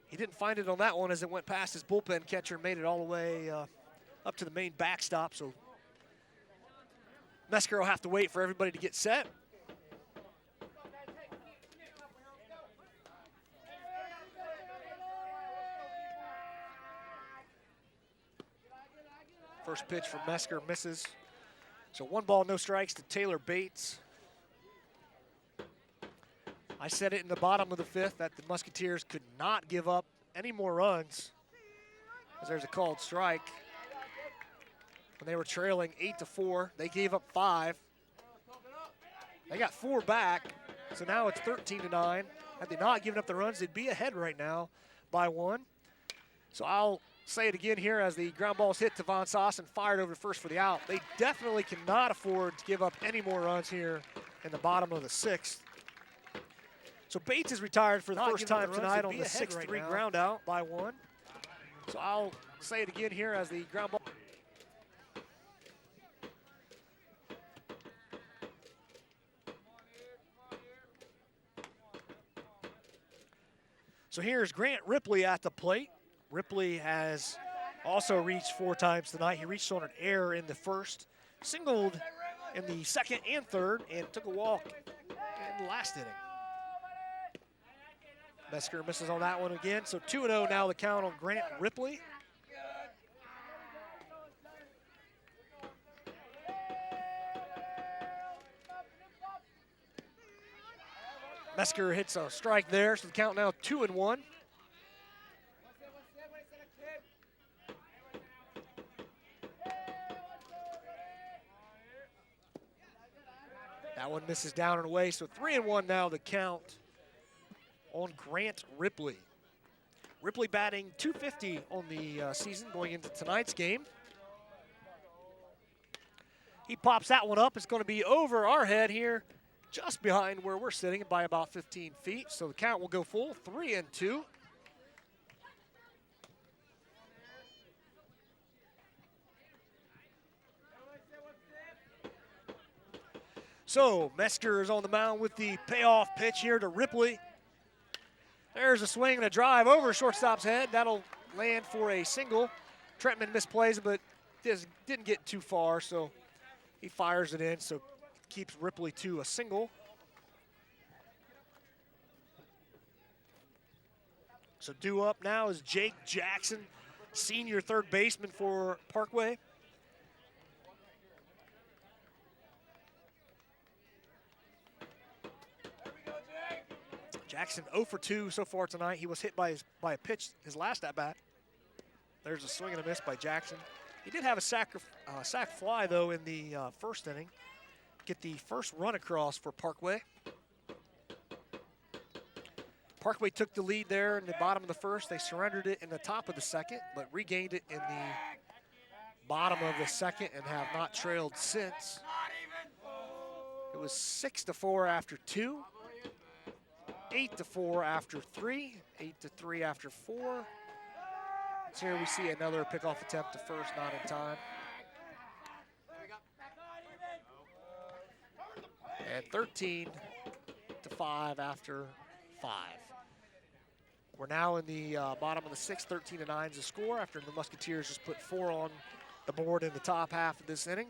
He didn't find it on that one as it went past his bullpen catcher and made it all the way up to the main backstop. So Mesker will have to wait for everybody to get set. First pitch from Mesker misses. So 1 ball, no strikes to Taylor Bates. I said it in the bottom of the 5th that the Musketeers could not give up any more runs, as there's a called strike. When they were trailing 8-4, they gave up 5. They got 4 back, so now it's 13-9. Had they not given up the runs, they'd be ahead right now by 1. So I'll say it again here as the ground ball's hit to Von Sauce and fired over to first for the out. They definitely cannot afford to give up any more runs here in the bottom of the 6th. So Bates is retired for the first time tonight on the 6-3 ground out by 1. So I'll say it again here as the ground ball. So here's Grant Ripley at the plate. Ripley has also reached 4 times tonight. He reached on an error in the first, singled in the second and third, and took a walk in the last inning. Mesker misses on that one again. So 2-0 now the count on Grant Ripley. Mesker hits a strike there, so the count now 2-1. That one misses down and away, so 3-1 now the count on Grant Ripley. Ripley batting .250 on the season going into tonight's game. He pops that one up. It's going to be over our head here, just behind where we're sitting by about 15 feet. So the count will go full, 3-2. So Mesker is on the mound with the payoff pitch here to Ripley. There's a swing and a drive over shortstop's head. That'll land for a single. Trentman misplays it, but didn't get too far, so he fires it in, so keeps Ripley to a single. So due up now is Jake Jackson, senior third baseman for Parkway. Jackson 0 for 2 so far tonight. He was hit by a pitch his last at-bat. There's a swing and a miss by Jackson. He did have a sac fly, though, in the first inning. Get the first run across for Parkway. Parkway took the lead there in the bottom of the first. They surrendered it in the top of the second, but regained it in the bottom of the second and have not trailed since. It was 6-4 after 2. 8-4 after 3, 8-3 after 4. So here we see another pickoff attempt to first, not in time. And 13-5 after 5. We're now in the bottom of the 6th, 13-9 is the score after the Musketeers just put 4 on the board in the top half of this inning.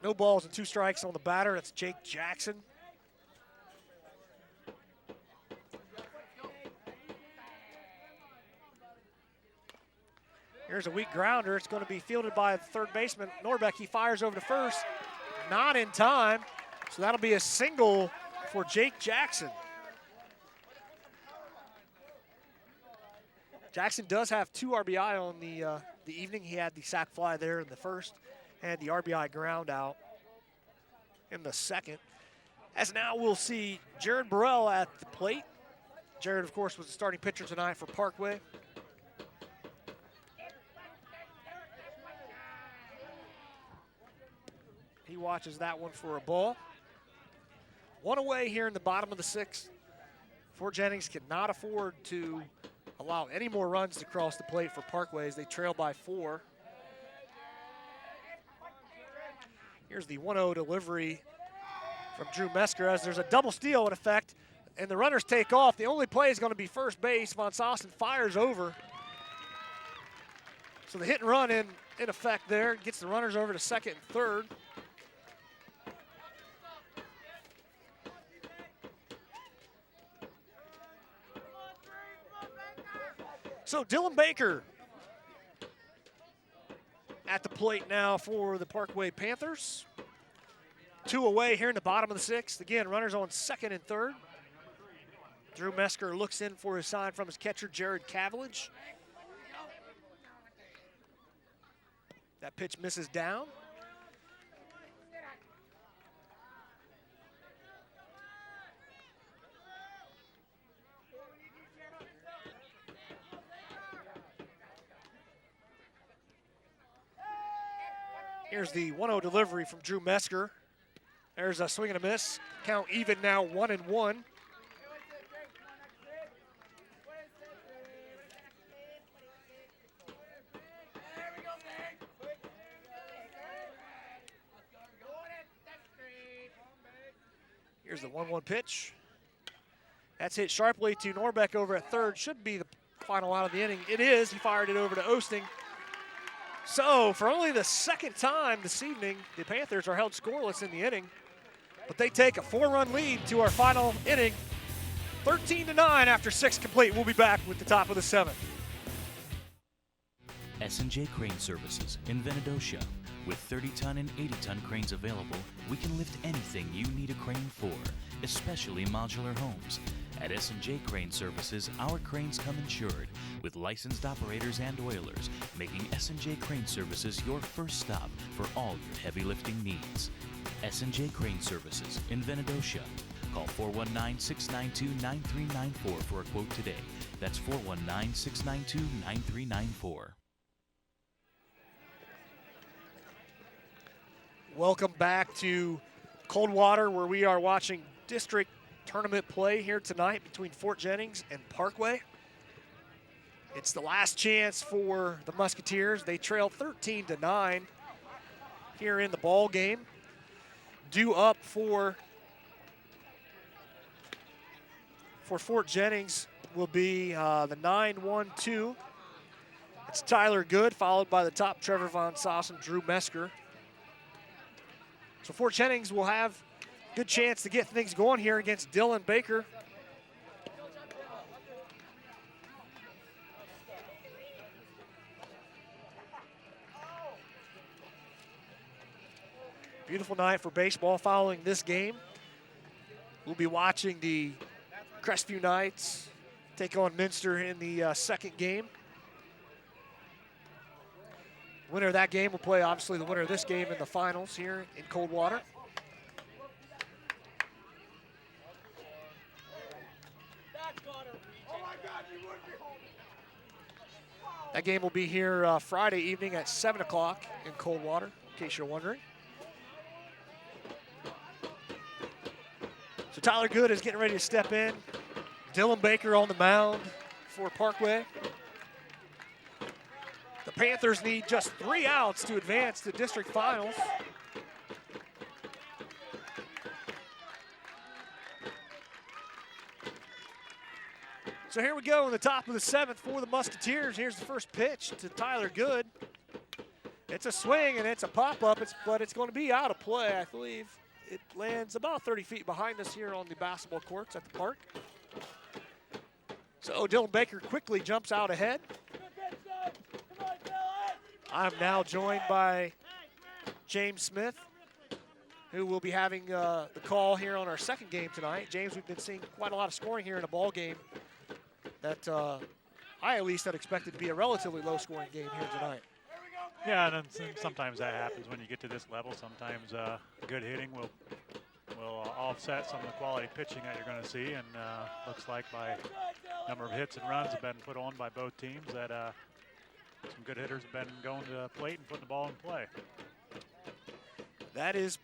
No balls and 2 strikes on the batter. That's Jake Jackson. Here's a weak grounder. It's going to be fielded by the third baseman, Norbeck. He fires over to first, not in time. So that'll be a single for Jake Jackson. Jackson does have 2 RBI on the evening. He had the sac fly there in the first and the RBI ground out in the second. As now we'll see Jared Burrell at the plate. Jared, of course, was the starting pitcher tonight for Parkway. He watches that one for a ball. 1 away here in the bottom of the 6th. Fort Jennings cannot afford to allow any more runs to cross the plate for Parkway as they trail by 4. Here's the 1-0 delivery from Drew Mesker as there's a double steal in effect, and the runners take off. The only play is going to be first base. Von Sausen fires over. So the hit and run in effect there gets the runners over to second and third. So Dylan Baker at the plate now for the Parkway Panthers. 2 away here in the bottom of the 6th. Again, runners on 2nd and 3rd. Drew Mesker looks in for his sign from his catcher, Jared Cavillage. That pitch misses down. Here's the 1-0 delivery from Drew Mesker. There's a swing and a miss. Count even now, 1-1. Here's the 1-1 pitch. That's hit sharply to Norbeck over at 3rd. Should be the final out of the inning. It is. He fired it over to Osting. So, for only the 2nd time this evening, the Panthers are held scoreless in the inning, but they take a 4-run lead to our final inning, 13-9 after 6 complete. We'll be back with the top of the 7th. S&J Crane Services in Venedocia. With 30-ton and 80-ton cranes available, we can lift anything you need a crane for, especially modular homes. At S&J Crane Services, our cranes come insured with licensed operators and oilers, making S&J Crane Services your first stop for all your heavy lifting needs. S&J Crane Services in Venedocia. Call 419-692-9394 for a quote today. That's 419-692-9394. Welcome back to Coldwater, where we are watching district tournament play here tonight between Fort Jennings and Parkway. It's the last chance for the Musketeers. They trail 13-9 here in the ball game. Due up for Fort Jennings will be the 9-1-2. It's Tyler Good, followed by the top Trevor Von Soss and Drew Mesker. So Fort Jennings will have a good chance to get things going here against Dylan Baker. Beautiful night for baseball following this game. We'll be watching the Crestview Knights take on Minster in the second game. Winner of that game will play, obviously, the winner of this game in the finals here in Coldwater. That game will be here Friday evening at 7 o'clock in Coldwater, in case you're wondering. So Tyler Good is getting ready to step in. Dylan Baker on the mound for Parkway. The Panthers need just 3 outs to advance to district finals. So here we go in the top of the 7th for the Musketeers. Here's the first pitch to Tyler Good. It's a swing and it's a pop-up, but it's going to be out of play, I believe. It lands about 30 feet behind us here on the basketball courts at the park. So Dylan Baker quickly jumps out ahead. I'm now joined by James Smith, who will be having the call here on our second game tonight. James, we've been seeing quite a lot of scoring here in a ball game that I at least had expected to be a relatively low-scoring game here tonight. Yeah, and then sometimes that happens when you get to this level. Sometimes good hitting will offset some of the quality pitching that you're going to see, and looks like by number of hits and runs have been put on by both teams that some good hitters have been going to the plate and putting the ball in play. That is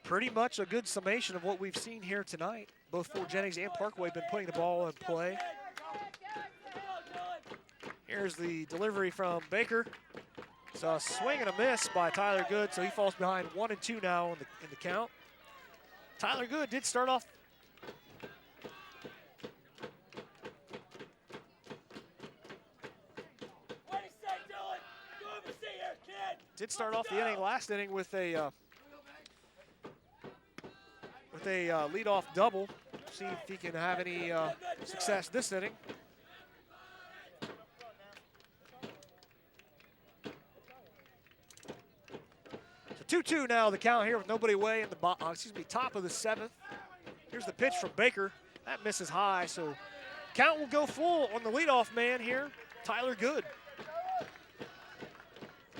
pretty much a good summation of what we've seen here tonight. Both Fort Jennings and Parkway have been putting the ball in play. Here's the delivery from Baker. It's a swing and a miss by Tyler Good, so he falls behind 1-2 now in the count. Tyler Good did start off the inning, last inning, with a leadoff double. See if he can have any success this inning. 2-2 now the count here with nobody away in the top of the 7th. Here's the pitch from Baker. That misses high, so count will go full on the leadoff man here, Tyler Good.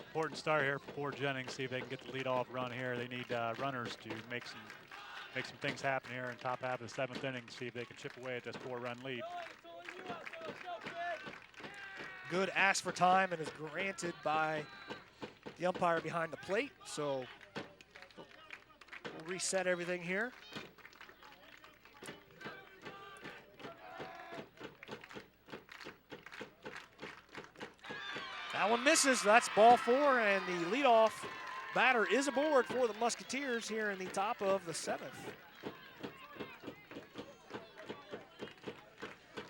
Important start here for Jennings. See if they can get the leadoff run here. They need runners to make some things happen here in top half of the 7th inning. See if they can chip away at this 4-run lead. Good asked for time and is granted by the umpire behind the plate. So we'll reset everything here. That one misses. That's ball 4, and the leadoff batter is aboard for the Musketeers here in the top of the 7th.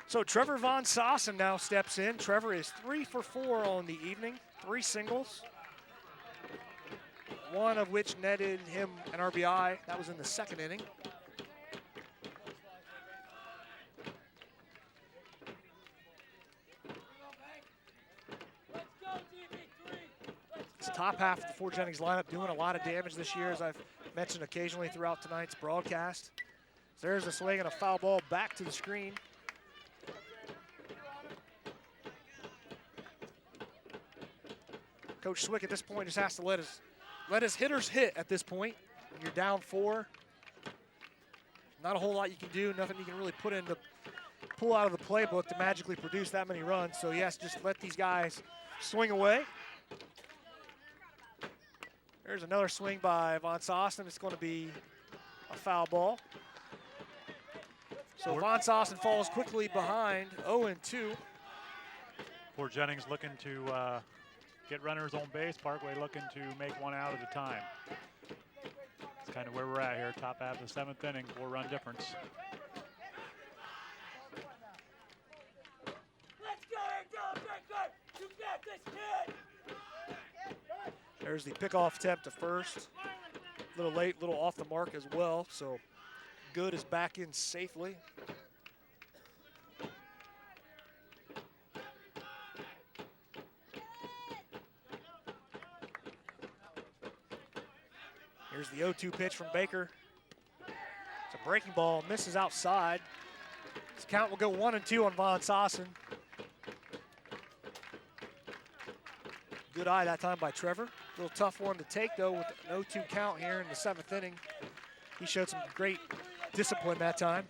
So Trevor Von Sossen now steps in. Trevor is 3 for 4 on the evening, 3 singles, one of which netted him an RBI. That was in the 2nd inning. This top half of the Fort Jennings lineup doing a lot of damage this year, as I've mentioned occasionally throughout tonight's broadcast. There's a swing and a foul ball back to the screen. Coach Swick at this point just has to let his hitters hit at this point. When you're down 4, not a whole lot you can do, nothing you can really pull out of the playbook to magically produce that many runs. So yes, just let these guys swing away. There's another swing by Von Sossen. It's going to be a foul ball. So Von Sossen falls quickly behind, 0-2. Fort Jennings looking to get runners on base. Parkway looking to make one out at a time. That's kind of where we're at here. Top half of the 7th inning, 4-run difference. There's the pickoff attempt to first. A little late, a little off the mark as well. So Good is back in safely. Here's the 0-2 pitch from Baker. It's a breaking ball, misses outside. This count will go 1-2 on Von Sossen. Good eye that time by Trevor. A little tough one to take, though, with an 0-2 count here in the 7th inning. He showed some great discipline that time.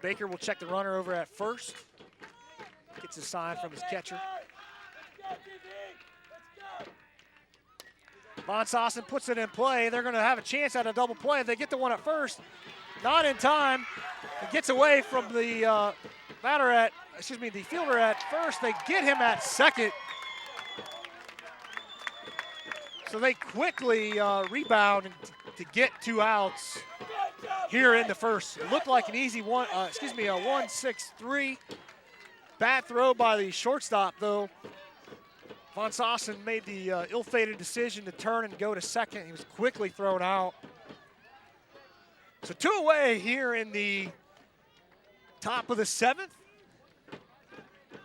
Baker will check the runner over at first. Gets a sign from his catcher. Von Sossen puts it in play. They're going to have a chance at a double play if they get the one at first. Not in time. It gets away from the the fielder at first. They get him at second. So they quickly rebound to get 2 outs here in the first. It looked like an easy a 1-6-3. Bad throw by the shortstop, though. Von Sossen made the ill-fated decision to turn and go to second. He was quickly thrown out. So 2 away here in the top of the 7th.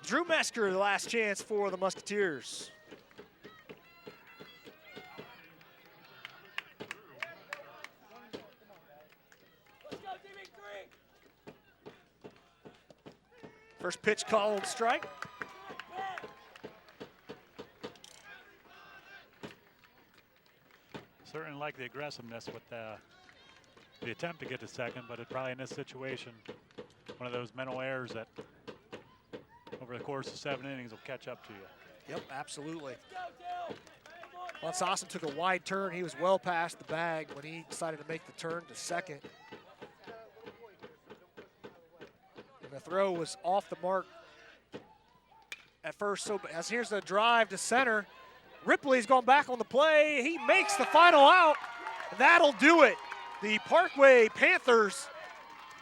Drew Mesker, the last chance for the Musketeers. First pitch called strike. Certainly like the aggressiveness with the attempt to get to second, but it probably in this situation, one of those mental errors that over the course of 7 innings will catch up to you. Yep, absolutely. Von Sossen took a wide turn. He was well past the bag when he decided to make the turn to second. And the throw was off the mark at first. So as here's the drive to center. Ripley's going back on the play. He makes the final out. That'll do it. The Parkway Panthers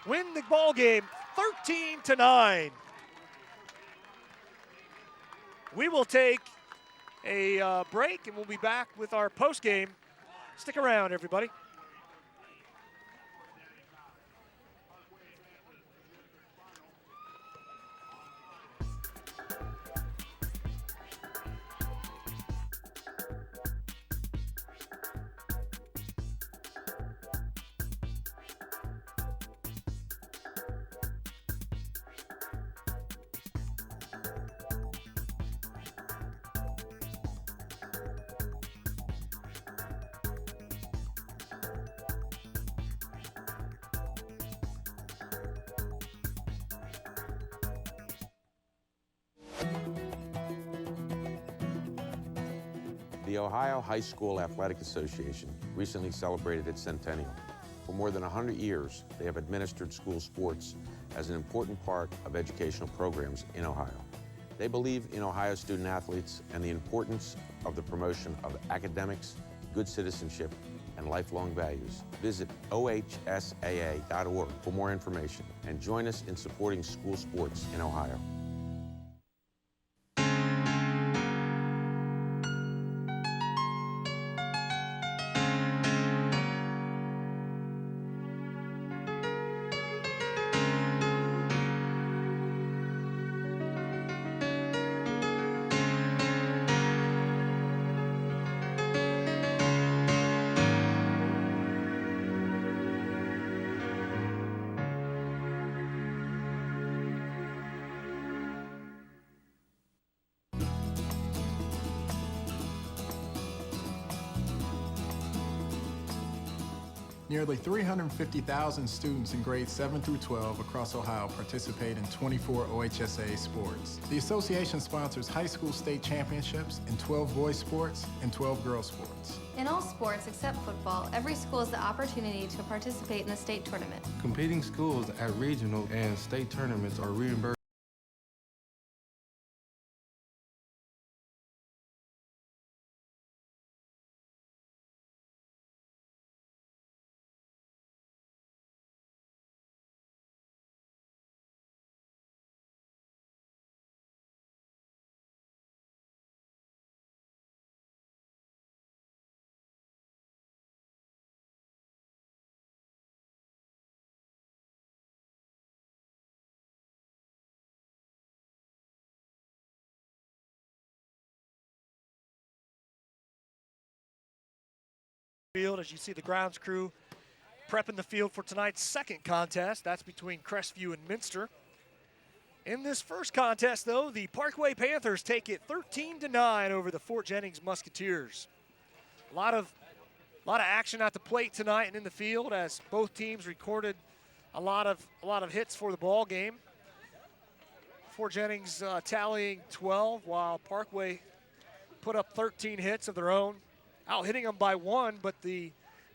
win the ball game 13-9. We will take a break and we'll be back with our post game. Stick around, everybody. The Ohio High School Athletic Association recently celebrated its centennial. For more than 100 years, they have administered school sports as an important part of educational programs in Ohio. They believe in Ohio student athletes and the importance of the promotion of academics, good citizenship, and lifelong values. Visit ohsaa.org for more information and join us in supporting school sports in Ohio. Nearly 350,000 students in grades 7 through 12 across Ohio participate in 24 OHSAA sports. The association sponsors high school state championships in 12 boys sports and 12 girls sports. In all sports except football, every school has the opportunity to participate in the state tournament. Competing schools at regional and state tournaments are reimbursed. Field as you see the grounds crew prepping the field for tonight's second contest. That's between Crestview and Minster. In this first contest, though, the Parkway Panthers take it 13-9 over the Fort Jennings Musketeers. A lot of action at the plate tonight and in the field as both teams recorded a lot of hits for the ball game. Fort Jennings tallying 12, while Parkway put up 13 hits of their own, out hitting them by 1, but the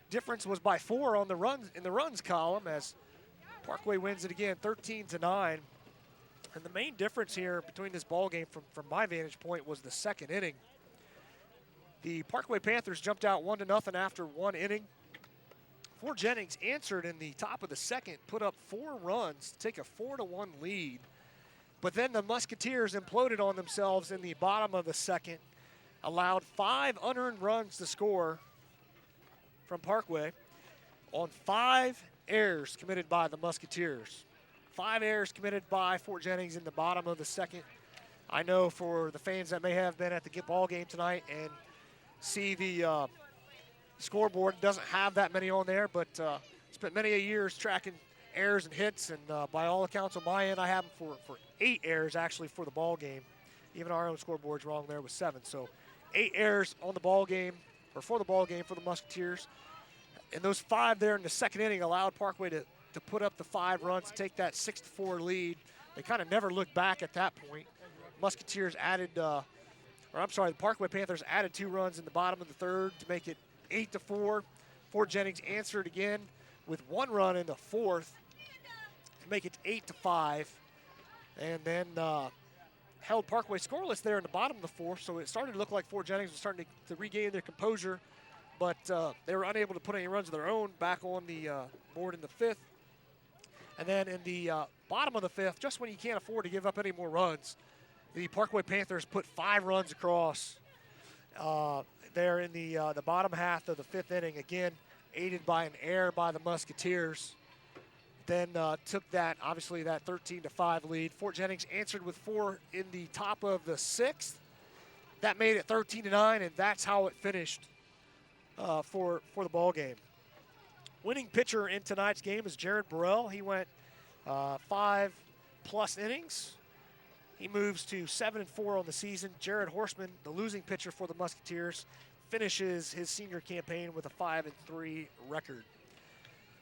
difference was by 4 on the runs in the runs column as Parkway wins it again 13-9. And the main difference here between this ball game from my vantage point was the second inning. The Parkway Panthers jumped out 1-0 after 1 inning. Fort Jennings answered in the top of the second, put up 4 runs to take a 4-1 lead. But then the Musketeers imploded on themselves in the bottom of the second, allowed 5 unearned runs to score from Parkway on 5 errors committed by the Musketeers. 5 errors committed by Fort Jennings in the bottom of the second. I know for the fans that may have been at the ball game tonight and see the scoreboard, doesn't have that many on there, but spent many years tracking errors and hits, and by all accounts on my end, I have them for 8 errors actually for the ball game. Even our own scoreboard's wrong there with 7. So 8 errors on the ball game, or for the ball game for the Musketeers. And those 5 there in the second inning allowed Parkway to put up the 5 runs to take that 6-4 lead. They kind of never looked back at that point. Musketeers added, the Parkway Panthers added 2 runs in the bottom of the third to make it 8-4. Fort Jennings answered again with 1 run in the fourth to make it 8-5. And then held Parkway scoreless there in the bottom of the fourth, so it started to look like Fort Jennings was starting to regain their composure, but they were unable to put any runs of their own back on the board in the fifth. And then in the bottom of the fifth, just when you can't afford to give up any more runs, the Parkway Panthers put 5 runs across there in the bottom half of the fifth inning, again aided by an error by the Musketeers. Then took that, obviously, that 13-5 lead. Fort Jennings answered with 4 in the top of the sixth. That made it 13-9, and that's how it finished for the ball game. Winning pitcher in tonight's game is Jared Burrell. He went 5+ innings. He moves to 7-4 on the season. Jared Horseman, the losing pitcher for the Musketeers, finishes his senior campaign with a 5-3 record.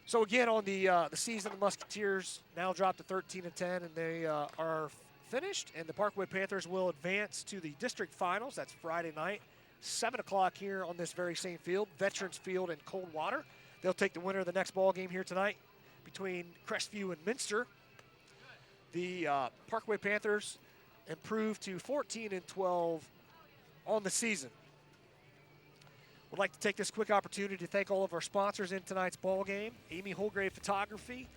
So again, on the season, the Musketeers now dropped to 13-10, and they are finished, and the Parkway Panthers will advance to the district finals. That's Friday night, 7 o'clock here on this very same field, Veterans Field in Coldwater. They'll take the winner of the next ball game here tonight between Crestview and Minster. The Parkway Panthers improved to 14-12 on the season. Would like to take this quick opportunity to thank all of our sponsors in tonight's ball game: Amy Holgrave Photography,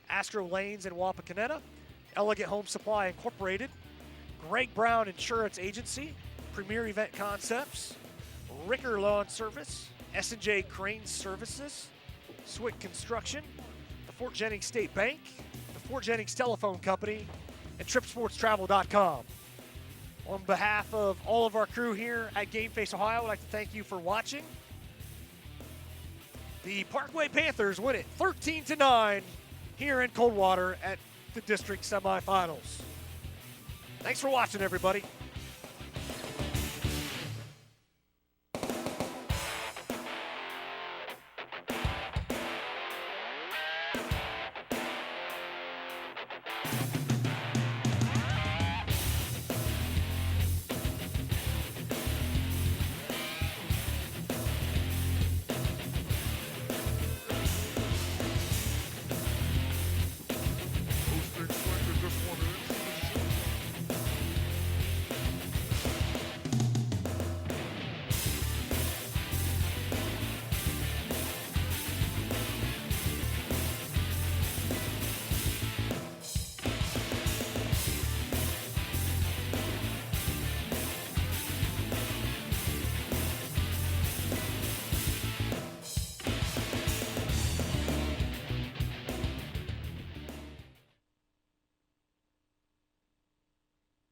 Astro Lanes in Wapakoneta, Elegant Home Supply Incorporated, Greg Brown Insurance Agency, Premier Event Concepts, Ricker Lawn Service, S&J Crane Services, Swick Construction, the Fort Jennings State Bank, the Fort Jennings Telephone Company, and TripSportsTravel.com. On behalf of all of our crew here at Game Face Ohio, I'd like to thank you for watching. The Parkway Panthers win it 13-9 here in Coldwater at the district semifinals. Thanks for watching, everybody.